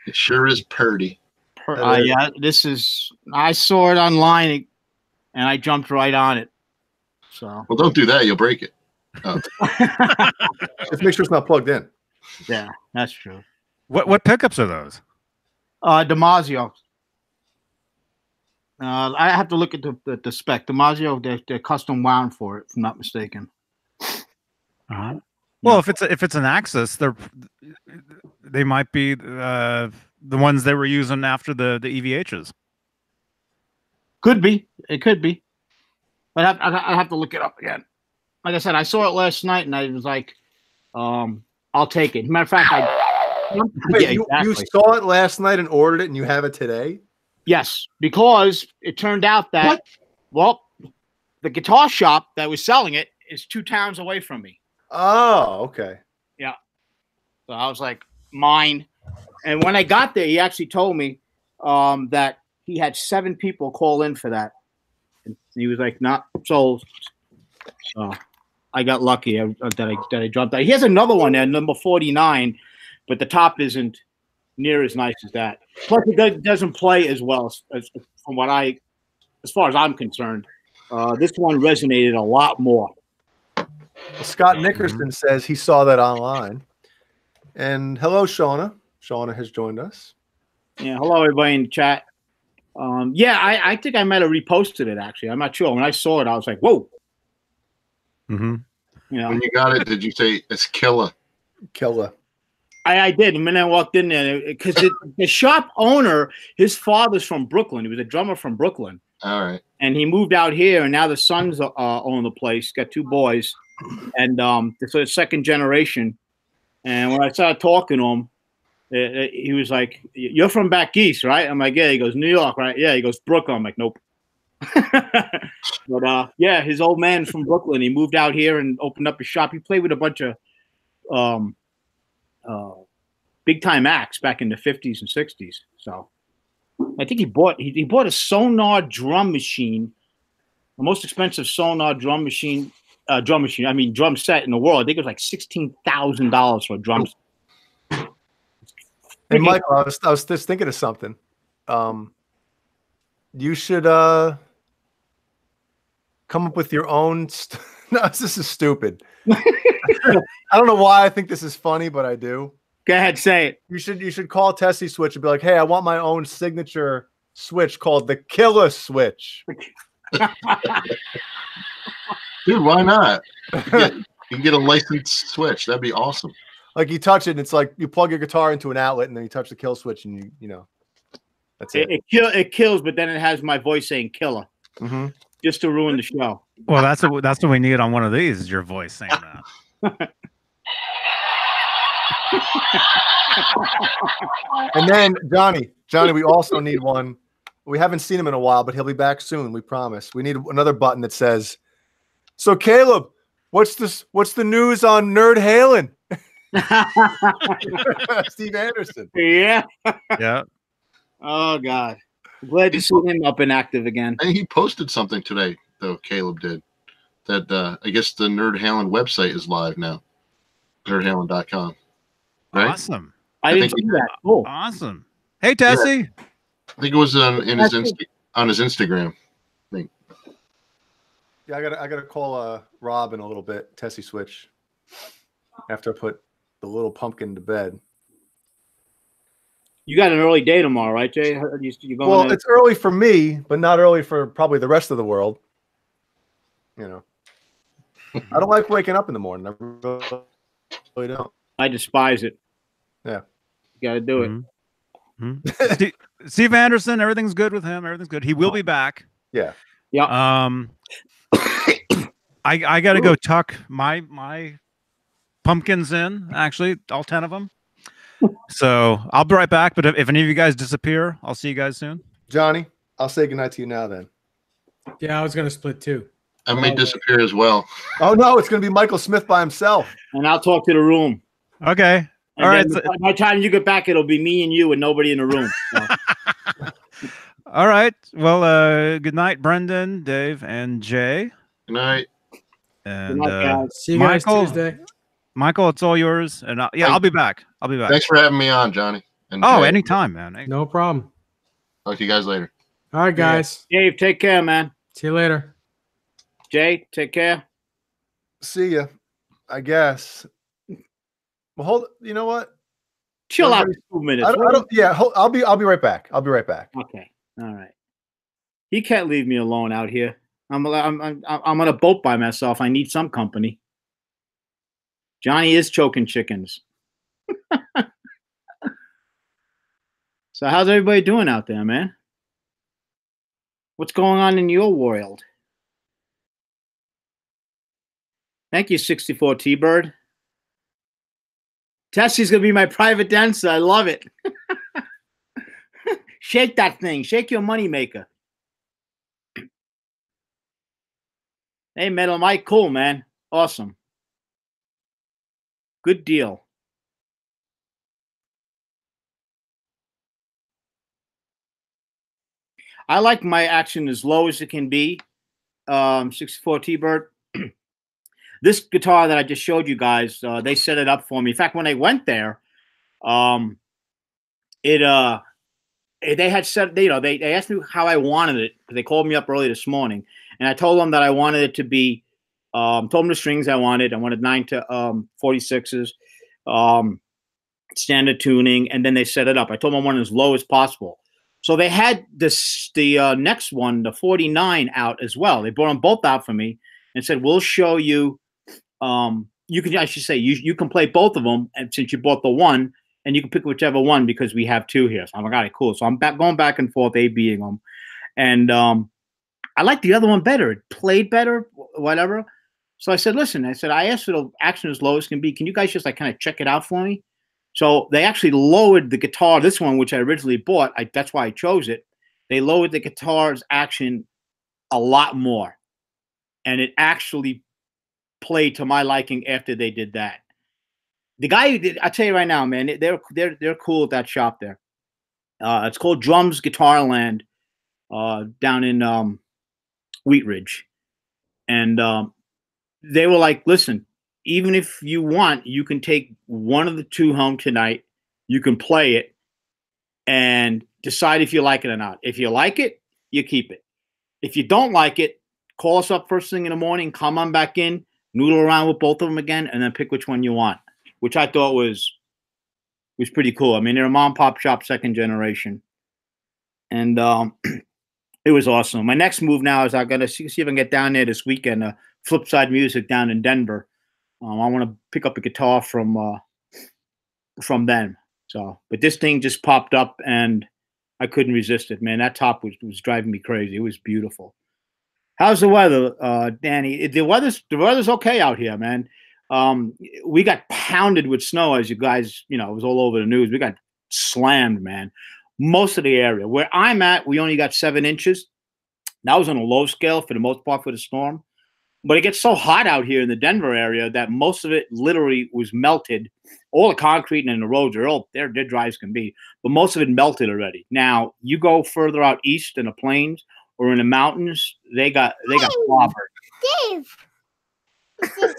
It sure is purdy. Yeah, this is. I saw it online, and I jumped right on it. So. Well, don't do that. You'll break it. Oh. Just make sure it's not plugged in. Yeah, that's true. What pickups are those? DiMaggio. I have to look at the spec. DiMaggio, they're custom wound for it, if I'm not mistaken. Uh-huh. Well, if it's an Axis, they might be the ones they were using after the EVHs. Could be. It could be. But I have to look it up again. Like I said, I saw it last night, and I was like, I'll take it. Matter of fact, Wait, you saw it last night and ordered it, and you have it today? Yes, because it turned out that, well, the guitar shop that was selling it is 2 towns away from me. Oh, okay. Yeah. So I was like, mine. And when I got there, he actually told me that he had 7 people call in for that. And he was like, not sold. So I got lucky that I dropped that. He has another one there, number 49, but the top isn't near as nice as that. Plus, it doesn't play as well as from what as far as I'm concerned. This one resonated a lot more. Well, Scott Nickerson says he saw that online. And hello, Shauna. Shauna has joined us. Yeah, hello, everybody in the chat. Yeah, I think I might have reposted it, actually. I'm not sure. When I saw it, I was like, whoa. Mm-hmm. You know, when you got it, did you say it's killer? Killer. I did. The minute I walked in there, because the shop owner, his father's from Brooklyn. He was a drummer from Brooklyn. All right. And he moved out here, and now the sons own the place. Got 2 boys, and it's a second generation. And when I started talking to him, he was like, "You're from back east, right?" I'm like, "Yeah." He goes, "New York, right?" "Yeah." He goes, "Brooklyn." I'm like, "Nope." But yeah, his old man's from Brooklyn. He moved out here and opened up a shop. He played with a bunch of big time acts back in the 50s and 60s. So I think he bought a Sonar drum machine, the most expensive Sonar drum set in the world. I think it was like $16,000 for a drum set. Hey, Michael, I was just thinking of something. You should come up with your own. No, this is stupid. I don't know why I think this is funny, but I do. Go ahead, say it. You should call Tessie Switch and be like, "Hey, I want my own signature switch called the Killer Switch." Dude, why not? You can get a licensed switch. That'd be awesome. Like you touch it, and it's like you plug your guitar into an outlet, and then you touch the kill switch, and you know, that's it. It kills, but then it has my voice saying "killer," just to ruin the show. Well, that's what we need on one of these. Is your voice saying that? And then Johnny, we also need one. We haven't seen him in a while, but he'll be back soon. We promise. We need another button that says, "So Caleb, what's the news on Nerd Halen?" Steve Anderson. Yeah. Yeah. Oh God. I'm glad to see him up and active again. And he posted something today, though. Caleb did that. I guess the Nerd Halen website is live now. nerdhalen.com. Right? Awesome. I didn't see that. Cool. Awesome. Hey, Tessie. Yeah. I think it was on his Instagram. I think. Yeah, I gotta call Rob in a little bit. Tessie Switch. After I put the little pumpkin to bed. You got an early day tomorrow, right, Jay? You going Well, to... it's early for me, but not early for probably the rest of the world. You know, I don't like waking up in the morning. I really don't. I despise it. Yeah. You got to do it. Steve Anderson, everything's good with him. Everything's good. He will be back. Yeah. Yeah. I got to go tuck my pumpkins in, actually, all 10 of them. So I'll be right back. But if any of you guys disappear, I'll see you guys soon. Johnny, I'll say goodnight to you now then. Yeah, I was going to split too. I may disappear as well. Oh, no, it's going to be Michael Smith by himself. And I'll talk to the room. Okay. And all right. By the time you get back, it'll be me and you and nobody in the room. So. All right. Well, good night, Brendan, Dave, and Jay. Good night. And Good night, guys. See you guys Tuesday. Michael, it's all yours. And I'll be back. I'll be back. Thanks for having me on, Johnny. And Jay. anytime, man. No problem. Talk to you guys later. All right, guys. Dave, take care, man. See you later. Jay, take care. See ya, I guess. Well, hold. You know what? Chill out 2 minutes. I'll be right back. I'll be right back. Okay. All right. He can't leave me alone out here. I'm on a boat by myself. I need some company. Johnny is choking chickens. So how's everybody doing out there, man? What's going on in your world? Thank you, 64 T-Bird. Tessie's going to be my private dancer. I love it. Shake that thing. Shake your money maker. Hey, Metal Mike. Cool, man. Awesome. Good deal. I like my action as low as it can be. 64 T-Bird. This guitar that I just showed you guys, they set it up for me. In fact, when I went there, they had set, they asked me how I wanted it because they called me up early this morning, and I told them that I wanted it to be, told them the strings I wanted 9 to 46s, standard tuning, and then they set it up. I told them I wanted it as low as possible. So they had the next one, the 49, out as well. They brought them both out for me and said, "We'll show you. I should say, you can play both of them, and since you bought the one, and you can pick whichever one because we have two here." So I'm like, "All right, cool." So I'm going back and forth, A-Bing them, and I like the other one better. It played better, whatever. So I said, "Listen," I said, "I asked for the action as low as can be. Can you guys just like kind of check it out for me?" So they actually lowered the guitar, this one, which I originally bought. That's why I chose it. They lowered the guitar's action a lot more, and it actually played to my liking after they did that. The guy, I tell you right now, man, they're cool at that shop there. It's called Drums Guitarland, down in Wheat Ridge, and they were like, "Listen, even if you want, you can take one of the two home tonight. You can play it and decide if you like it or not. If you like it, you keep it. If you don't like it, call us up first thing in the morning, come on back in, noodle around with both of them again, and then pick which one you want," which I thought was pretty cool. I mean, they're a mom and pop shop, second generation. And it was awesome. My next move now is I got to see if I can get down there this weekend, Flipside Music down in Denver. I want to pick up a guitar from them. So, but this thing just popped up and I couldn't resist it, man. That top was driving me crazy. It was beautiful. How's the weather, Danny? The weather's okay out here, man. We got pounded with snow, as you guys, it was all over the news. We got slammed, man. Most of the area where I'm at, we only got 7 inches. That was on a low scale for the most part for the storm. But it gets so hot out here in the Denver area that most of it literally was melted. All the concrete and the roads are they're dry as can be, but most of it melted already. Now you go further out east in the plains or in the mountains, they got clobbered. Dave. Dave.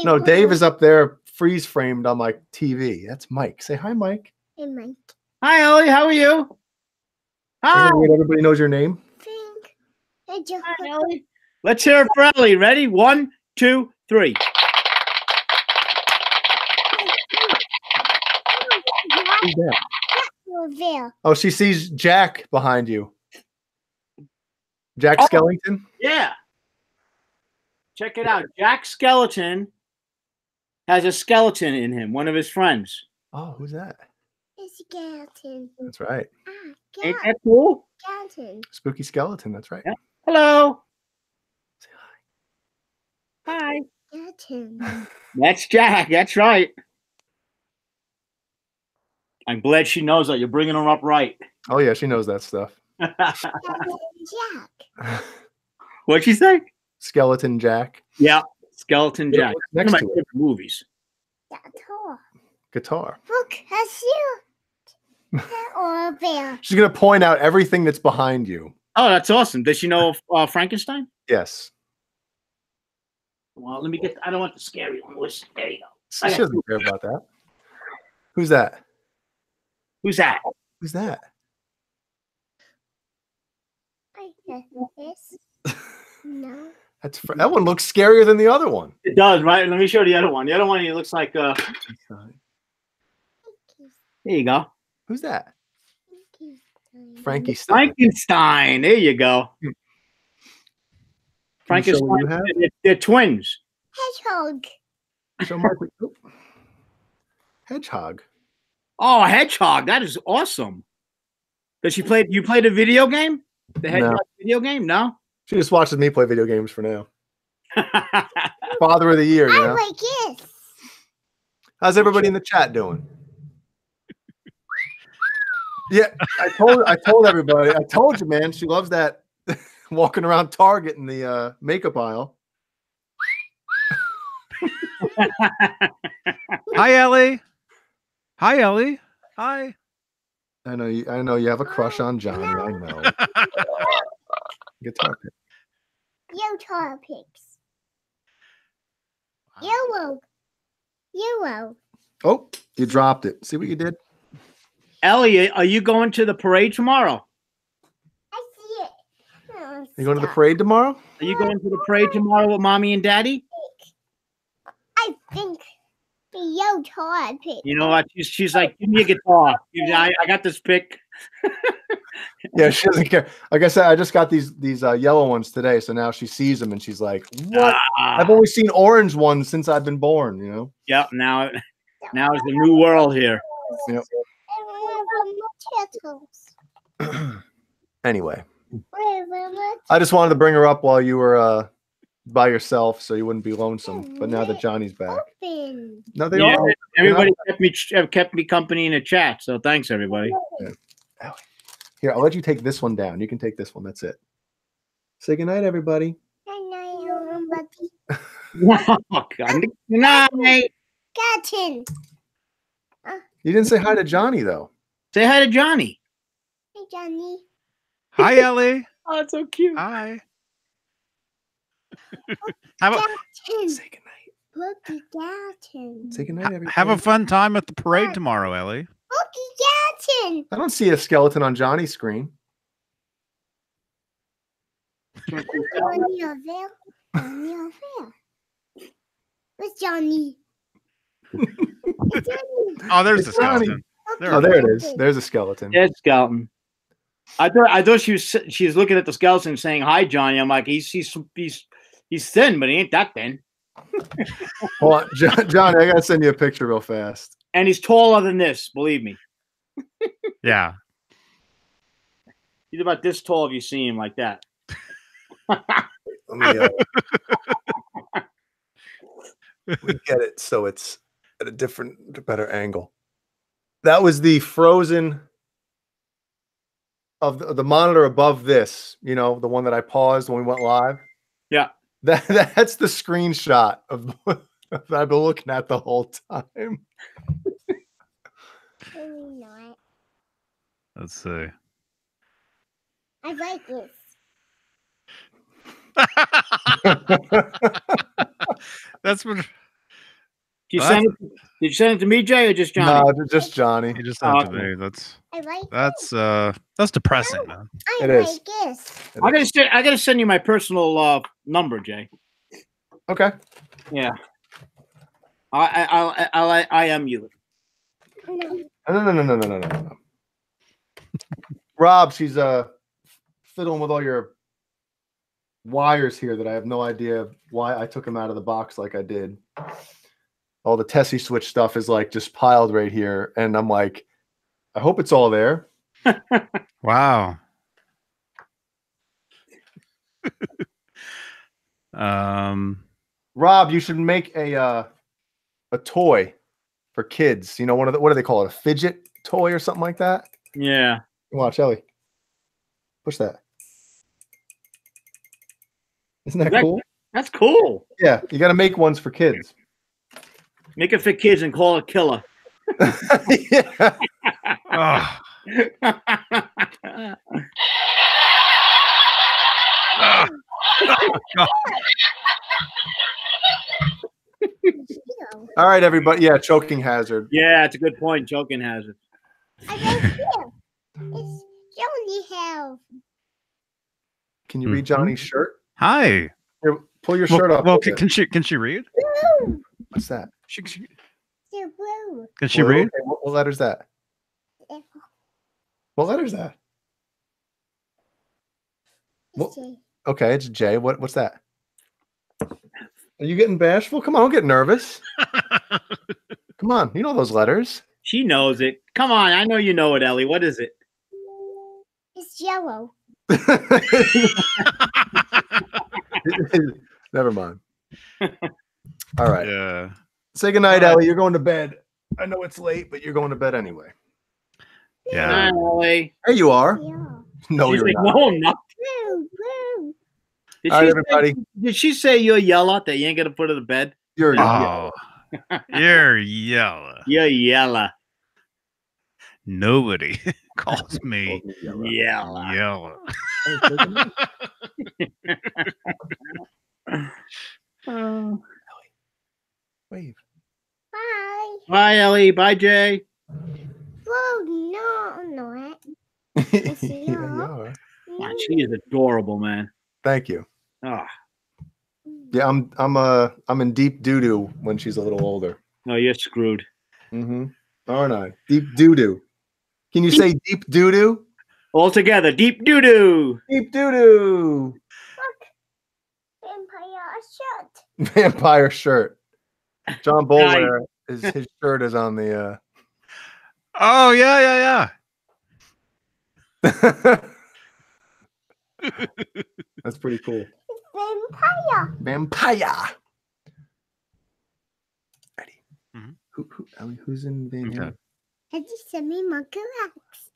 No, Dave is up there freeze framed on my TV. That's Mike. Say hi, Mike. Hey, Mike. Hi, Ellie. How are you? Hi. Everybody knows your name. Frank. Hey, Joe. Hi, Ellie. Let's hear it for Ellie. Ready? 1, 2, 3. Who's that? over there. Oh, she sees Jack behind you. Jack Oh. Skellington? Yeah. Check it out. Jack Skeleton has a skeleton in him, one of his friends. Oh, who's that? It's a skeleton. That's right. Ain't that cool? Skeleton. Spooky Skeleton. That's right. Yeah. Hello. Hi. Skeleton. That's Jack. That's right. I'm glad she knows that. You're bringing her up right. Oh, yeah, she knows that stuff. Skeleton Jack. What'd she say? Skeleton Jack. Yeah. Skeleton Yeah, Jack. what's next One of to my it? favorite movies. Guitar. Guitar. Look, that's you. Over there. She's going to point out everything that's behind you. Oh, that's awesome. Does she know Frankenstein? Yes. Well, let me get. I don't want the scary one. There you go. She doesn't care about that. Who's that? Who's that? Who's that? This. No. That one looks scarier than the other one. It does, right? Let me show you the other one. The other one, it looks like. There you go. Who's that? Frankie Stein. Frankenstein. There you go. Can you show what you Frankenstein. have? They're twins. Hedgehog. Show Mark. Hedgehog. Oh, a hedgehog. That is awesome. Does she play? You played a video game? The hedgehog video game? No. She just watches me play video games for now. Father of the year, you I know. like this. How's everybody in the chat doing? Yeah, I told everybody. I told you, man. She loves that walking around Target in the makeup aisle. Hi, Ellie. Hi, Ellie. Hi. I know you have a crush on Johnny. I know. Guitar pick. Guitar picks. Yellow. Yellow. Oh, you dropped it. See what you did? Ellie, are you going to the parade tomorrow? I see it. Oh, You going to the stop. parade tomorrow? Are you going to the parade tomorrow with mommy and daddy? I think the guitar pick. You know what? She's like, give me a guitar. I got this pick. Yeah, she doesn't care. Like I said, I just got these yellow ones today, so now she sees them and she's like, "What? I've only seen orange ones since I've been born." You know. Yep. Now it's the new world here. Yep. And one of the turtles. Anyway, Wherever I just wanted to bring her up while you were by yourself, so you wouldn't be lonesome. But now that Johnny's back, open. no, they Yeah, are. everybody kept me company in the chat, so thanks everybody. Here, I'll let you take this one down. You can take this one. That's it. Say goodnight, everybody. And I everybody. Oh, God. Good night. Cotton. You didn't say hi to Johnny though. Say hi to Johnny. Hey, Johnny. Hi, Ellie. Oh, it's so cute. Hi. Have Cotton. Say goodnight. Look at Cotton. Say goodnight, everybody. have a fun time at the parade tomorrow, Ellie. Look at Cotton. I don't see a skeleton on Johnny's screen. Johnny over there. Johnny over there. Where's Johnny? It's Johnny. Oh, there's the It's Johnny. skeleton. Oh, there it is. There's a skeleton. Dead skeleton. I thought she was looking at the skeleton saying hi, Johnny. I'm like, he's thin, but he ain't that thin. Hold on, Johnny, I gotta send you a picture real fast. And he's taller than this, believe me. Yeah. He's about this tall if you see him like that. Let me get it so it's at a better angle. That was the frozen of the monitor above this, you know, the one that I paused when we went live. Yeah. That's the screenshot of that I've been looking at the whole time. Not. Let's see. I like this. That's what Did you send it to me, Jay, or just Johnny? No, just Johnny. you just sent to me. I like That's depressing, man. I It like is. this. I gotta send you my personal number, Jay. Okay. Yeah. I am you. No. No. Rob, she's fiddling with all your wires here that I have no idea why I took them out of the box like I did. All the Tessie switch stuff is like just piled right here, and I'm like, I hope it's all there. Wow. Rob, you should make a toy for kids. You know, what do they call it? A fidget toy or something like that? Yeah. Watch, Ellie. Push that. Isn't that cool? That's cool. Yeah, you got to make ones for kids. Make it for kids and call it Killer. Yeah. Oh. All right, everybody. Yeah, choking hazard. Yeah, it's a good point. Choking hazard. I don't feel. It's Johnny Hell. Can you read Johnny's shirt? Hi. Here, pull your shirt up. Well, can she read? Blue. What's that? The blue. Can she Blue? read? Okay, what letter's that? What letter's that? What? Okay, it's J. What's that? Are you getting bashful? Come on, don't get nervous. Come on, you know those letters. She knows it. Come on, I know you know it, Ellie. What is it? It's yellow. Never mind. All right. Yeah. Say goodnight, Ellie. You're going to bed. I know it's late, but you're going to bed anyway. Yeah. Hi, Ellie. There you are. Yeah. No, She's you're like, not. no, I'm not. Blue. Blue. Did All right, she everybody. Did she say you're yellow that you ain't gonna put her to bed? You're Oh, you're yellow. You're yellow. Nobody calls me Yellow. yellow. Wave. Bye. Bye, Ellie. Bye, Jay. Whoa, no, not. Yeah, you are. Man, she is adorable, man. Thank you. Ah, Yeah, I'm in deep doo doo when she's a little older. no, you're screwed. Mm-hmm. Aren't I? Deep doo doo. Can you say deep doo doo? All together, deep doo doo. Deep doo doo. Vampire shirt. Vampire shirt. John Bolware, his shirt is on the. Oh yeah. That's pretty cool. Vampire. Vampire. Ready? Mhm. Ellie, who's in Van Okay. Halen? I just sent me my corrects.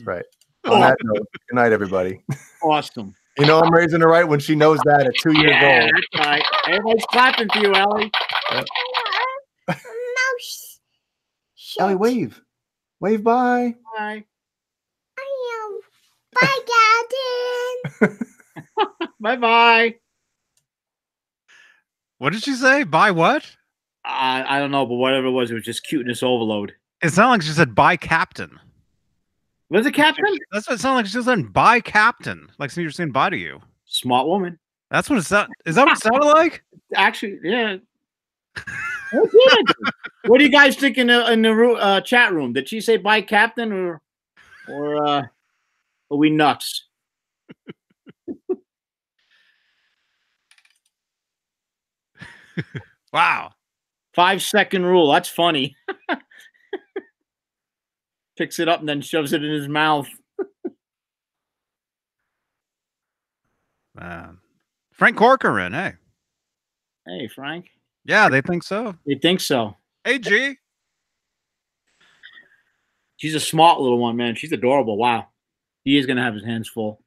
Right. On that note, good night, everybody. Awesome. You know I'm raising her right when she knows that at 2 years Yeah, old. that's right. Everybody's clapping for you, Ellie. Mouse. Ellie, wave. Wave bye. Bye. I am. Bye, Captain. Bye bye. What did she say? Buy what? I don't know, but whatever it was just cuteness overload. It sounded like she said buy captain. Was it Captain? That's what it sounded like. She said buy captain. Like you're saying bye to you. Smart woman. That's what it sounded. Is that what it sounded like? Actually, yeah. What do you guys think in the chat room? Did she say bye, Captain, or are we nuts? Wow. 5-second rule. That's funny. Picks it up and then shoves it in his mouth. Man. Frank Corcoran, hey. Hey, Frank. Yeah, they think so. They think so. Hey, G. She's a smart little one, man. She's adorable. Wow. He is going to have his hands full.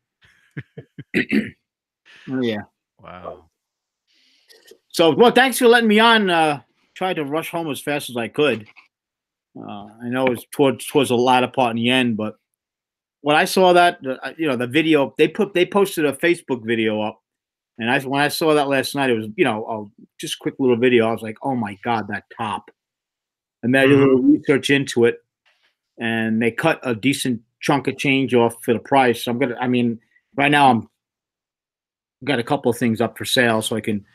Oh, yeah. Wow. So, well, thanks for letting me on. Tried to rush home as fast as I could. I know it was towards the latter part in the end, but when I saw that, the video, they posted a Facebook video up, and when I saw that last night, it was, just a quick little video. I was like, oh my God, that top. I made a little research into it, and they cut a decent chunk of change off for the price. So right now I've got a couple of things up for sale so I can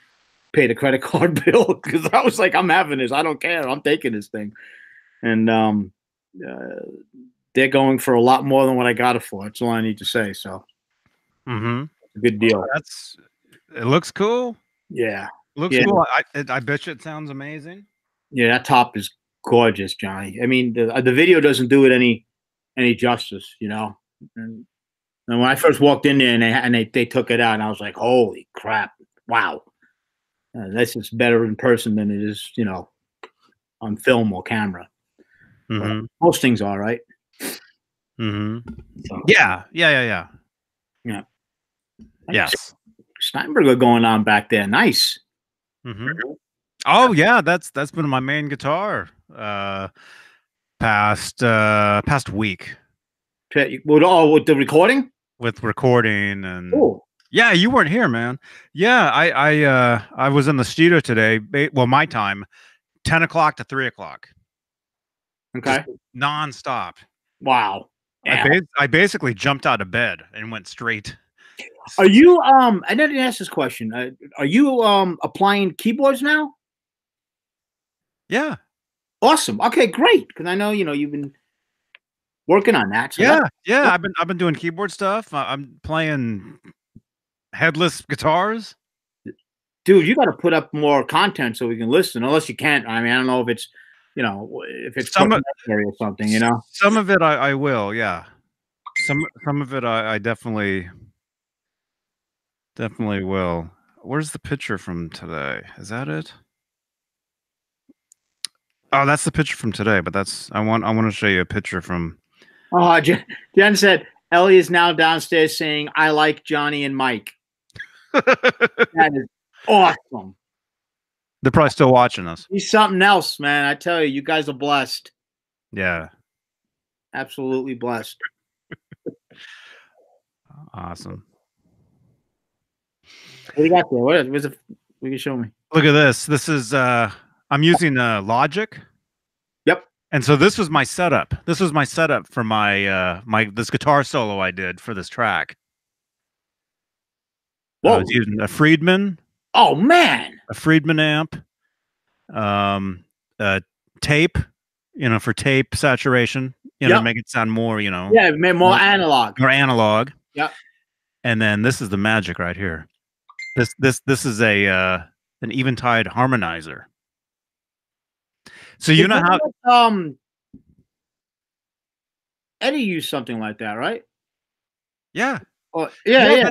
pay the credit card bill, because I was like, I'm having this. I don't care. I'm taking this thing. And they're going for a lot more than what I got it for. That's all I need to say. So, Mm-hmm. a good deal. It looks cool. Yeah, Looks cool. I bet you it sounds amazing. Yeah, that top is gorgeous, Johnny. I mean, the video doesn't do it any justice, you know. And when I first walked in there and they took it out, and I was like, holy crap, wow, this is better in person than it is, you know, on film or camera. Most things are, right? So, Yeah. Yes. Steinberger going on back there, nice. Oh yeah, that's been my main guitar past week. With the recording? With recording and cool. Yeah, you weren't here, man. Yeah, I was in the studio today. Well, my time, 10 o'clock to 3 o'clock. Okay. Just non-stop. Wow. Yeah. I basically jumped out of bed and went straight. Are you I didn't ask this question. Are you applying keyboards now? Yeah. Awesome. Okay, great. Because I know you've been working on that. So yeah. I've been doing keyboard stuff. I'm playing headless guitars. Dude, you got to put up more content so we can listen. Unless you can't. I mean, I don't know if it's if it's necessary or something. You know, some of it I will. Yeah. Some of it I definitely will. Where's the picture from today? Is that it? Oh, that's the picture from today. But I want to show you a picture from. Oh, Jen said Ellie is now downstairs saying, "I like Johnny and Mike." That is awesome. They're probably still watching us. He's something else, man. I tell you, you guys are blessed. Yeah. Absolutely blessed. Awesome. What do you got there? What is it? You can show me. Look at this. This is I'm using Logic. Yep. And so this was my setup. This was my setup for my this guitar solo I did for this track. I was using a Friedman. Oh man. A Friedman amp. Tape, for tape saturation, to make it sound more, Yeah, more analog. More analog. Yep. And then this is the magic right here. This is an Eventide harmonizer. So you know how Eddie used something like that, right? Yeah. Oh, yeah.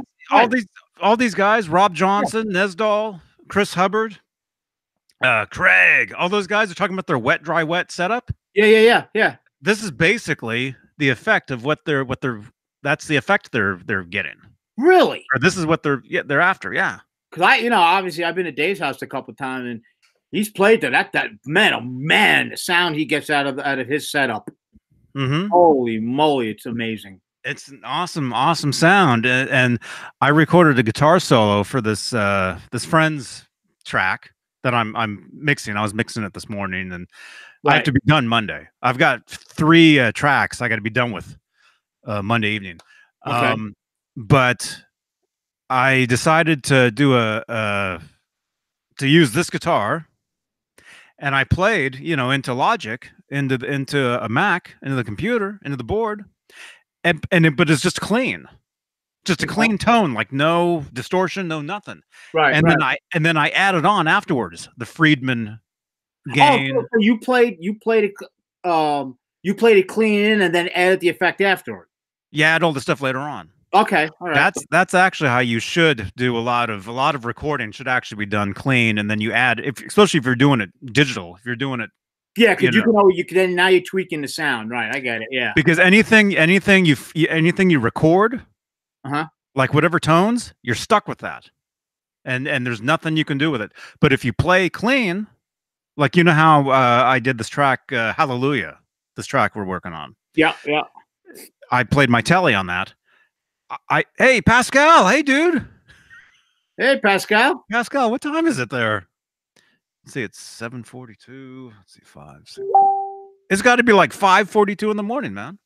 All these guys, Rob Johnson, Nesdal, Chris Hubbard, Craig, all those guys are talking about their wet, dry, wet setup. Yeah. This is basically the effect of that's the effect they're getting. Really? Or this is what they're after, yeah. Because obviously I've been to Dave's house a couple of times and he's played that man, oh man, the sound he gets out of his setup. Holy moly, it's amazing. It's an awesome sound, and I recorded a guitar solo for this Friends track that I'm mixing. I was mixing it this morning, and I have to be done Monday. I've got 3 tracks I got to be done with Monday evening. Okay. But I decided to do to use this guitar, and I played into Logic, into a Mac, into the computer, into the board. But it's just clean, just a clean tone, like no distortion, no nothing. Right. And then I added on afterwards the Friedman gain. Oh, so you played it clean in and then added the effect afterward. Yeah, add all the stuff later on. Okay, all right. That's actually how you should do a lot of recording. Should actually be done clean, and then you add, especially if you're doing it digital. If you're doing it. Yeah, because you can then now you're tweaking the sound, right? I get it. Yeah. Because anything you record, like whatever tones, you're stuck with that, and there's nothing you can do with it. But if you play clean, like how I did this track, Hallelujah, this track we're working on. Yeah. I played my telly on that. Hey Pascal, hey dude. Hey Pascal. Pascal, what time is it there? Let's see, it's 7:42. Let's see, 5. 6. It's got to be like 5:42 in the morning, man.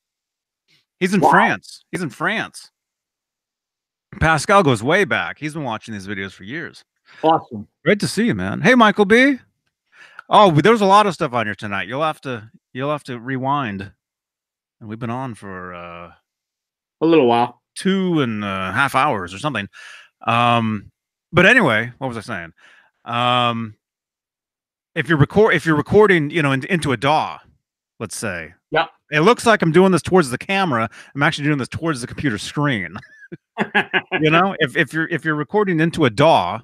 He's in France. He's in France. Pascal goes way back. He's been watching these videos for years. Awesome. Great to see you, man. Hey, Michael B. Oh, there's a lot of stuff on here tonight. You'll have to rewind. and we've been on for a little while, 2.5 hours or something. But anyway, what was I saying? If you're recording, you know, into a DAW, let's say. Yep. It looks like I'm doing this towards the camera. I'm actually doing this towards the computer screen. You know, if you're recording into a DAW,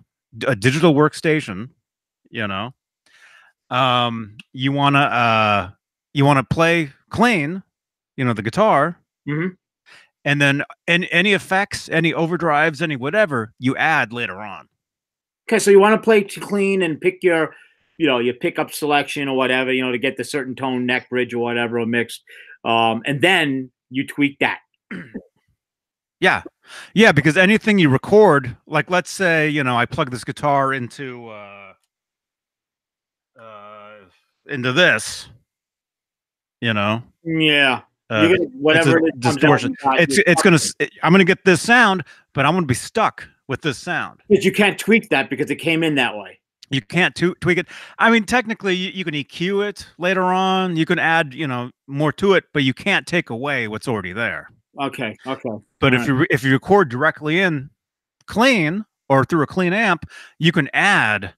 a digital workstation, you know, you wanna play clean, you know, the guitar, and then any effects, any overdrives, any whatever you add later on. Okay, so you want to play clean and pick your, you know, your pickup selection or whatever, you know, to get the certain tone, neck bridge or whatever, or mixed, and then you tweak that. Yeah, because anything you record, like let's say, you know, I plug this guitar into this, you know. Yeah. Whatever it's distortion. I'm gonna get this sound, but I'm gonna be stuck with this sound. Because you can't tweak that because it came in that way. You can't tweak it. I mean, technically, you can EQ it later on. You can add, you know, more to it, but you can't take away what's already there. Okay. But if you record directly in clean or through a clean amp, you can add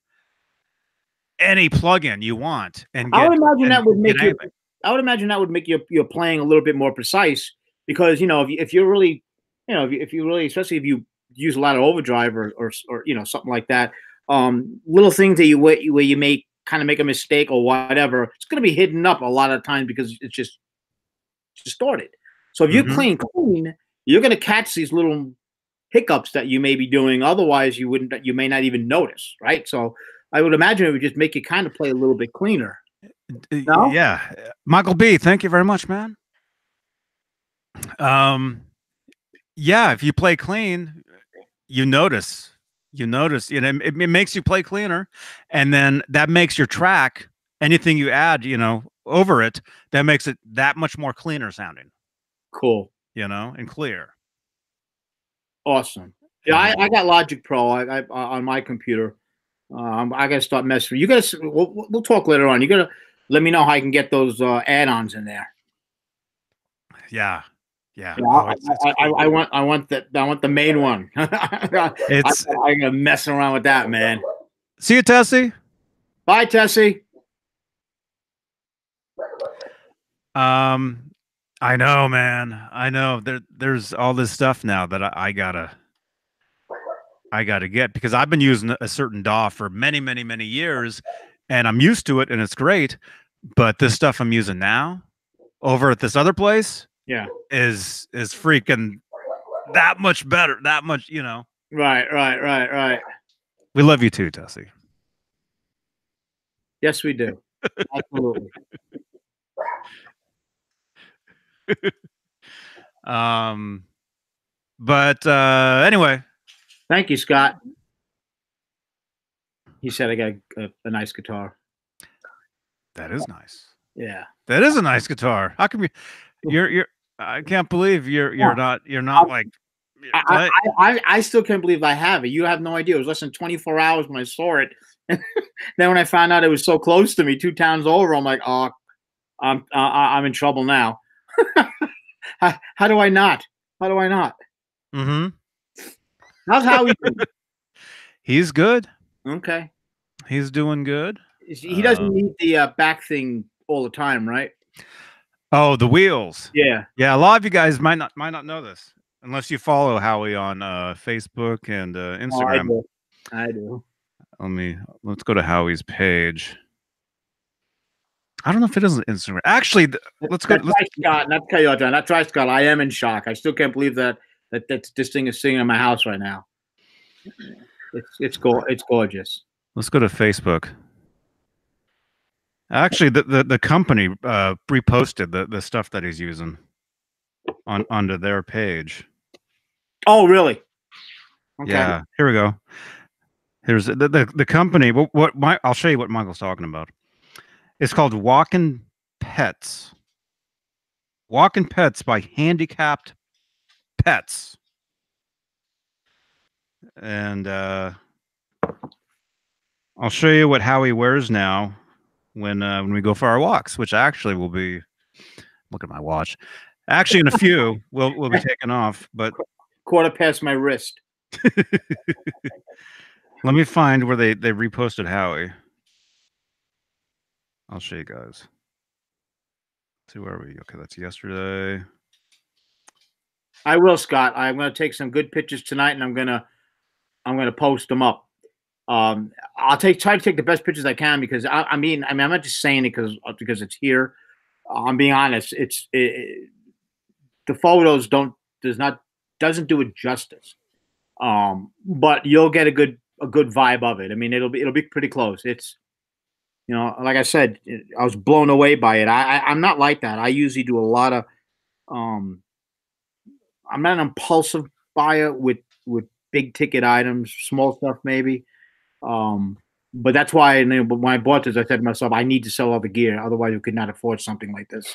any plugin you want. And I would imagine that would make you. I would imagine that would make your playing a little bit more precise because, you know, if you're really, you know, if you really, especially if you use a lot of overdrive or you know, something like that, little things that where you may kind of make a mistake or whatever, it's going to be hidden up a lot of times because it's just distorted. So if you're clean, you're going to catch these little hiccups that you may be doing. Otherwise, you may not even notice, right? So I would imagine it would just make you kind of play a little bit cleaner. No? Yeah. Michael B, thank you very much, man. Yeah, if you play clean, you notice, you know, it makes you play cleaner, and then that makes your track, anything you add, you know, over it, that makes it that much more cleaner sounding. Cool. You know, and clear. Awesome. Yeah, I got Logic Pro I on my computer. I gotta start messing. You gotta. We'll talk later on. You gotta let me know how I can get those add-ons in there. Yeah. Oh, I want the main one. I'm gonna mess around with that, man. See you, Tessie. Bye, Tessie. I know, man. I know. There's all this stuff now that I gotta get, because I've been using a certain DAW for many years, and I'm used to it, and it's great. But this stuff I'm using now over at this other place, is freaking that much better. That much, you know. Right. We love you too, Tessie. Yes, we do. Absolutely. But anyway, thank you, Scott. He said I got a nice guitar. That is nice. Yeah, that is a nice guitar. How come you're I can't believe you're not like. I still can't believe I have it. You have no idea. It was less than 24 hours when I saw it. Then when I found out it was so close to me, 2 towns over, I'm like, oh, I'm in trouble now. How do I not? Mm-hmm. How's Howie doing? He's good. Okay. He's doing good. He doesn't need the back thing all the time, right? Oh, the wheels. Yeah. A lot of you guys might not know this unless you follow Howie on Facebook and Instagram. Oh, I do. Let's go to Howie's page. I don't know if it is Instagram. Actually, let's go. Scott, not to cut you off, John. That's right, Scott. I am in shock. I still can't believe that this thing is sitting in my house right now. It's gorgeous. Let's go to Facebook. Actually, the company reposted the stuff that he's using onto their page. Oh, really? Okay. Yeah. Here we go. Here's the company. I'll show you what Michael's talking about. It's called Walkin' Pets. Walkin' Pets by Handicapped Pets. And I'll show you what Howie wears now when we go for our walks, which actually will be look at my watch. Actually, in a few, we'll be taking off. But quarter past my wrist. let me find where they reposted Howie. I'll show you guys. Let's see, where are we? Okay, that's yesterday. I will, Scott. I'm going to take some good pictures tonight, and I'm going to post them up. I'll try to take the best pictures I can, because I mean, I'm not just saying it because it's here. I'm being honest. The photos doesn't do it justice. But you'll get a good vibe of it. I mean, it'll be pretty close. It's, like I said, I was blown away by it. I'm not like that. I usually do a lot of, I'm not an impulsive buyer with big ticket items, small stuff maybe. But that's why when I bought this, I said to myself, I need to sell all the gear. Otherwise, we could not afford something like this.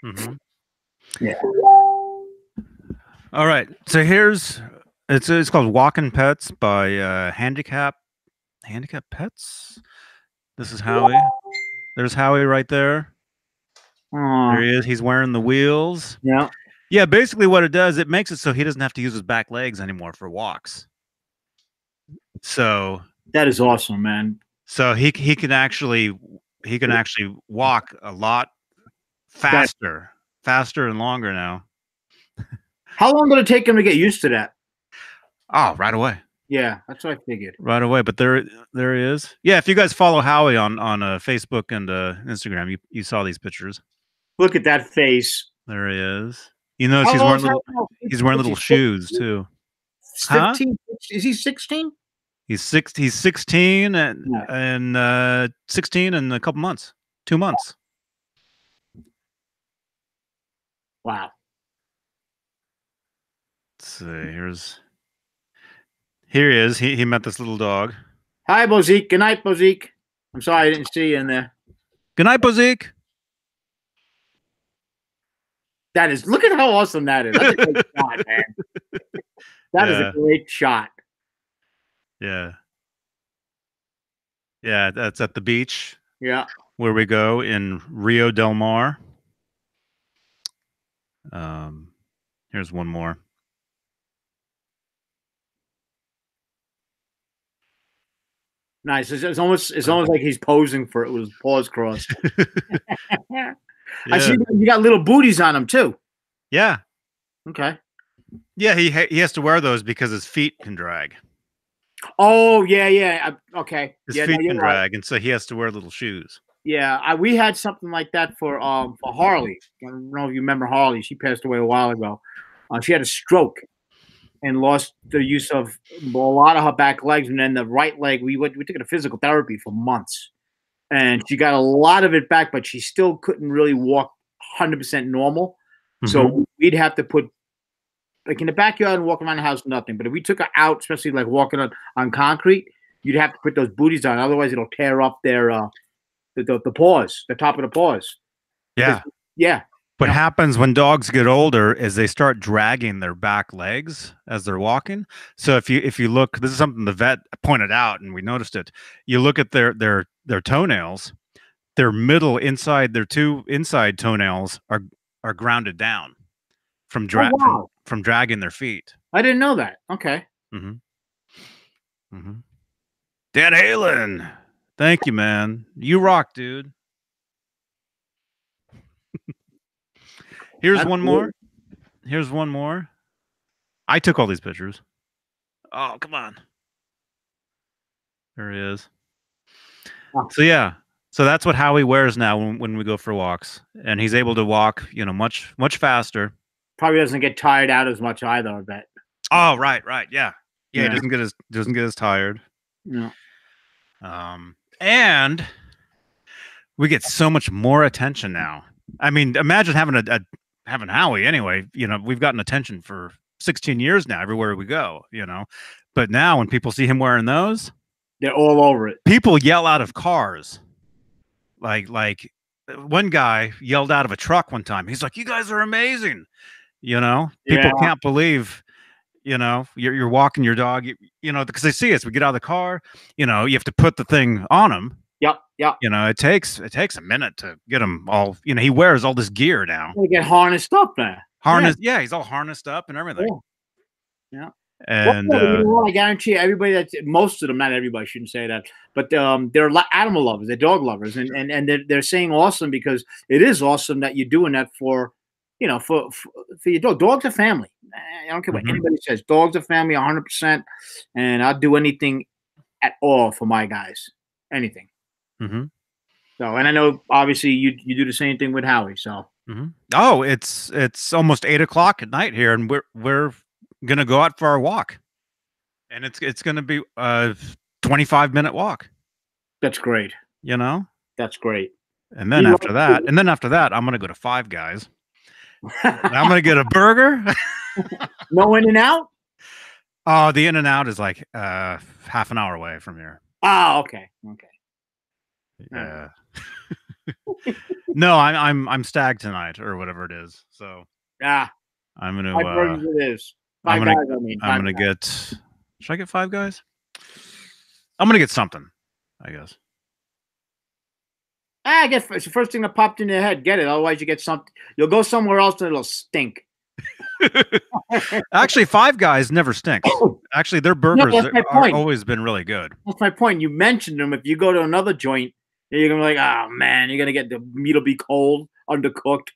Mm-hmm. Yeah. All right. So it's called Walking Pets by Handicap Pets. This is Howie. There's Howie right there. There he is. He's wearing the wheels. Yeah. Yeah, basically what it does, it makes it so he doesn't have to use his back legs anymore for walks. So that is awesome, man. So he can actually walk a lot faster and longer now. How long did it take him to get used to that? Oh, right away. Yeah, that's what I figured. Right away. But there he is. Yeah, if you guys follow Howie on Facebook and Instagram, you saw these pictures. Look at that face. There he is. You notice he's wearing little shoes too. 15? Huh? Is he 16? He's 16 and 16 in a couple months. 2 months. Wow. Let's see. Here he is. He met this little dog. Hi, Bozique. Good night, Bozique. I'm sorry I didn't see you in there. Good night, Bozique. Look at how awesome that is. That's a great shot, man. That is a great shot. Yeah. Yeah, that's at the beach. Yeah. Where we go in Rio Del Mar. Here's one more. Nice. It's almost like he's posing for it with his paws crossed. Yeah. I see you got little booties on him too. Yeah. Okay. Yeah, he has to wear those because his feet can drag. Oh yeah. Okay. His feet can drag, and so he has to wear little shoes. Yeah, we had something like that for Harley. I don't know if you remember Harley. She passed away a while ago. She had a stroke and lost the use of a lot of her back legs, and then the right leg. We took her to physical therapy for months, and she got a lot of it back, but she still couldn't really walk 100% normal. Mm-hmm. So we'd have to put, like, in the backyard and walk around the house, nothing. But if we took her out, especially like walking on concrete, you'd have to put those booties on. Otherwise, it'll tear up their the paws, the top of the paws. Yeah. Yeah. What happens when dogs get older is they start dragging their back legs as they're walking. So if you look, this is something the vet pointed out, and we noticed it. You look at their toenails, their two inside toenails are grounded down from dragging their feet. I didn't know that. Okay. Mm-hmm. Mm-hmm. Dan Halen, thank you, man. You rock, dude. Here's one more. Here's one more. I took all these pictures. Oh, come on. There he is. Oh. So yeah. So that's what Howie wears now when we go for walks. And he's able to walk, much, much faster. Probably doesn't get tired out as much either, I bet. Oh, right. Yeah. Yeah, he doesn't get as tired. Yeah. And we get so much more attention now. I mean, imagine having Howie anyway. We've gotten attention for 16 years now everywhere we go, But now when people see him wearing those, they're all over it. People yell out of cars. Like one guy yelled out of a truck one time. He's like, "You guys are amazing." People can't believe, you're walking your dog, because they see us. We get out of the car, you have to put the thing on them, Yep. You know, it takes a minute to get him all. You know, he wears all this gear now. They get harnessed up there. Yeah, he's all harnessed up and everything. Yeah. And well, you know what? I guarantee you, everybody most of them, not everybody, shouldn't say that, but they're animal lovers, they're dog lovers, and they're saying awesome because it is awesome that you're doing that for, you know, for your dog. Dogs are family. I don't care what anybody says. Dogs are family, 100%, and I'll do anything at all for my guys. Anything. So, and I know obviously you do the same thing with Howie. So. Oh, it's almost 8 o'clock at night here, and we're gonna go out for our walk, and it's gonna be a 25-minute walk. That's great. You know, that's great. And then after that, I'm gonna go to Five Guys. I'm gonna get a burger. No In-N-Out. Oh, the In-N-Out is like half an hour away from here. Oh, okay. Yeah. No, I'm stag tonight or whatever it is. So I'm gonna. Five burgers it is. Five guys. I'm gonna get. Should I get Five Guys? I'm gonna get something, I guess. I guess it's the first thing that popped in your head. Get it. Otherwise, you get something. You'll go somewhere else and it'll stink. Actually, Five Guys never stink. Actually, their burgers are always been really good. That's my point. You mentioned them. If you go to another joint, you're gonna be like, oh man, you're gonna get the meat will be cold, undercooked.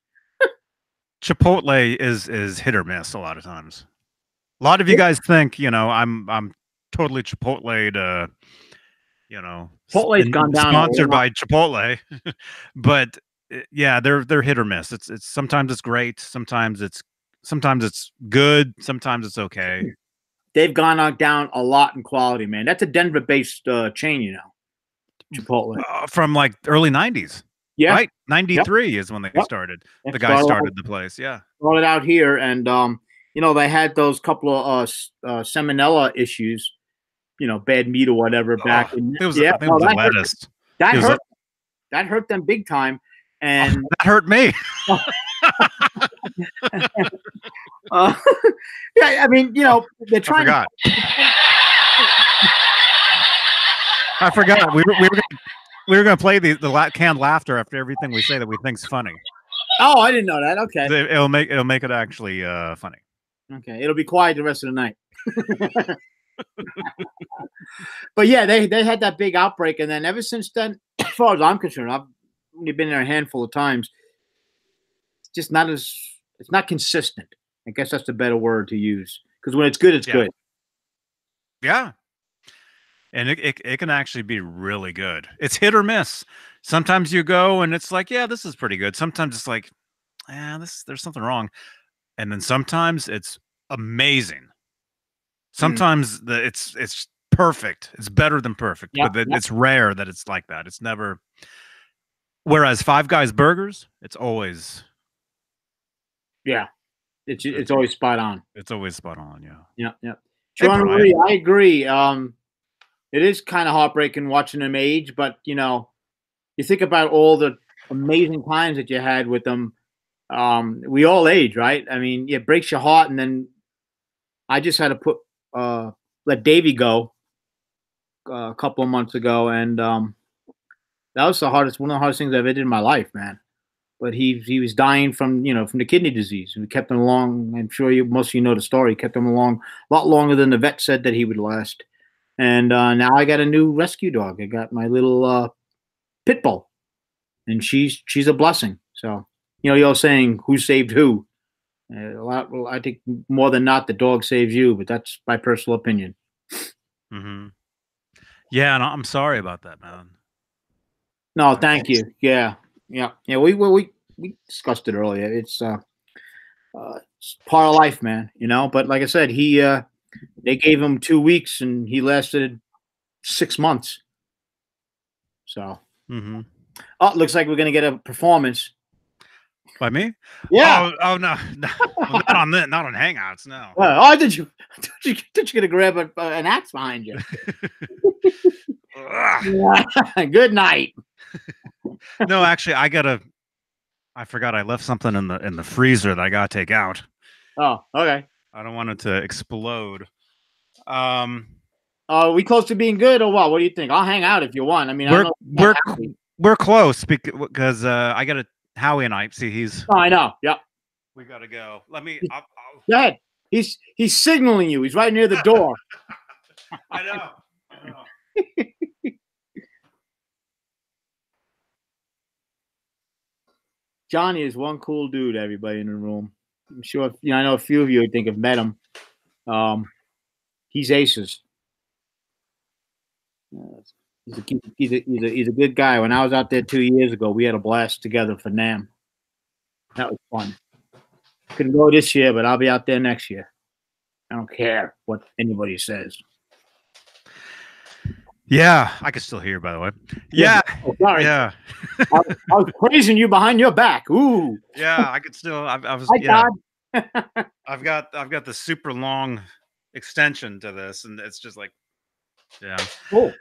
Chipotle is hit or miss a lot of times. A lot of you guys think, you know, I'm totally Chipotle. You know, Chipotle's gone down. Sponsored by Chipotle, but yeah, they're hit or miss. It's sometimes it's great, sometimes it's good, sometimes it's okay. They've gone down a lot in quality, man. That's a Denver-based chain, you know, Chipotle from like early '90s. Yeah, right. 93 is when they started. The guy started the place. Yeah, brought it out here, and you know, they had those couple of salmonella issues. You know, bad meat or whatever back in that hurt them big time, and that hurt me. Yeah, I mean, you know, they're trying. I forgot. We were gonna play the canned laughter after everything we say that we think's funny. Oh, I didn't know that. Okay, it'll make it actually funny. Okay, it'll be quiet the rest of the night. But yeah, they had that big outbreak, and then ever since then, as far as I'm concerned, I've only been there a handful of times. It's not consistent. I guess that's the better word to use, because when it's good, it's good. Yeah, and it can actually be really good. It's hit or miss. Sometimes you go and it's like, yeah, this is pretty good. Sometimes it's like, there's something wrong, and then sometimes it's amazing. Sometimes it's perfect. It's better than perfect, but it's rare that it's like that. It's never. Whereas Five Guys burgers, it's always. Yeah, it's always spot on. It's always spot on. Yeah. John, I agree. It is kind of heartbreaking watching them age, but you know, you think about all the amazing times that you had with them. We all age, right? I mean, it breaks your heart, and then I just had to let Davey go a couple of months ago, and that was one of the hardest things I've ever did in my life, man. But he was dying from the kidney disease. We kept him along. I'm sure most of you know the story. He kept him along a lot longer than the vet said that he would last. And now I got a new rescue dog. I got my little pit bull, and she's a blessing. So you're saying who saved who. I think more than not, the dog saves you, but that's my personal opinion. Yeah, and I'm sorry about that, man. No, thank you. Yeah. We discussed it earlier. It's part of life, man. But like I said, they gave him 2 weeks, and he lasted 6 months. So, oh, it looks like we're gonna get a performance. By me? Yeah. Oh no, not on Hangouts. No. Oh, did you gonna grab an axe behind you? Good night. No, actually, I forgot I left something in the freezer that I gotta take out. Oh, okay. I don't want it to explode. Are we close to being good or what? What do you think? I'll hang out if you want. I mean, I don't know. We're close because I got a Howie and I see he's. Oh, I know. Yep. We gotta go. Let me. Go ahead. He's signaling you. He's right near the door. I know. Johnny is one cool dude. Everybody in the room. I'm sure. I know a few of you I think have met him. He's aces. He's a good guy. When I was out there 2 years ago, we had a blast together for NAMM. That was fun. Couldn't go this year, but I'll be out there next year. I don't care what anybody says. Yeah, I can still hear, by the way. Yeah. Oh, sorry. Yeah. I was praising you behind your back. Ooh. Yeah, I could still. I was. Hi, Yeah. God. I've got the super long extension to this, and it's just like, yeah. Cool.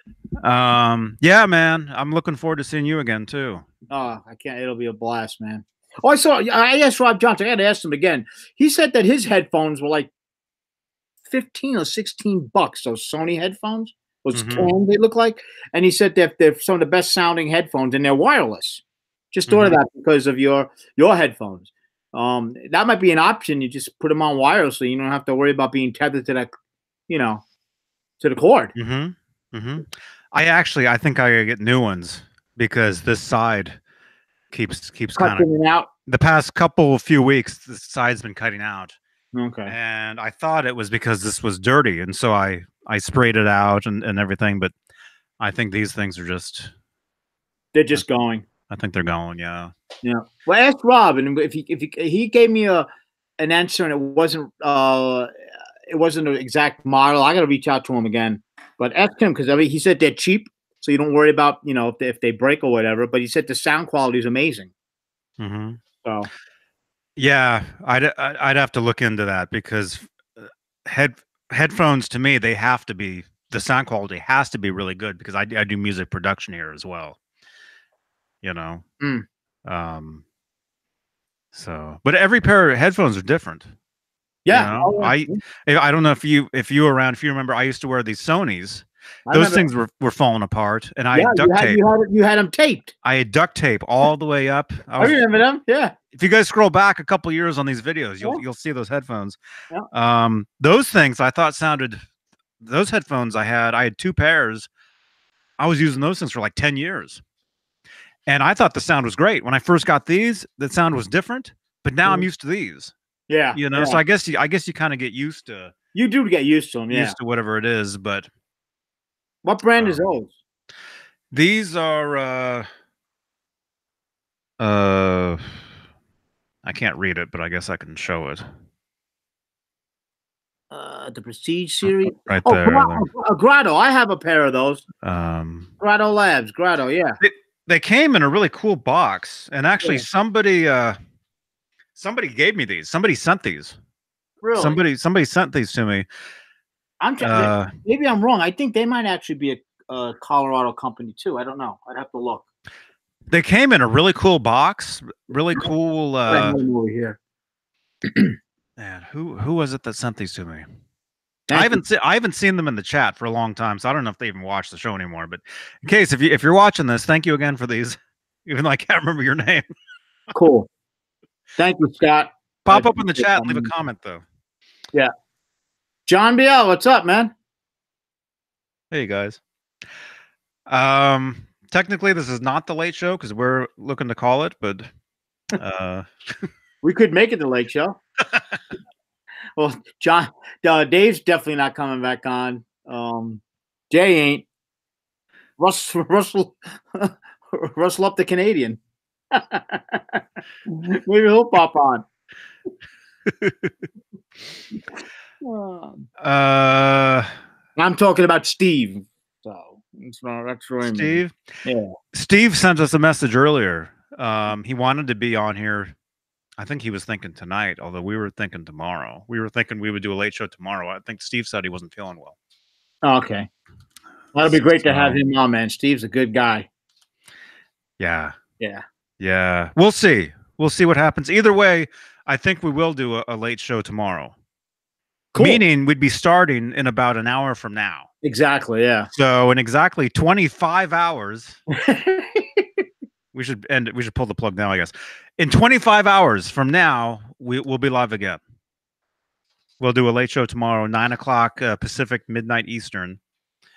Yeah, man. I'm looking forward to seeing you again too. Oh, I can't. It'll be a blast, man. Oh, I asked Rob Johnson. I got to ask him again. He said that his headphones were like $15 or $16. Those Sony headphones. Those tan they look like, and he said that they're some of the best sounding headphones, and they're wireless. Just thought of that because of your headphones. That might be an option. You just put them on wirelessly. You don't have to worry about being tethered to that, to the cord. I think I gotta get new ones because this side keeps kind Cutting out. The past few weeks, the side's been cutting out. Okay. And I thought it was because this was dirty, and so I sprayed it out and everything. But I think these things are just. They're just going. I think they're going. Yeah. Yeah. Well, ask Rob, and if he gave me an answer, and it wasn't an exact model. I got to reach out to him again. But ask him because he said they're cheap, so you don't worry about if they break or whatever. But he said the sound quality is amazing. So. Yeah, I'd have to look into that because headphones to me the sound quality has to be really good because I do music production here as well. So, but every pair of headphones are different. Yeah, I don't know if you were around. If you remember, I used to wear these Sonys. Those things were falling apart, and I had duct tape. You had them taped. I had duct tape all the way up. I remember them. Yeah. If you guys scroll back a couple years on these videos, you'll see those headphones. Yeah. Those things I thought sounded. Those headphones I had 2 pairs. I was using those things for like 10 years, and I thought the sound was great when I first got these. The sound was different, but now I'm used to these. Yeah. So I guess you kind of get used to. You do get used to them. Yeah. Used to whatever it is, but. What brand is those? These are I can't read it, but I guess I can show it. The Prestige series. Right there. Grotto. I have a pair of those. Grotto Labs. Grotto, yeah. They came in a really cool box, and actually somebody gave me these. Somebody sent these. Really? Somebody sent these to me. Maybe I'm wrong. I think they might actually be a Colorado company too. I don't know. I'd have to look. They came in a really cool box. Really cool. Over here. Man, who was it that sent these to me? I haven't seen them in the chat for a long time, so I don't know if they even watch the show anymore. But in case if you're watching this, thank you again for these. Even though I can't remember your name. Cool. Thank you, Scott. Pop up in the chat and leave a comment though. Yeah. John BL, what's up, man? Hey guys. Technically this is not the late show because we're looking to call it, but we could make it the late show. Well, Dave's definitely not coming back on. Jay ain't. Russell up the Canadian. Maybe he'll pop on. I'm talking about Steve. So that's right. Steve? Yeah. Steve sent us a message earlier. He wanted to be on here. I think he was thinking tonight, although we were thinking tomorrow. We were thinking we would do a late show tomorrow. I think Steve said he wasn't feeling well. Okay. That'll be great to have him on, man. Steve's a good guy. Yeah. Yeah. Yeah. We'll see. We'll see what happens. Either way, I think we will do a late show tomorrow. Cool. Meaning we'd be starting in about an hour from now. Exactly. Yeah. So in exactly 25 hours, we should end it. We should pull the plug now, I guess. In 25 hours from now, we'll be live again. We'll do a late show tomorrow, 9 o'clock Pacific, midnight Eastern.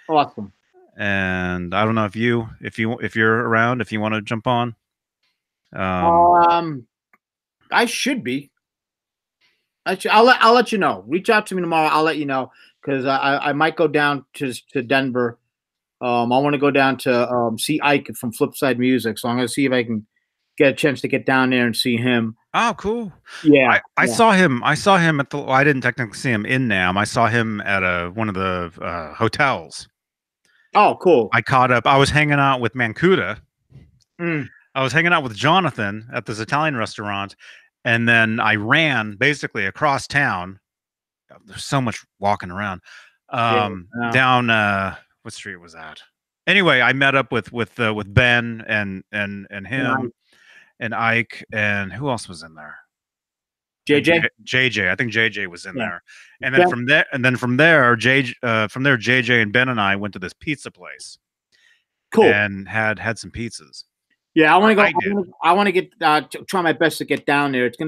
Awesome. And I don't know if you're around, if you want to jump on. I should be. I'll let you know. Reach out to me tomorrow. I'll let you know because I might go down to Denver. I want to go down to see Ike from Flipside Music, so I'm going to see if I can get a chance to get down there and see him. Oh, cool. Yeah, I saw him. I saw him at the. Well, I didn't technically see him in NAMM. I saw him at one of the hotels. Oh, cool. I caught up. I was hanging out with Mancuda. Mm. I was hanging out with Jonathan at this Italian restaurant, and then I ran basically across town. There's so much walking around. Down what street was that? Anyway, I met up with Ben and him and Ike, and who else was in there? JJ. I think JJ was in there. And then from there, JJ and Ben and I went to this pizza place. Cool. And had some pizzas. Yeah, I want to go. I want to get try my best to get down there. It's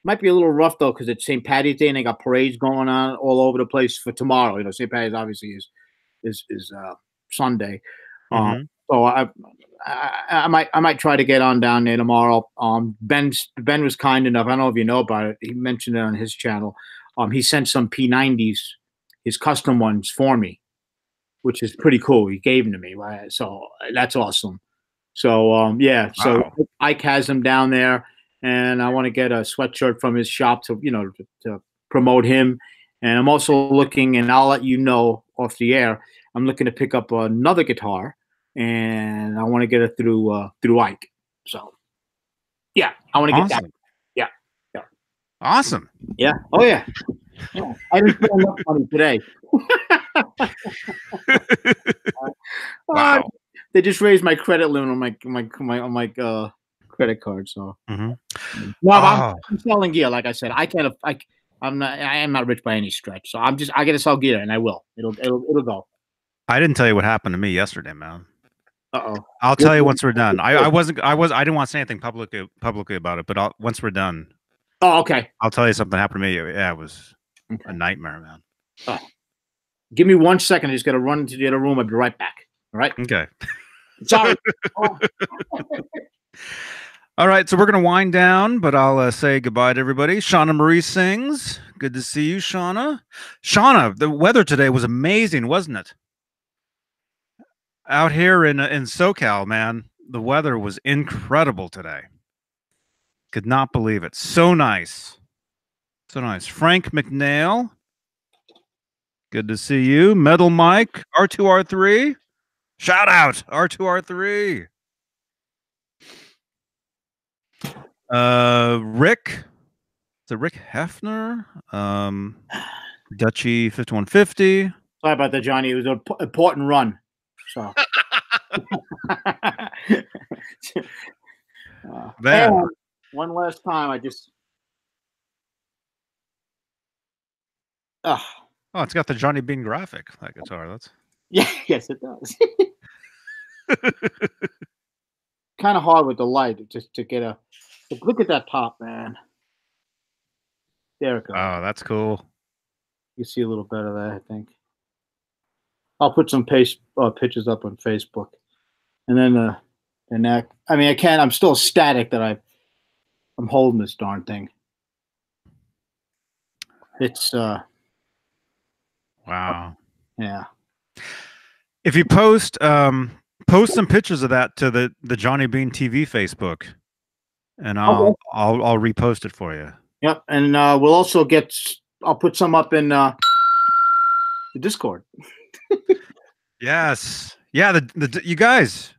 might be a little rough though because it's St. Patty's Day and they got parades going on all over the place for tomorrow. You know, St. Patty's obviously is Sunday. So I might try to get on down there tomorrow. Ben was kind enough. I don't know if you know about it. He mentioned it on his channel. He sent some P90s, his custom ones for me, which is pretty cool. He gave them to me, right? So that's awesome. So yeah, so wow. Ike has them down there, and I want to get a sweatshirt from his shop to to promote him. And I'm also looking, and I'll let you know off the air. I'm looking to pick up another guitar, and I want to get it through Ike. So yeah, I want to get that. Yeah. Awesome. Yeah. Oh yeah. I didn't spend enough money today. Wow. They just raised my credit limit on my credit card. So no, I'm selling gear. Like I said, I'm not rich by any stretch. So I got to sell gear, and I will. It'll go. I didn't tell you what happened to me yesterday, man. Uh-oh. I'll tell you once we're done. I didn't want to say anything publicly about it, but once we're done. Oh, okay. I'll tell you something happened to me. Yeah, it was a nightmare, man. Oh. Give me 1 second. I just got to run into the other room. I'll be right back. All right. Okay. Sorry. All right, so we're going to wind down, but I'll say goodbye to everybody. Shauna Marie sings. Good to see you, Shauna. Shauna, the weather today was amazing, wasn't it? Out here in Soquel, man, the weather was incredible today. Could not believe it. So nice. So nice. Frank McNeil. Good to see you. Metal Mike, R2R3. Shout out, R2R3. Rick. Is it Rick Hefner? Dutchy 5150. Sorry about that, Johnny. It was an important run. So one last time, I just oh, it's got the Johnny Beane graphic, that guitar. That's yes, it does. Kind of hard with the light just to get a look at that top, man. There it goes. Oh, that's cool. You see a little better there, I think. I'll put some pictures up on Facebook, and then the neck. I mean, I can't. I'm still ecstatic that I'm holding this darn thing. It's wow. Yeah. If you post some pictures of that to the Johnny Beane TV Facebook, and I'll repost it for you. Yep, and we'll also I'll put some up in the Discord. Yes. Yeah, you guys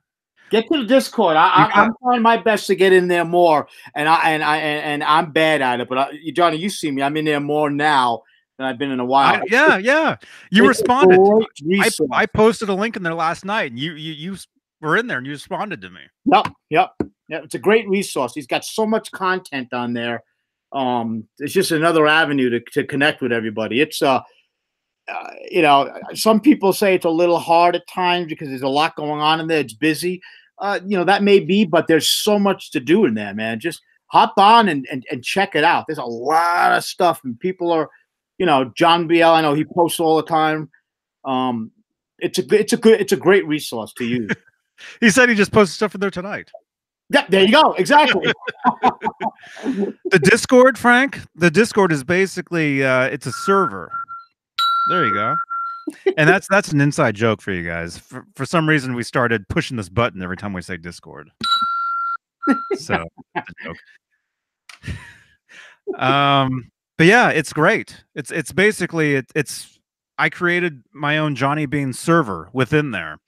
get to the Discord. I'm trying my best to get in there more, and I'm bad at it. But Johnny, you see me. I'm in there more now than I've been in a while. Yeah. You responded. I posted a link in there last night, and you were in there and you responded to me. Yep. It's a great resource. He's got so much content on there. It's just another avenue to connect with everybody. It's you know, some people say it's a little hard at times because there's a lot going on in there. It's busy. You know, that may be, but there's so much to do in there, man. Just hop on and check it out. There's a lot of stuff, and people are, you know, John BL, I know he posts all the time. It's a great resource to use. He said he just posted stuff in there tonight. Yeah, there you go. Exactly. The Discord, Frank. The Discord is basically it's a server. There you go. And that's an inside joke for you guys. For some reason, we started pushing this button every time we say Discord. So, it's a joke. But yeah, it's great. It's basically it's. I created my own Johnny Beane server within there,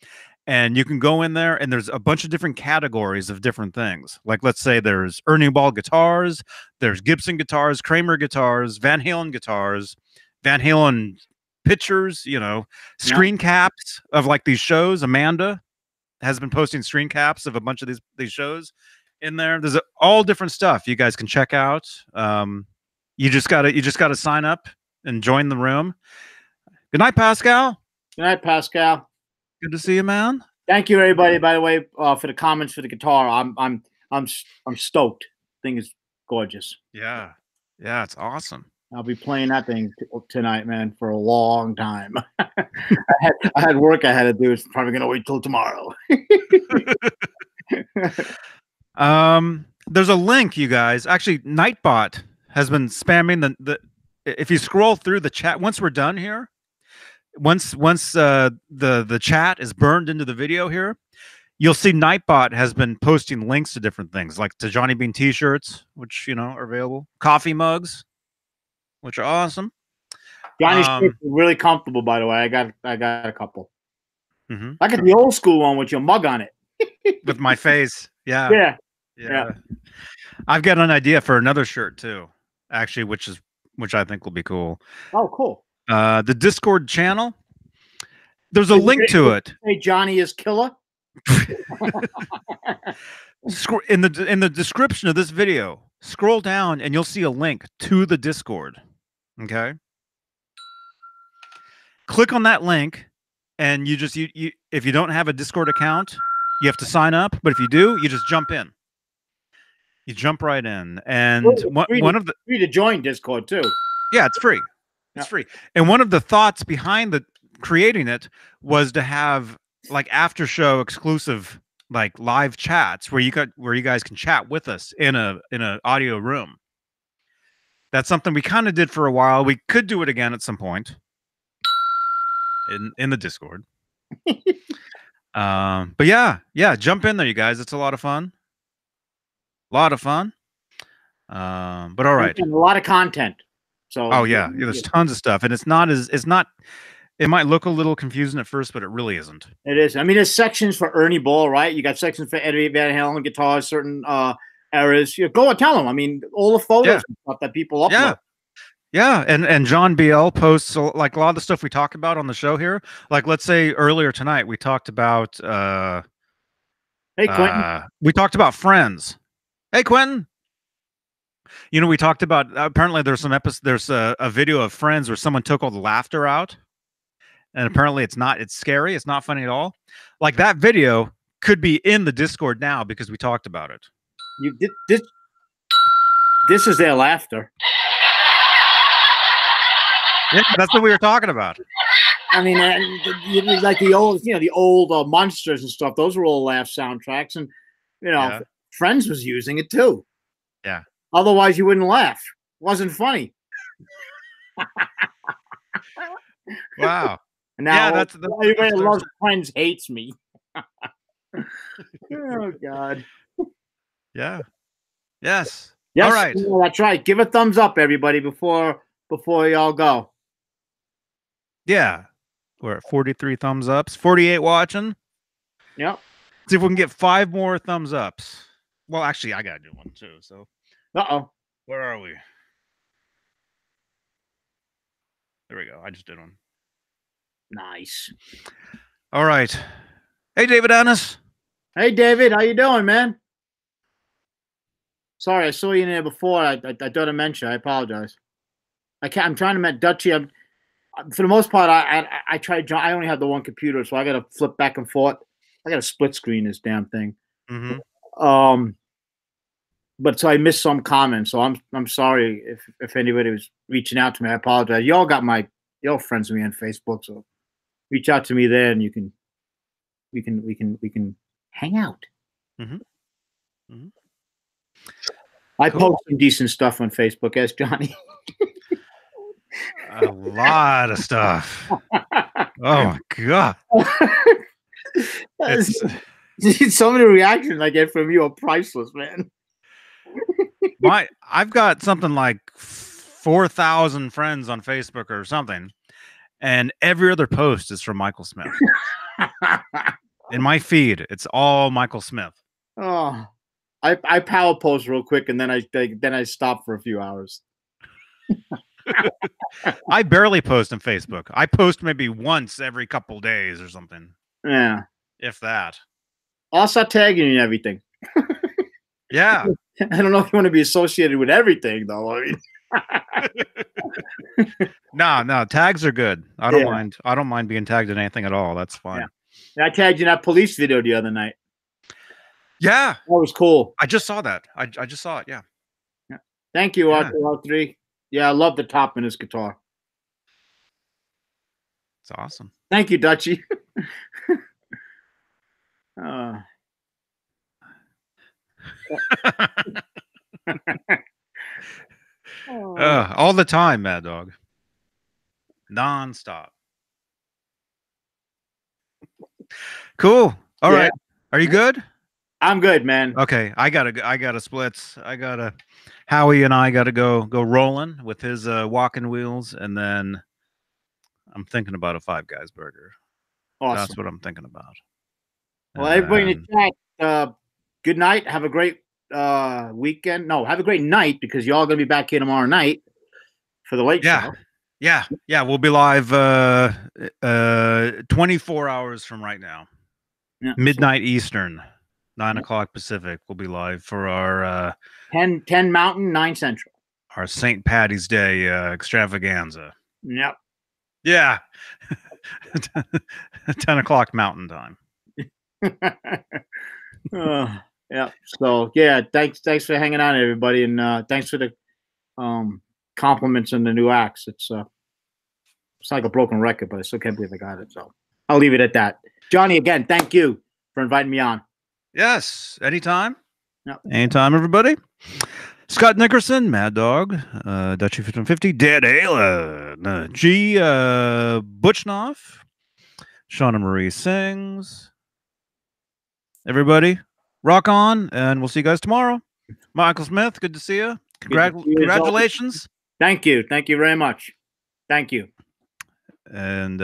and you can go in there, and there's a bunch of different categories of different things. Like, let's say there's Ernie Ball guitars, there's Gibson guitars, Kramer guitars, Van Halen guitars, Van Halen pictures, you know, screen caps of like these shows. Amanda has been posting screen caps of a bunch of these shows in there. There's all different stuff you guys can check out. You just gotta sign up and join the room. Good night, Pascal. Good night, Pascal. Good to see you, man. Thank you, everybody. By the way, for the comments for the guitar, I'm stoked. Thing is gorgeous. Yeah, it's awesome. I'll be playing that thing tonight, man, for a long time. I had work I had to do. It's probably gonna wait till tomorrow. There's a link, you guys. Actually, Nightbot has been spamming the. If you scroll through the chat, once we're done here, once the chat is burned into the video here, you'll see Nightbot has been posting links to different things, like to Johnny Beane t-shirts, which you know are available, coffee mugs, which are awesome. Johnny's shirts are really comfortable, by the way. I got a couple. Mm-hmm. I got the old school one with your mug on it. With my face. Yeah. I've got an idea for another shirt too, actually, which I think will be cool. Oh, cool. The Discord channel. There's a link to it. Hey, Johnny is killer. In the description of this video, scroll down and you'll see a link to the Discord. Okay. Click on that link, and you if you don't have a Discord account, you have to sign up. But if you do, you just jump in. You jump right in, and one of the free to join Discord too. Yeah, it's free. It's free. And one of the thoughts behind creating it was to have like after show exclusive like live chats where you guys can chat with us in a audio room. That's something we kind of did for a while. We could do it again at some point in the Discord. But yeah, jump in there, you guys. It's a lot of fun. But all right. A lot of content. So there's tons of stuff, and it might look a little confusing at first, but it really isn't. It is. I mean, there's sections for Ernie Ball, right? You got sections for Eddie Van Halen guitars, certain eras. You go and tell them. I mean, all the photos and stuff that people upload. Yeah, and John BL posts like a lot of the stuff we talk about on the show here. Like, let's say earlier tonight we talked about hey, Quentin. We talked about Friends. Hey, Quentin. You know, we talked about apparently there's a video of Friends where someone took all the laughter out, and apparently it's scary, it's not funny at all. Like, that video could be in the Discord now because we talked about it. This is their laughter. Yeah, that's what we were talking about. I mean, like the old Monsters and stuff. Those were all laugh soundtracks, and Friends was using it too. Yeah. Otherwise, you wouldn't laugh. It wasn't funny. Wow. Now, that's everybody that loves Friends hates me. Oh God. Yeah. Yes. Yes. All right. That's right. Give a thumbs up, everybody, before y'all go. Yeah. We're at 43 thumbs ups. 48 watching. Yep. See if we can get 5 more thumbs ups. Well, actually, I gotta do one too. So. Uh-oh. Where are we? There we go. I just did one. Nice. All right. Hey, David Annis. Hey, David. How you doing, man? Sorry, I saw you in there before. I thought I mentioned. I apologize. I'm trying to met Dutchie. For the most part, I tried. I only have the one computer, so I got to flip back and forth. I got to split screen this damn thing. But so I missed some comments. So I'm sorry if anybody was reaching out to me. I apologize. Y'all friends with me on Facebook, so reach out to me there, and we can hang out. I post some decent stuff on Facebook, as Johnny. A lot of stuff. Oh my god! Some of the reactions I get from you are priceless, man. I've got something like 4,000 friends on Facebook or something, and every other post is from Michael Smith. In my feed, it's all Michael Smith. Oh, I power post real quick, and then I stop for a few hours. I barely post on Facebook. I post maybe once every couple days or something. Yeah, if that. I'll start tagging you and everything. Yeah. I don't know if you want to be associated with everything, though. I mean, no, tags are good. I don't mind. I don't mind being tagged in anything at all. That's fine. Yeah. I tagged you in that police video the other night. Yeah, that was cool. I just saw that. I just saw it. Yeah. Thank you, R3. Yeah, I love the top in his guitar. It's awesome. Thank you, Dutchie. All the time, Mad Dog. Non-stop. Cool. All right. Are you good? I'm good, man. Okay. I gotta splits. Howie and I gotta go rolling with his walking wheels, and then I'm thinking about a Five Guys burger. Awesome. That's what I'm thinking about. Well, everybody in the chat, good night. Have a great weekend. No, have a great night, because y'all gonna be back here tomorrow night for the late show. Yeah. We'll be live 24 hours from right now. Yeah. Midnight Eastern, 9 o'clock Pacific. We'll be live for our 10 Mountain, 9 Central. Our St. Patty's Day extravaganza. Yep. Yeah. 10 o'clock Mountain time. Yeah. So yeah, thanks for hanging on, everybody, and thanks for the compliments on the new acts. It's like a broken record, but I still can't believe I got it. So I'll leave it at that. Johnny, again, thank you for inviting me on. Yes, anytime. Yep. Anytime, everybody. Scott Nickerson, Mad Dog, Dutchie 1550, Dead Halen, G. Butchnoff, Shauna Marie Sings. Everybody, rock on, and we'll see you guys tomorrow. Michael Smith, good to see you. Congratulations. Thank you. Thank you very much. Thank you. And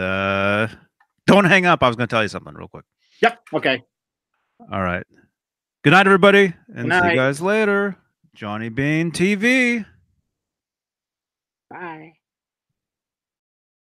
don't hang up. I was going to tell you something real quick. Yep. Okay. All right. Good night, everybody. And see you guys later. Johnny Beane TV. Bye.